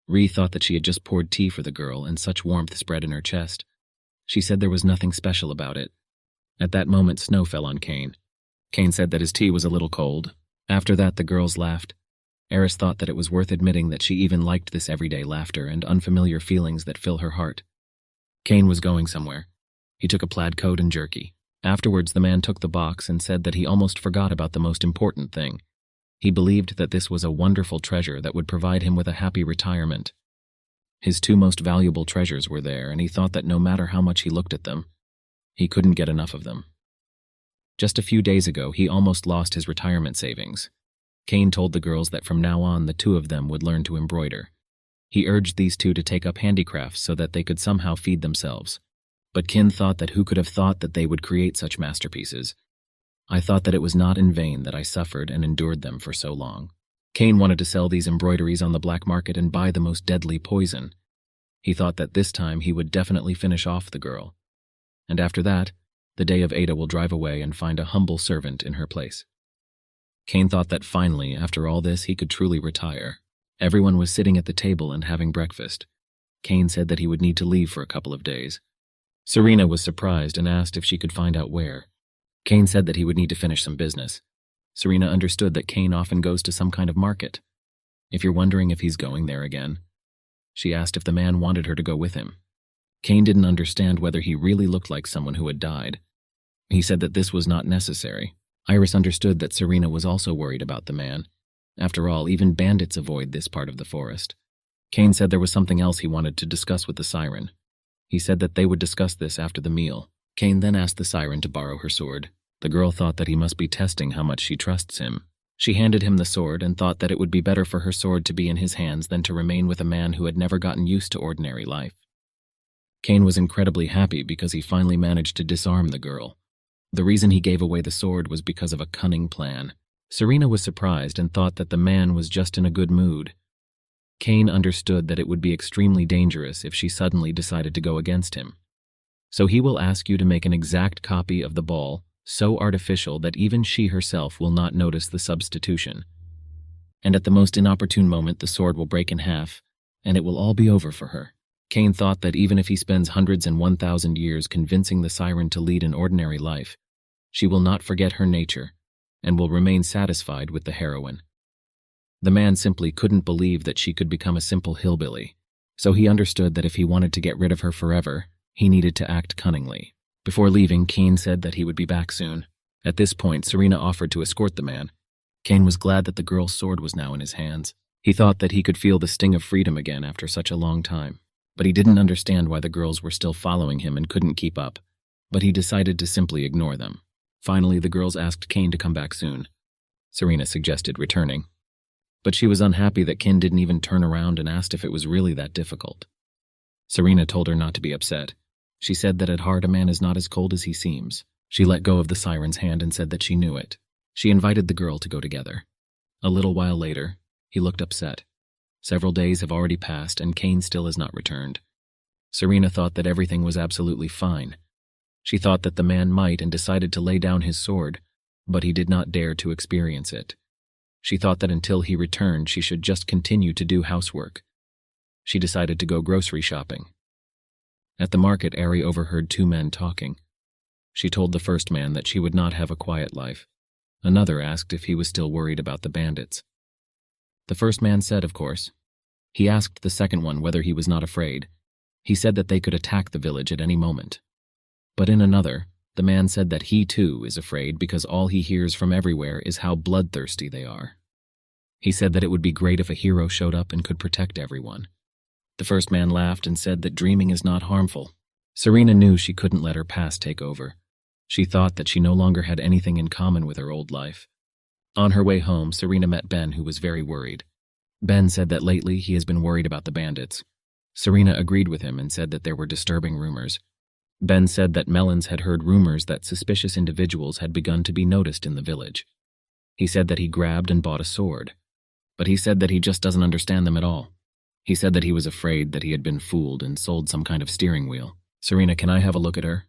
Ree thought that she had just poured tea for the girl, and such warmth spread in her chest. She said there was nothing special about it. At that moment, snow fell on Cain. Cain said that his tea was a little cold. After that, the girls laughed. Aris thought that it was worth admitting that she even liked this everyday laughter and unfamiliar feelings that fill her heart. Cain was going somewhere. He took a plaid coat and jerky. Afterwards, the man took the box and said that he almost forgot about the most important thing. He believed that this was a wonderful treasure that would provide him with a happy retirement. His two most valuable treasures were there, and he thought that no matter how much he looked at them, he couldn't get enough of them. Just a few days ago, he almost lost his retirement savings. Cain told the girls that from now on the two of them would learn to embroider. He urged these two to take up handicrafts so that they could somehow feed themselves. But Cain thought that who could have thought that they would create such masterpieces? I thought that it was not in vain that I suffered and endured them for so long. Cain wanted to sell these embroideries on the black market and buy the most deadly poison. He thought that this time he would definitely finish off the girl. And after that, the day of Ada will drive away and find a humble servant in her place. Cain thought that finally, after all this, he could truly retire. Everyone was sitting at the table and having breakfast. Cain said that he would need to leave for a couple of days. Serena was surprised and asked if she could find out where. Cain said that he would need to finish some business. Serena understood that Cain often goes to some kind of market. If you're wondering if he's going there again, she asked if the man wanted her to go with him. Cain didn't understand whether he really looked like someone who had died. He said that this was not necessary. Iris understood that Serena was also worried about the man. After all, even bandits avoid this part of the forest. Cain said there was something else he wanted to discuss with the siren. He said that they would discuss this after the meal. Cain then asked the siren to borrow her sword. The girl thought that he must be testing how much she trusts him. She handed him the sword and thought that it would be better for her sword to be in his hands than to remain with a man who had never gotten used to ordinary life. Cain was incredibly happy because he finally managed to disarm the girl. The reason he gave away the sword was because of a cunning plan. Serena was surprised and thought that the man was just in a good mood. Cain understood that it would be extremely dangerous if she suddenly decided to go against him. So he will ask you to make an exact copy of the ball, so artificial that even she herself will not notice the substitution. And at the most inopportune moment, the sword will break in half, and it will all be over for her. Cain thought that even if he spends hundreds and 1,000 years convincing the siren to lead an ordinary life, she will not forget her nature, and will remain satisfied with the heroine. The man simply couldn't believe that she could become a simple hillbilly, so he understood that if he wanted to get rid of her forever, he needed to act cunningly. Before leaving, Cain said that he would be back soon. At this point, Serena offered to escort the man. Cain was glad that the girl's sword was now in his hands. He thought that he could feel the sting of freedom again after such a long time, but he didn't understand why the girls were still following him and couldn't keep up, but he decided to simply ignore them. Finally, the girls asked Cain to come back soon. Serena suggested returning, but she was unhappy that Cain didn't even turn around and asked if it was really that difficult. Serena told her not to be upset. She said that at heart a man is not as cold as he seems. She let go of the siren's hand and said that she knew it. She invited the girl to go together. A little while later, he looked upset. Several days have already passed and Cain still has not returned. Serena thought that everything was absolutely fine. She thought that the man might and decided to lay down his sword, but he did not dare to experience it. She thought that until he returned, she should just continue to do housework. She decided to go grocery shopping. At the market, Aris overheard two men talking. She told the first man that she would not have a quiet life. Another asked if he was still worried about the bandits. The first man said, of course. He asked the second one whether he was not afraid. He said that they could attack the village at any moment. But in another, the man said that he too is afraid because all he hears from everywhere is how bloodthirsty they are. He said that it would be great if a hero showed up and could protect everyone. The first man laughed and said that dreaming is not harmful. Serena knew she couldn't let her past take over. She thought that she no longer had anything in common with her old life. On her way home, Serena met Ben, who was very worried. Ben said that lately he has been worried about the bandits. Serena agreed with him and said that there were disturbing rumors. Ben said that Melons had heard rumors that suspicious individuals had begun to be noticed in the village. He said that he grabbed and bought a sword. But he said that he just doesn't understand them at all. He said that he was afraid that he had been fooled and sold some kind of steering wheel. Serena, can I have a look at her?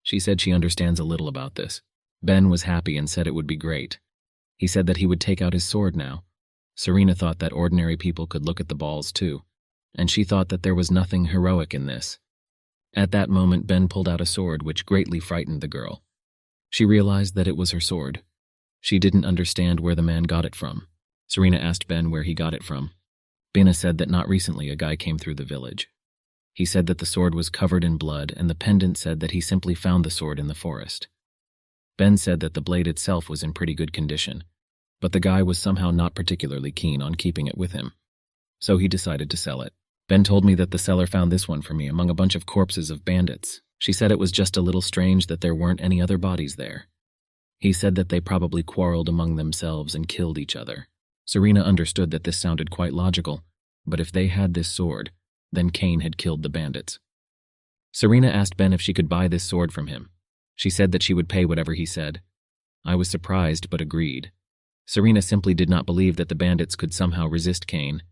She said she understands a little about this. Ben was happy and said it would be great. He said that he would take out his sword now. Serena thought that ordinary people could look at the balls too, and she thought that there was nothing heroic in this. At that moment, Ben pulled out a sword which greatly frightened the girl. She realized that it was her sword. She didn't understand where the man got it from. Serena asked Ben where he got it from. Bina said that not recently a guy came through the village. He said that the sword was covered in blood, and the pendant said that he simply found the sword in the forest. Ben said that the blade itself was in pretty good condition, but the guy was somehow not particularly keen on keeping it with him. So he decided to sell it. Ben told me that the seller found this one for me among a bunch of corpses of bandits. She said it was just a little strange that there weren't any other bodies there. He said that they probably quarreled among themselves and killed each other. Serena understood that this sounded quite logical, but if they had this sword, then Cain had killed the bandits. Serena asked Ben if she could buy this sword from him. She said that she would pay whatever he said. I was surprised but agreed. Serena simply did not believe that the bandits could somehow resist Cain,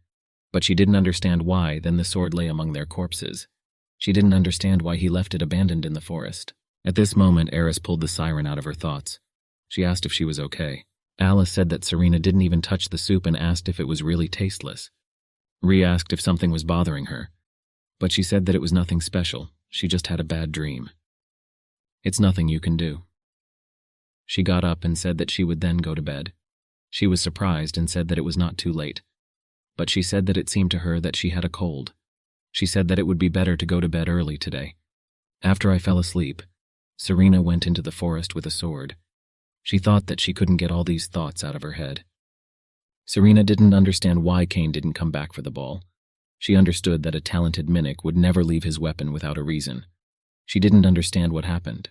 but she didn't understand why then the sword lay among their corpses. She didn't understand why he left it abandoned in the forest. At this moment, Aris pulled the siren out of her thoughts. She asked if she was okay. Alice said that Serena didn't even touch the soup and asked if it was really tasteless. Rhea asked if something was bothering her, but she said that it was nothing special. She just had a bad dream. It's nothing you can do. She got up and said that she would then go to bed. She was surprised and said that it was not too late, but she said that it seemed to her that she had a cold. She said that it would be better to go to bed early today. After I fell asleep, Serena went into the forest with a sword. She thought that she couldn't get all these thoughts out of her head. Serena didn't understand why Cain didn't come back for the ball. She understood that a talented Mimic would never leave his weapon without a reason. She didn't understand what happened.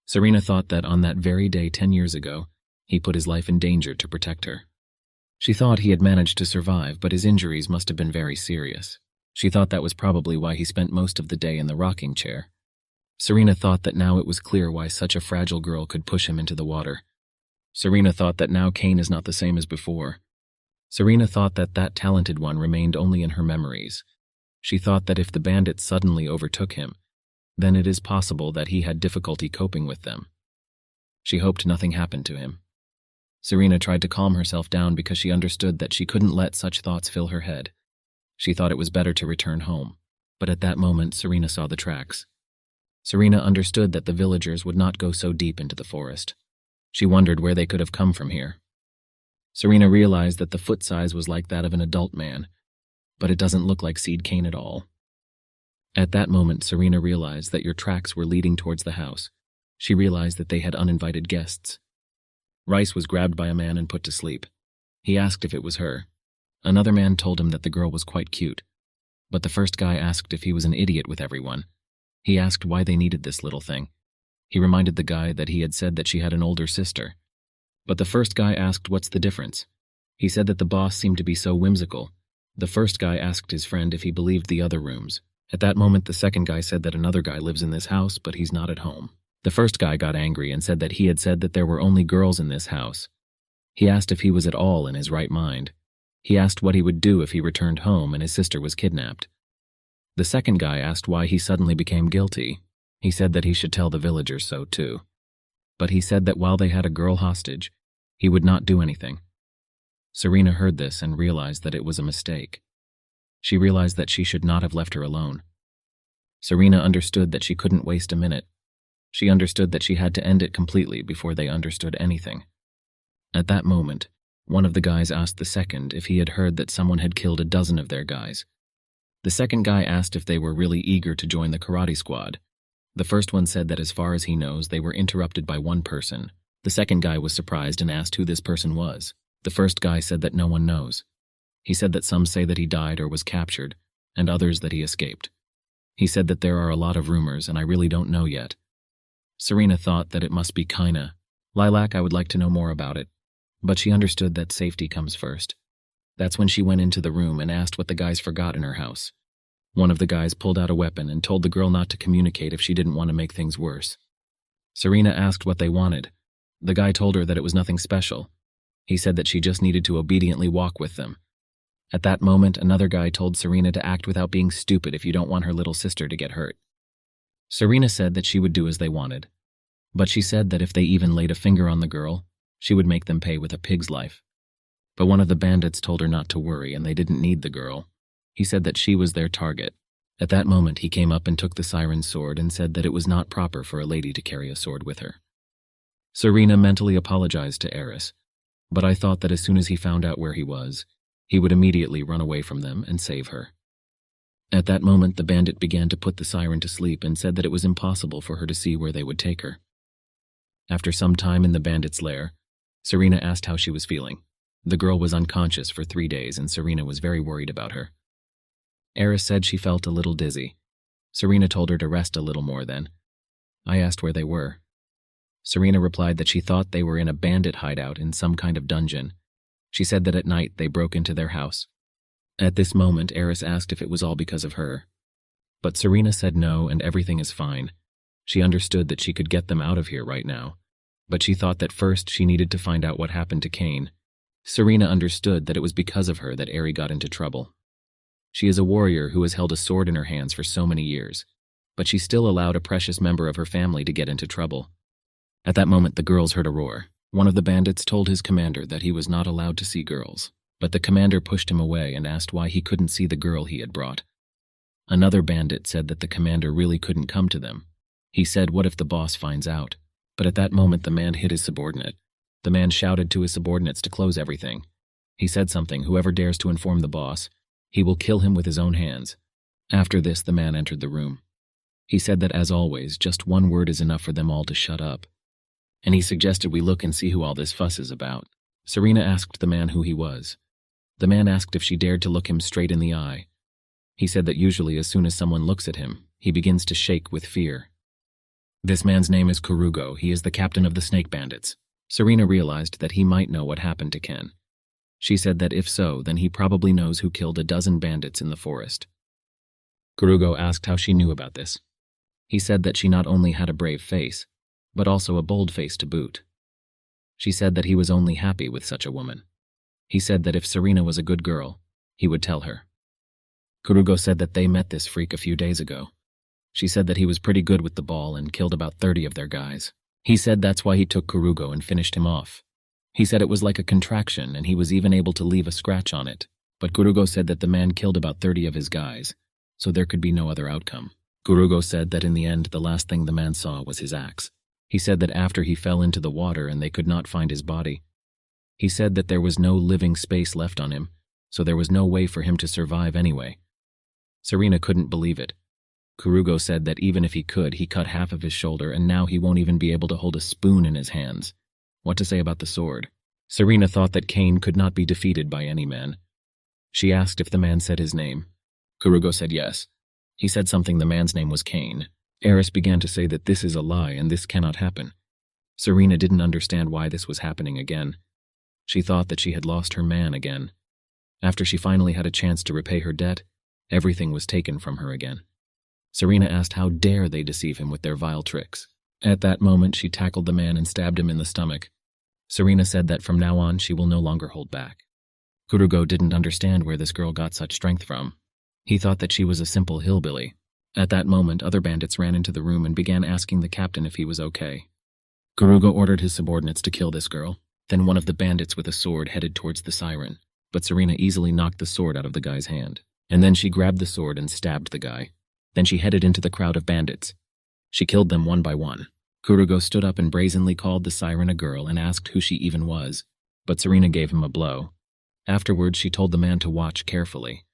Serena thought that on that very day 10 years ago, he put his life in danger to protect her. She thought he had managed to survive, but his injuries must have been very serious. She thought that was probably why he spent most of the day in the rocking chair. Serena thought that now it was clear why such a fragile girl could push him into the water. Serena thought that now Cain is not the same as before. Serena thought that that talented one remained only in her memories. She thought that if the bandits suddenly overtook him, then it is possible that he had difficulty coping with them. She hoped nothing happened to him. Serena tried to calm herself down because she understood that she couldn't let such thoughts fill her head. She thought it was better to return home, but at that moment Serena saw the tracks. Serena understood that the villagers would not go so deep into the forest. She wondered where they could have come from here. Serena realized that the foot size was like that of an adult man, but it doesn't look like Seed Cain at all. At that moment, Serena realized that your tracks were leading towards the house. She realized that they had uninvited guests. Rice was grabbed by a man and put to sleep. He asked if it was her. Another man told him that the girl was quite cute, but the first guy asked if he was an idiot with everyone. He asked why they needed this little thing. He reminded the guy that he had said that she had an older sister. But the first guy asked what's the difference. He said that the boss seemed to be so whimsical. The first guy asked his friend if he believed the other rooms. At that moment, the second guy said that another guy lives in this house, but he's not at home. The first guy got angry and said that he had said that there were only girls in this house. He asked if he was at all in his right mind. He asked what he would do if he returned home and his sister was kidnapped. The second guy asked why he suddenly became guilty. He said that he should tell the villagers so too. But he said that while they had a girl hostage, he would not do anything. Serena heard this and realized that it was a mistake. She realized that she should not have left her alone. Serena understood that she couldn't waste a minute. She understood that she had to end it completely before they understood anything. At that moment, one of the guys asked the second if he had heard that someone had killed a dozen of their guys. The second guy asked if they were really eager to join the karate squad. The first one said that as far as he knows, they were interrupted by one person. The second guy was surprised and asked who this person was. The first guy said that no one knows. He said that some say that he died or was captured, and others that he escaped. He said that there are a lot of rumors, and I really don't know yet. Serena thought that it must be Kaina. Lilac, I would like to know more about it. But she understood that safety comes first. That's when she went into the room and asked what the guys forgot in her house. One of the guys pulled out a weapon and told the girl not to communicate if she didn't want to make things worse. Serena asked what they wanted. The guy told her that it was nothing special. He said that she just needed to obediently walk with them. At that moment, another guy told Serena to act without being stupid if you don't want her little sister to get hurt. Serena said that she would do as they wanted, but she said that if they even laid a finger on the girl, she would make them pay with a pig's life. But one of the bandits told her not to worry and they didn't need the girl. He said that she was their target. At that moment, he came up and took the siren's sword and said that it was not proper for a lady to carry a sword with her. Serena mentally apologized to Aris, but I thought that as soon as he found out where he was, he would immediately run away from them and save her. At that moment, the bandit began to put the siren to sleep and said that it was impossible for her to see where they would take her. After some time in the bandit's lair, Serena asked how she was feeling. The girl was unconscious for 3 days and Serena was very worried about her. Aris said she felt a little dizzy. Serena told her to rest a little more then. I asked where they were. Serena replied that she thought they were in a bandit hideout in some kind of dungeon. She said that at night they broke into their house. At this moment, Aris asked if it was all because of her. But Serena said no and everything is fine. She understood that she could get them out of here right now, but she thought that first she needed to find out what happened to Cain. Serena understood that it was because of her that Aris got into trouble. She is a warrior who has held a sword in her hands for so many years, but she still allowed a precious member of her family to get into trouble. At that moment, the girls heard a roar. One of the bandits told his commander that he was not allowed to see girls, but the commander pushed him away and asked why he couldn't see the girl he had brought. Another bandit said that the commander really couldn't come to them. He said, "What if the boss finds out?" But at that moment, the man hit his subordinate. The man shouted to his subordinates to close everything. He said something, "Whoever dares to inform the boss, he will kill him with his own hands." After this, the man entered the room. He said that, as always, just one word is enough for them all to shut up. And he suggested we look and see who all this fuss is about. Serena asked the man who he was. The man asked if she dared to look him straight in the eye. He said that usually as soon as someone looks at him, he begins to shake with fear. This man's name is Kurugo. He is the captain of the snake bandits. Serena realized that he might know what happened to Ken. She said that if so, then he probably knows who killed a dozen bandits in the forest. Kurugo asked how she knew about this. He said that she not only had a brave face, but also a bold face to boot. She said that he was only happy with such a woman. He said that if Serena was a good girl, he would tell her. Kurugo said that they met this freak a few days ago. She said that he was pretty good with the ball and killed about 30 of their guys. He said that's why he took Kurugo and finished him off. He said it was like a contraction and he was even able to leave a scratch on it. But Kurugo said that the man killed about 30 of his guys, so there could be no other outcome. Kurugo said that in the end, the last thing the man saw was his axe. He said that after he fell into the water and they could not find his body, he said that there was no living space left on him, so there was no way for him to survive anyway. Serena couldn't believe it. Kurugo said that even if he could, he cut half of his shoulder and now he won't even be able to hold a spoon in his hands. What to say about the sword? Serena thought that Cain could not be defeated by any man. She asked if the man said his name. Kurugo said yes. He said something, the man's name was Cain. Aris began to say that this is a lie and this cannot happen. Serena didn't understand why this was happening again. She thought that she had lost her man again. After she finally had a chance to repay her debt, everything was taken from her again. Serena asked how dare they deceive him with their vile tricks. At that moment, she tackled the man and stabbed him in the stomach. Serena said that from now on, she will no longer hold back. Kurugo didn't understand where this girl got such strength from. He thought that she was a simple hillbilly. At that moment, other bandits ran into the room and began asking the captain if he was okay. Kurugo ordered his subordinates to kill this girl. Then one of the bandits with a sword headed towards the siren, but Serena easily knocked the sword out of the guy's hand. And then she grabbed the sword and stabbed the guy. Then she headed into the crowd of bandits. She killed them one by one. Kurugo stood up and brazenly called the siren a girl and asked who she even was, but Serena gave him a blow. Afterwards, she told the man to watch carefully.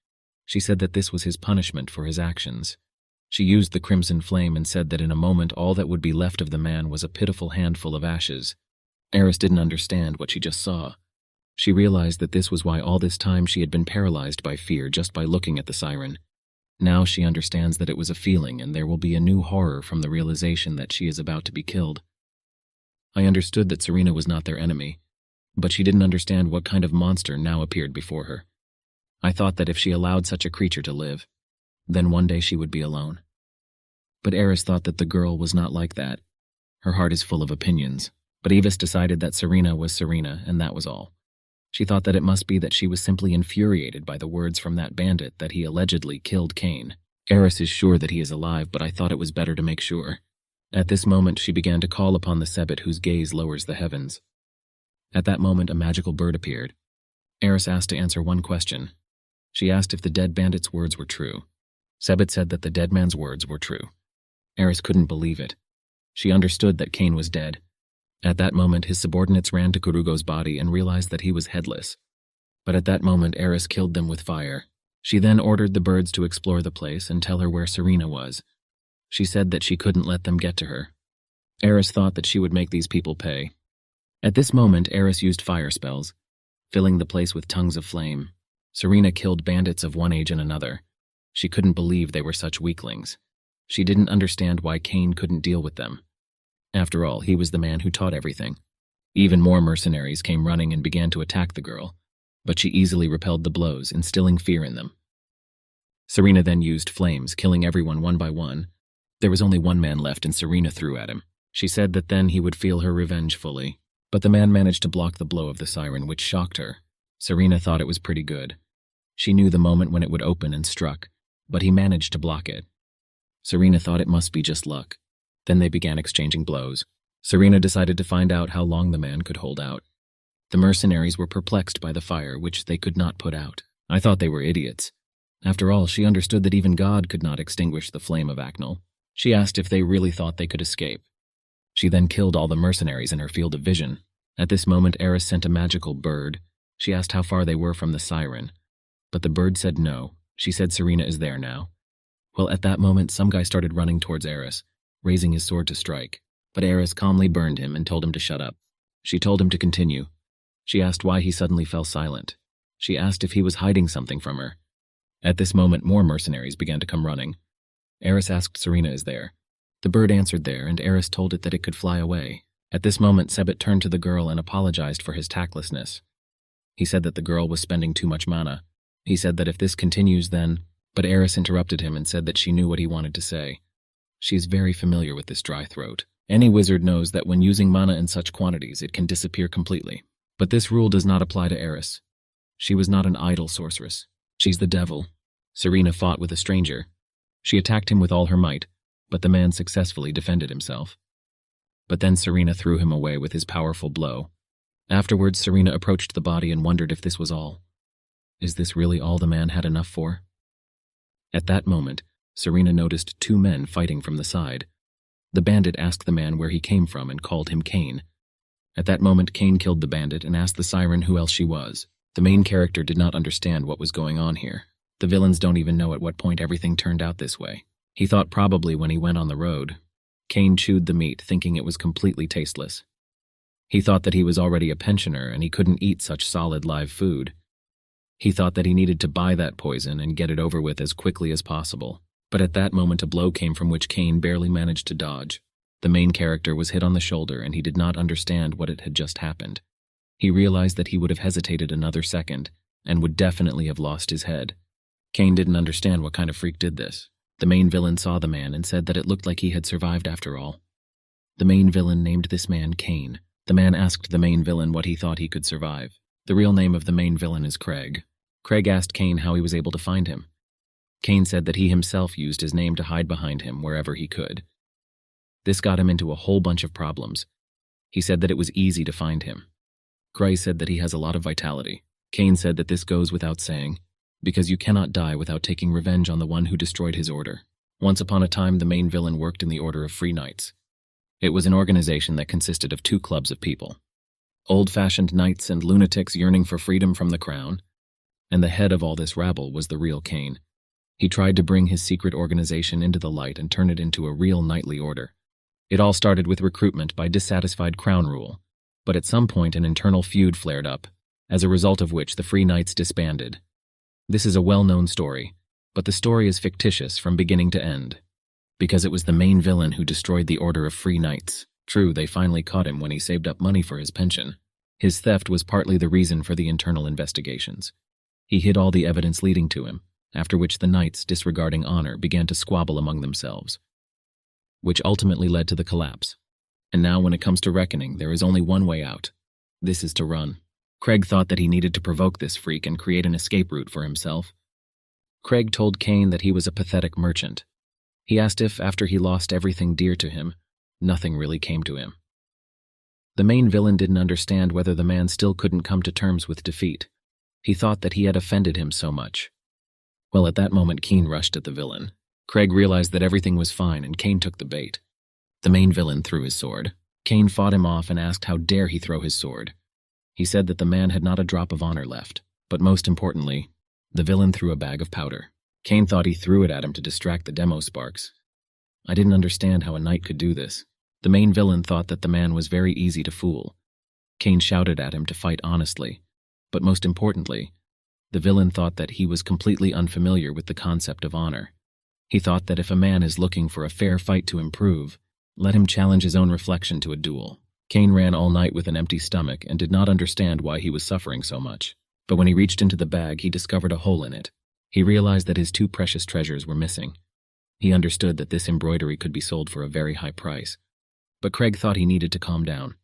She said that this was his punishment for his actions. She used the crimson flame and said that in a moment all that would be left of the man was a pitiful handful of ashes. Aris didn't understand what she just saw. She realized that this was why all this time she had been paralyzed by fear just by looking at the siren. Now she understands that it was a feeling and there will be a new horror from the realization that she is about to be killed. I understood that Serena was not their enemy, but she didn't understand what kind of monster now appeared before her. I thought that if she allowed such a creature to live, Then one day she would be alone. But Aris thought that the girl was not like that. Her heart is full of opinions, but Avis decided that Serena was Serena, and that was all. She thought that it must be that she was simply infuriated by the words from that bandit that he allegedly killed Cain. Aris is sure that he is alive, but I thought it was better to make sure. At this moment, she began to call upon the Sebit whose gaze lowers the heavens. At that moment, a magical bird appeared. Aris asked to answer one question. She asked if the dead bandit's words were true. Sebit said that the dead man's words were true. Aris couldn't believe it. She understood that Cain was dead. At that moment, his subordinates ran to Kurugo's body and realized that he was headless. But at that moment, Aris killed them with fire. She then ordered the birds to explore the place and tell her where Serena was. She said that she couldn't let them get to her. Aris thought that she would make these people pay. At this moment, Aris used fire spells, filling the place with tongues of flame. Serena killed bandits of one age and another. She couldn't believe they were such weaklings. She didn't understand why Cain couldn't deal with them. After all, he was the man who taught everything. Even more mercenaries came running and began to attack the girl, but she easily repelled the blows, instilling fear in them. Serena then used flames, killing everyone one by one. There was only one man left, and Serena threw at him. She said that then he would feel her revenge fully, but the man managed to block the blow of the siren, which shocked her. Serena thought it was pretty good. She knew the moment when it would open and struck, but he managed to block it. Serena thought it must be just luck. Then they began exchanging blows. Serena decided to find out how long the man could hold out. The mercenaries were perplexed by the fire, which they could not put out. I thought they were idiots. After all, she understood that even God could not extinguish the flame of Acnal. She asked if they really thought they could escape. She then killed all the mercenaries in her field of vision. At this moment, Aris sent a magical bird. She asked how far they were from the siren. But the bird said no. She said Serena is there now. Well, at that moment, some guy started running towards Aris, raising his sword to strike. But Aris calmly burned him and told him to shut up. She told him to continue. She asked why he suddenly fell silent. She asked if he was hiding something from her. At this moment, more mercenaries began to come running. Aris asked Serena is there. The bird answered there, and Aris told it that it could fly away. At this moment, Sebit turned to the girl and apologized for his tactlessness. He said that the girl was spending too much mana. He said that if this continues, then... But Aris interrupted him and said that she knew what he wanted to say. She is very familiar with this dry throat. Any wizard knows that when using mana in such quantities, it can disappear completely. But this rule does not apply to Aris. She was not an idle sorceress. She's the devil. Serena fought with a stranger. She attacked him with all her might, but the man successfully defended himself. But then Serena threw him away with his powerful blow. Afterwards, Serena approached the body and wondered if this was all. Is this really all the man had enough for? At that moment, Serena noticed two men fighting from the side. The bandit asked the man where he came from and called him Cain. At that moment, Cain killed the bandit and asked the siren who else she was. The main character did not understand what was going on here. The villains don't even know at what point everything turned out this way. He thought probably when he went on the road. Cain chewed the meat, thinking it was completely tasteless. He thought that he was already a pensioner and he couldn't eat such solid live food. He thought that he needed to buy that poison and get it over with as quickly as possible. But at that moment, a blow came from which Cain barely managed to dodge. The main character was hit on the shoulder and he did not understand what had just happened. He realized that he would have hesitated another second and would definitely have lost his head. Cain didn't understand what kind of freak did this. The main villain saw the man and said that it looked like he had survived after all. The main villain named this man Cain. The man asked the main villain what he thought he could survive. The real name of the main villain is Craig. Craig asked Cain how he was able to find him. Cain said that he himself used his name to hide behind him wherever he could. This got him into a whole bunch of problems. He said that it was easy to find him. Craig said that he has a lot of vitality. Cain said that this goes without saying, because you cannot die without taking revenge on the one who destroyed his order. Once upon a time, the main villain worked in the Order of Free Knights. It was an organization that consisted of two clubs of people. Old-fashioned knights and lunatics yearning for freedom from the crown, and the head of all this rabble was the real Cain. He tried to bring his secret organization into the light and turn it into a real knightly order. It all started with recruitment by dissatisfied crown rule, but at some point an internal feud flared up, as a result of which the Free Knights disbanded. This is a well-known story, but the story is fictitious from beginning to end, because it was the main villain who destroyed the Order of Free Knights. True, they finally caught him when he saved up money for his pension. His theft was partly the reason for the internal investigations. He hid all the evidence leading to him. after which the knights, disregarding honor, began to squabble among themselves, which ultimately led to the collapse. And now when it comes to reckoning, there is only one way out. This is to run. Craig thought that he needed to provoke this freak and create an escape route for himself. Craig told Cain that he was a pathetic merchant. He asked if, after he lost everything dear to him, nothing really came to him. The main villain didn't understand whether the man still couldn't come to terms with defeat. He thought that he had offended him so much. Well, at that moment, Cain rushed at the villain. Craig realized that everything was fine, and Cain took the bait. The main villain threw his sword. Cain fought him off and asked how dare he throw his sword. He said that the man had not a drop of honor left, but most importantly, the villain threw a bag of powder. Cain thought he threw it at him to distract the demo sparks. I didn't understand how a knight could do this. The main villain thought that the man was very easy to fool. Cain shouted at him to fight honestly, but most importantly, the villain thought that he was completely unfamiliar with the concept of honor. He thought that if a man is looking for a fair fight to improve, let him challenge his own reflection to a duel. Cain ran all night with an empty stomach and did not understand why he was suffering so much. But when he reached into the bag, he discovered a hole in it. He realized that his two precious treasures were missing. He understood that this embroidery could be sold for a very high price. But Craig thought he needed to calm down.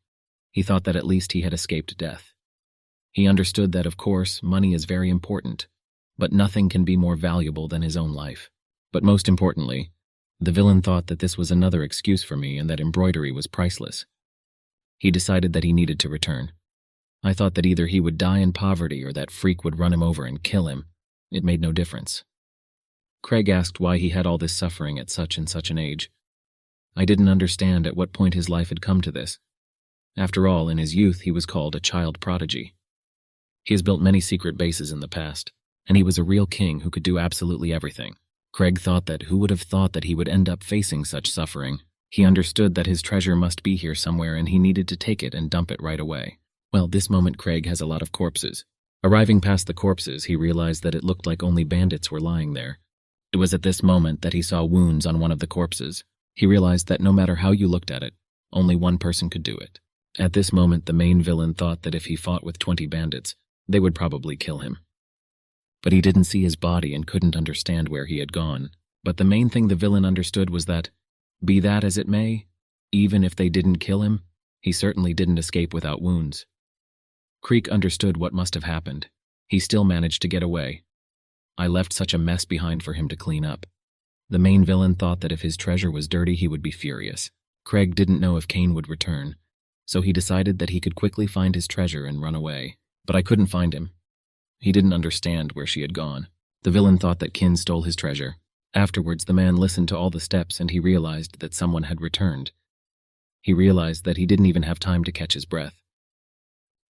He thought that at least he had escaped death. He understood that, of course, money is very important, but nothing can be more valuable than his own life. But most importantly, the villain thought that this was another excuse for me and that embroidery was priceless. He decided that he needed to return. I thought that either he would die in poverty or that freak would run him over and kill him. It made no difference. Craig asked why he had all this suffering at such and such an age. I didn't understand at what point his life had come to this. After all, in his youth he was called a child prodigy. He has built many secret bases in the past, and he was a real king who could do absolutely everything. Craig thought that who would have thought that he would end up facing such suffering? He understood that his treasure must be here somewhere and he needed to take it and dump it right away. Well, this moment Craig has a lot of corpses. Arriving past the corpses, he realized that it looked like only bandits were lying there. It was at this moment that he saw wounds on one of the corpses. He realized that no matter how you looked at it, only one person could do it. At this moment, the main villain thought that if he fought with 20 bandits, they would probably kill him. But he didn't see his body and couldn't understand where he had gone. But the main thing the villain understood was that, be that as it may, even if they didn't kill him, he certainly didn't escape without wounds. Creek understood what must have happened. He still managed to get away. I left such a mess behind for him to clean up. The main villain thought that if his treasure was dirty, he would be furious. Craig didn't know if Cain would return, so he decided that he could quickly find his treasure and run away. But I couldn't find him. He didn't understand where she had gone. The villain thought that Cain stole his treasure. Afterwards, the man listened to all the steps and he realized that someone had returned. He realized that he didn't even have time to catch his breath.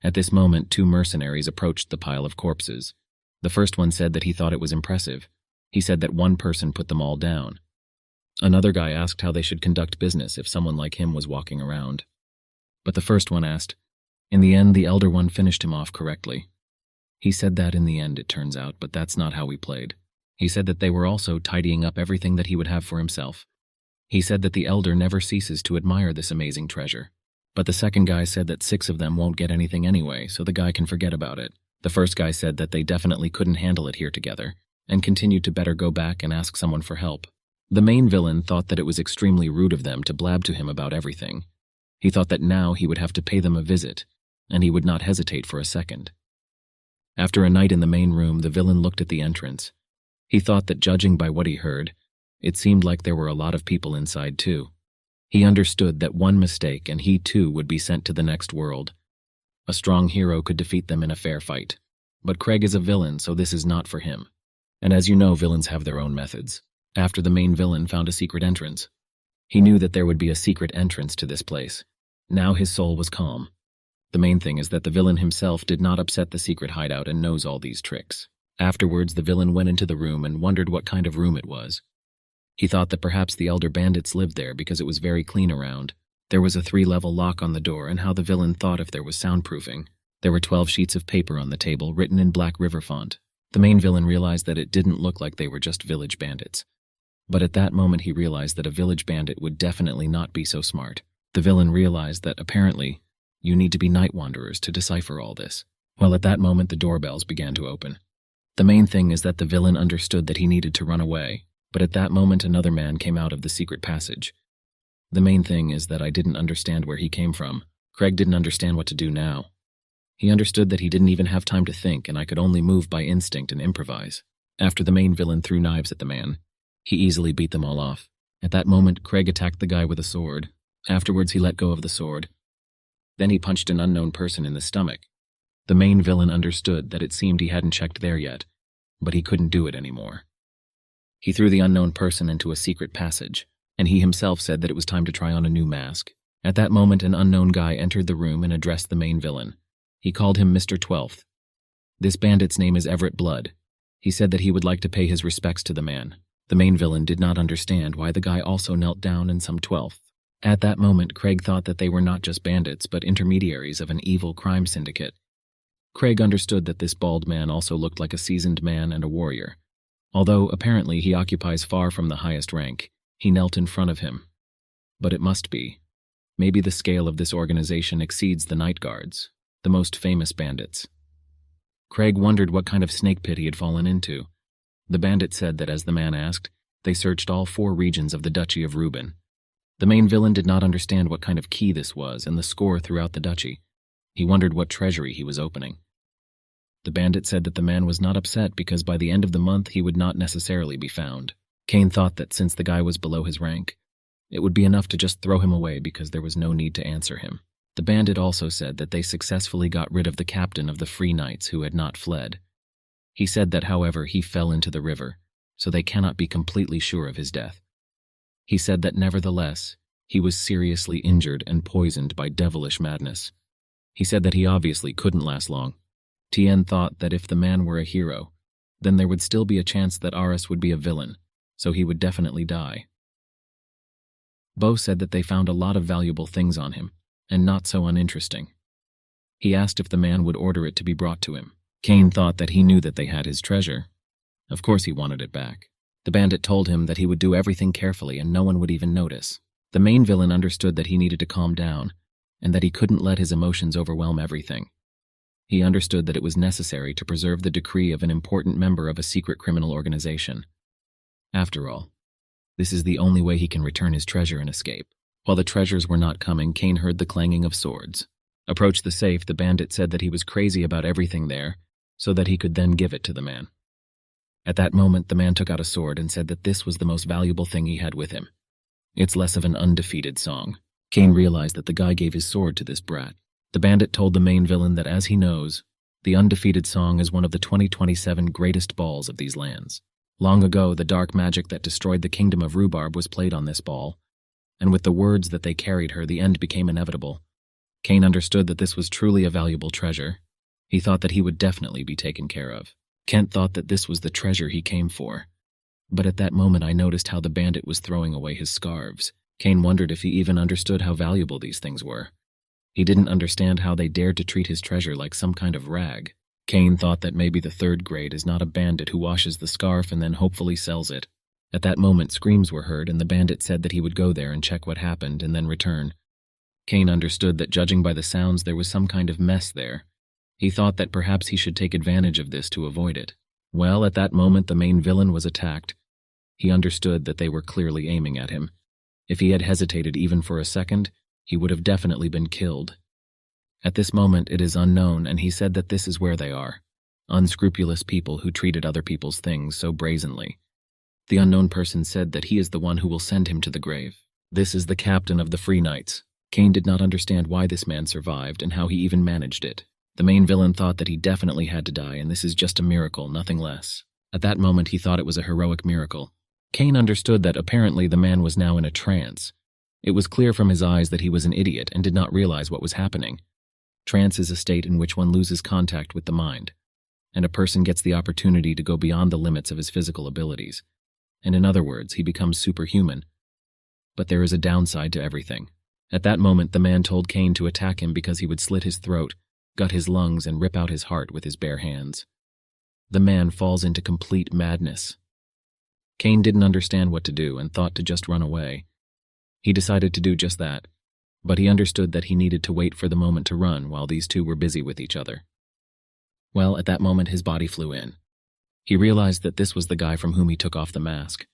At this moment, 2 mercenaries approached the pile of corpses. The first one said that he thought it was impressive. He said that one person put them all down. Another guy asked how they should conduct business if someone like him was walking around. But the first one asked. In the end, the elder one finished him off correctly. He said that in the end, it turns out, but that's not how we played. He said that they were also tidying up everything that he would have for himself. He said that the elder never ceases to admire this amazing treasure. But the second guy said that 6 of them won't get anything anyway, so the guy can forget about it. The first guy said that they definitely couldn't handle it here together, and continued to better go back and ask someone for help. The main villain thought that it was extremely rude of them to blab to him about everything. He thought that now he would have to pay them a visit, and he would not hesitate for a second. After a night in the main room, the villain looked at the entrance. He thought that judging by what he heard, it seemed like there were a lot of people inside too. He understood that one mistake and he too would be sent to the next world. A strong hero could defeat them in a fair fight. But Craig is a villain, so this is not for him. And as you know, villains have their own methods. After the main villain found a secret entrance, he knew that there would be a secret entrance to this place. Now his soul was calm. The main thing is that the villain himself did not upset the secret hideout and knows all these tricks. Afterwards, the villain went into the room and wondered what kind of room it was. He thought that perhaps the elder bandits lived there because it was very clean around. There was a 3-level lock on the door, and how the villain thought if there was soundproofing. There were 12 sheets of paper on the table, written in Black River font. The main villain realized that it didn't look like they were just village bandits. But at that moment he realized that a village bandit would definitely not be so smart. The villain realized that, apparently, you need to be night wanderers to decipher all this. Well, at that moment the doorbells began to open. The main thing is that the villain understood that he needed to run away, but at that moment another man came out of the secret passage. The main thing is that I didn't understand where he came from. Craig didn't understand what to do now. He understood that he didn't even have time to think, and I could only move by instinct and improvise. After the main villain threw knives at the man, he easily beat them all off. At that moment, Craig attacked the guy with a sword. Afterwards, he let go of the sword. Then he punched an unknown person in the stomach. The main villain understood that it seemed he hadn't checked there yet, but he couldn't do it anymore. He threw the unknown person into a secret passage, and he himself said that it was time to try on a new mask. At that moment, an unknown guy entered the room and addressed the main villain. He called him Mr. 12th. This bandit's name is Everett Blood. He said that he would like to pay his respects to the man. The main villain did not understand why the guy also knelt down in some 12th. At that moment, Craig thought that they were not just bandits, but intermediaries of an evil crime syndicate. Craig understood that this bald man also looked like a seasoned man and a warrior. Although, apparently, he occupies far from the highest rank, he knelt in front of him. But it must be. Maybe the scale of this organization exceeds the Night Guards, the most famous bandits. Craig wondered what kind of snake pit he had fallen into. The bandit said that as the man asked, they searched all 4 regions of the Duchy of Reuben. The main villain did not understand what kind of key this was and the score throughout the duchy. He wondered what treasury he was opening. The bandit said that the man was not upset because by the end of the month he would not necessarily be found. Cain thought that since the guy was below his rank, it would be enough to just throw him away because there was no need to answer him. The bandit also said that they successfully got rid of the captain of the Free Knights who had not fled. He said that, however, he fell into the river, so they cannot be completely sure of his death. He said that nevertheless, he was seriously injured and poisoned by devilish madness. He said that he obviously couldn't last long. Tien thought that if the man were a hero, then there would still be a chance that Aris would be a villain, so he would definitely die. Bo said that they found a lot of valuable things on him, and not so uninteresting. He asked if the man would order it to be brought to him. Cain thought that he knew that they had his treasure. Of course he wanted it back. The bandit told him that he would do everything carefully and no one would even notice. The main villain understood that he needed to calm down, and that he couldn't let his emotions overwhelm everything. He understood that it was necessary to preserve the decree of an important member of a secret criminal organization. After all, this is the only way he can return his treasure and escape. While the treasures were not coming, Cain heard the clanging of swords. Approached the safe, the bandit said that he was crazy about everything there, so that he could then give it to the man. At that moment, the man took out a sword and said that this was the most valuable thing he had with him. It's less of an undefeated song. Cain realized that the guy gave his sword to this brat. The bandit told the main villain that as he knows, the undefeated song is one of the 2027 greatest balls of these lands. Long ago, the dark magic that destroyed the kingdom of Rhubarb was played on this ball, and with the words that they carried her, the end became inevitable. Cain understood that this was truly a valuable treasure. He thought that he would definitely be taken care of. Kent thought that this was the treasure he came for. But at that moment I noticed how the bandit was throwing away his scarves. Cain wondered if he even understood how valuable these things were. He didn't understand how they dared to treat his treasure like some kind of rag. Cain thought that maybe the 3rd grade is not a bandit who washes the scarf and then hopefully sells it. At that moment screams were heard and the bandit said that he would go there and check what happened and then return. Cain understood that judging by the sounds there was some kind of mess there. He thought that perhaps he should take advantage of this to avoid it. Well, at that moment the main villain was attacked. He understood that they were clearly aiming at him. If he had hesitated even for a second, he would have definitely been killed. At this moment it is unknown, and he said that this is where they are. Unscrupulous people who treated other people's things so brazenly. The unknown person said that he is the one who will send him to the grave. This is the captain of the Free Knights. Cain did not understand why this man survived and how he even managed it. The main villain thought that he definitely had to die, and this is just a miracle, nothing less. At that moment he thought it was a heroic miracle. Cain understood that apparently the man was now in a trance. It was clear from his eyes that he was an idiot and did not realize what was happening. Trance is a state in which one loses contact with the mind, and a person gets the opportunity to go beyond the limits of his physical abilities. And in other words, he becomes superhuman. But there is a downside to everything. At that moment the man told Cain to attack him because he would slit his throat, gut his lungs, and rip out his heart with his bare hands. The man falls into complete madness. Cain didn't understand what to do and thought to just run away. He decided to do just that, but he understood that he needed to wait for the moment to run while these two were busy with each other. Well, at that moment his body flew in. He realized that this was the guy from whom he took off the mask.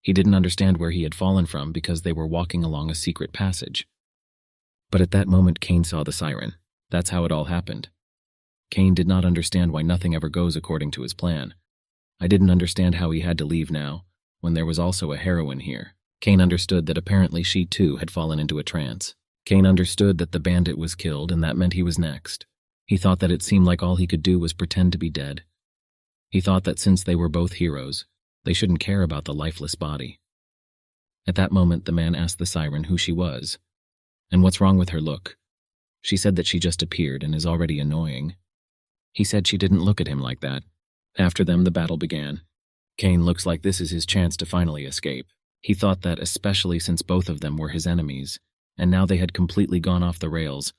He didn't understand where he had fallen from because they were walking along a secret passage. But at that moment, Cain saw the siren. That's how it all happened. Cain did not understand why nothing ever goes according to his plan. I didn't understand how he had to leave now, when there was also a heroine here. Cain understood that apparently she too had fallen into a trance. Cain understood that the bandit was killed and that meant he was next. He thought that it seemed like all he could do was pretend to be dead. He thought that since they were both heroes, they shouldn't care about the lifeless body. At that moment, the man asked the siren who she was, and what's wrong with her look. She said that she just appeared and is already annoying. He said she didn't look at him like that. After them, the battle began. Cain looks like this is his chance to finally escape. He thought that, especially since both of them were his enemies, and now they had completely gone off the rails,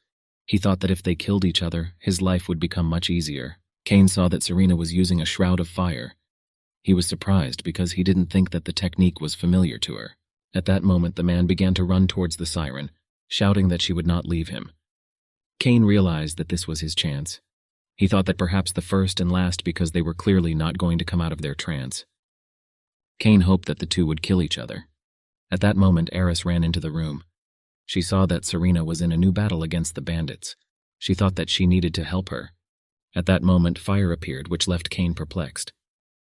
he thought that if they killed each other, his life would become much easier. Cain saw that Serena was using a shroud of fire. He was surprised because he didn't think that the technique was familiar to her. At that moment, the man began to run towards the siren, shouting that she would not leave him. Cain realized that this was his chance. He thought that perhaps the first and last because they were clearly not going to come out of their trance. Cain hoped that the two would kill each other. At that moment, Aris ran into the room. She saw that Serena was in a new battle against the bandits. She thought that she needed to help her. At that moment, fire appeared, which left Cain perplexed.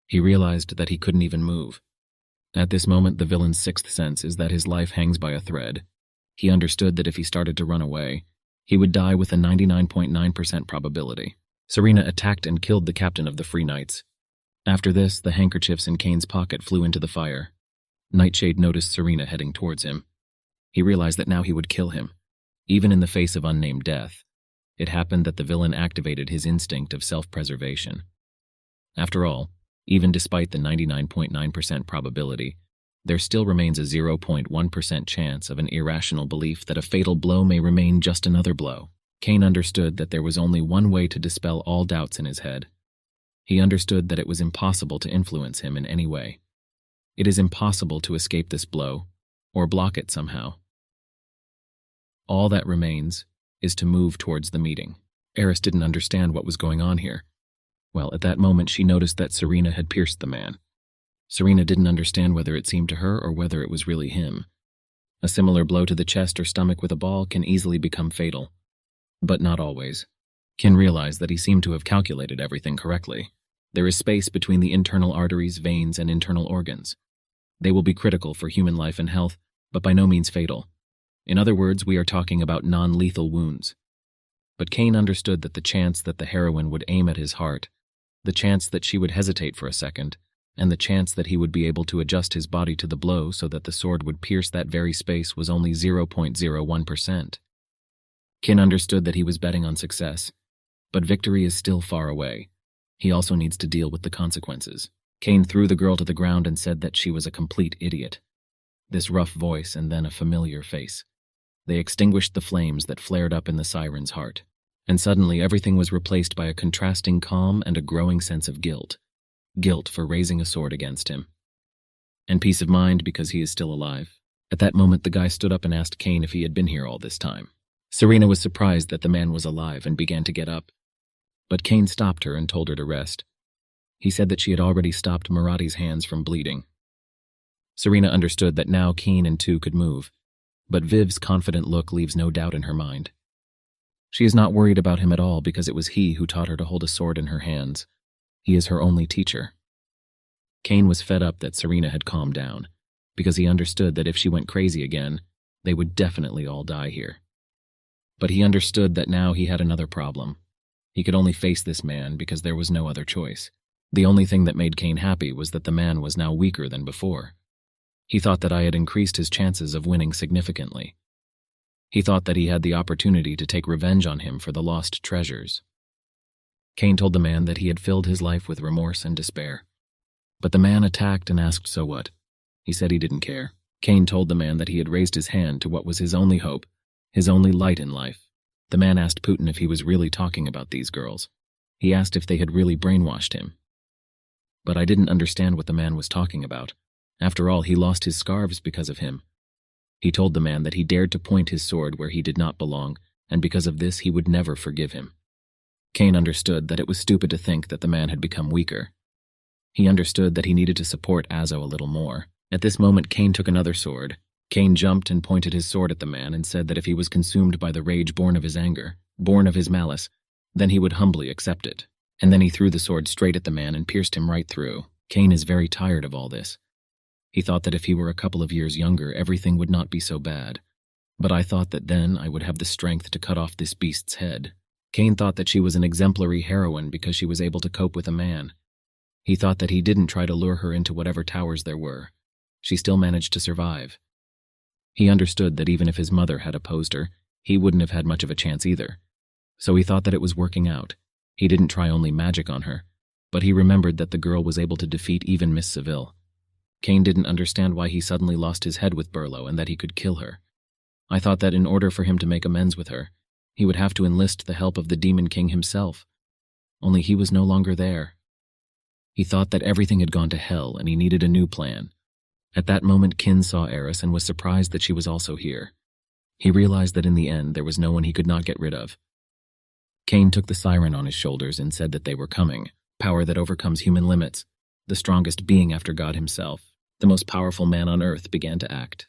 He realized that he couldn't even move. At this moment, the villain's sixth sense is that his life hangs by a thread. He understood that if he started to run away, he would die with a 99.9% probability. Serena attacked and killed the captain of the Free Knights. After this, the handkerchiefs in Cain's pocket flew into the fire. Nightshade noticed Serena heading towards him. He realized that now he would kill him, even in the face of unnamed death. It happened that the villain activated his instinct of self-preservation. After all, even despite the 99.9% probability, there still remains a 0.1% chance of an irrational belief that a fatal blow may remain just another blow. Cain understood that there was only one way to dispel all doubts in his head. He understood that it was impossible to influence him in any way. It is impossible to escape this blow, or block it somehow. All that remains is to move towards the meeting. Aris didn't understand what was going on here. Well, at that moment she noticed that Serena had pierced the man. Serena didn't understand whether it seemed to her or whether it was really him. A similar blow to the chest or stomach with a ball can easily become fatal. But not always. Cain realized that he seemed to have calculated everything correctly. There is space between the internal arteries, veins, and internal organs. They will be critical for human life and health, but by no means fatal. In other words, we are talking about non-lethal wounds. But Cain understood that the chance that the heroine would aim at his heart, the chance that she would hesitate for a second, and the chance that he would be able to adjust his body to the blow so that the sword would pierce that very space was only 0.01%. Cain understood that he was betting on success, but victory is still far away. He also needs to deal with the consequences. Cain threw the girl to the ground and said that she was a complete idiot. This rough voice and then a familiar face. They extinguished the flames that flared up in the siren's heart, and suddenly everything was replaced by a contrasting calm and a growing sense of guilt. Guilt for raising a sword against him. And peace of mind because he is still alive. At that moment, the guy stood up and asked Cain if he had been here all this time. Serena was surprised that the man was alive and began to get up. But Cain stopped her and told her to rest. He said that she had already stopped Marati's hands from bleeding. Serena understood that now Cain and two could move, but Viv's confident look leaves no doubt in her mind. She is not worried about him at all because it was he who taught her to hold a sword in her hands. He is her only teacher. Cain was fed up that Serena had calmed down, because he understood that if she went crazy again, they would definitely all die here. But he understood that now he had another problem. He could only face this man because there was no other choice. The only thing that made Cain happy was that the man was now weaker than before. He thought that I had increased his chances of winning significantly. He thought that he had the opportunity to take revenge on him for the lost treasures. Cain told the man that he had filled his life with remorse and despair. But the man attacked and asked so what. He said he didn't care. Cain told the man that he had raised his hand to what was his only hope, his only light in life. The man asked Putin if he was really talking about these girls. He asked if they had really brainwashed him. But I didn't understand what the man was talking about. After all, he lost his scarves because of him. He told the man that he dared to point his sword where he did not belong, and because of this he would never forgive him. Cain understood that it was stupid to think that the man had become weaker. He understood that he needed to support Azo a little more. At this moment, Cain took another sword. Cain jumped and pointed his sword at the man and said that if he was consumed by the rage born of his anger, born of his malice, then he would humbly accept it. And then he threw the sword straight at the man and pierced him right through. Cain is very tired of all this. He thought that if he were a couple of years younger, everything would not be so bad. But I thought that then I would have the strength to cut off this beast's head. Cain thought that she was an exemplary heroine because she was able to cope with a man. He thought that he didn't try to lure her into whatever towers there were. She still managed to survive. He understood that even if his mother had opposed her, he wouldn't have had much of a chance either. So he thought that it was working out. He didn't try only magic on her, but he remembered that the girl was able to defeat even Miss Seville. Cain didn't understand why he suddenly lost his head with Burlo and that he could kill her. I thought that in order for him to make amends with her, he would have to enlist the help of the Demon King himself. Only he was no longer there. He thought that everything had gone to hell and he needed a new plan. At that moment, Cain saw Aris and was surprised that she was also here. He realized that in the end there was no one he could not get rid of. Cain took the siren on his shoulders and said that they were coming. Power that overcomes human limits. The strongest being after God himself, the most powerful man on earth, began to act.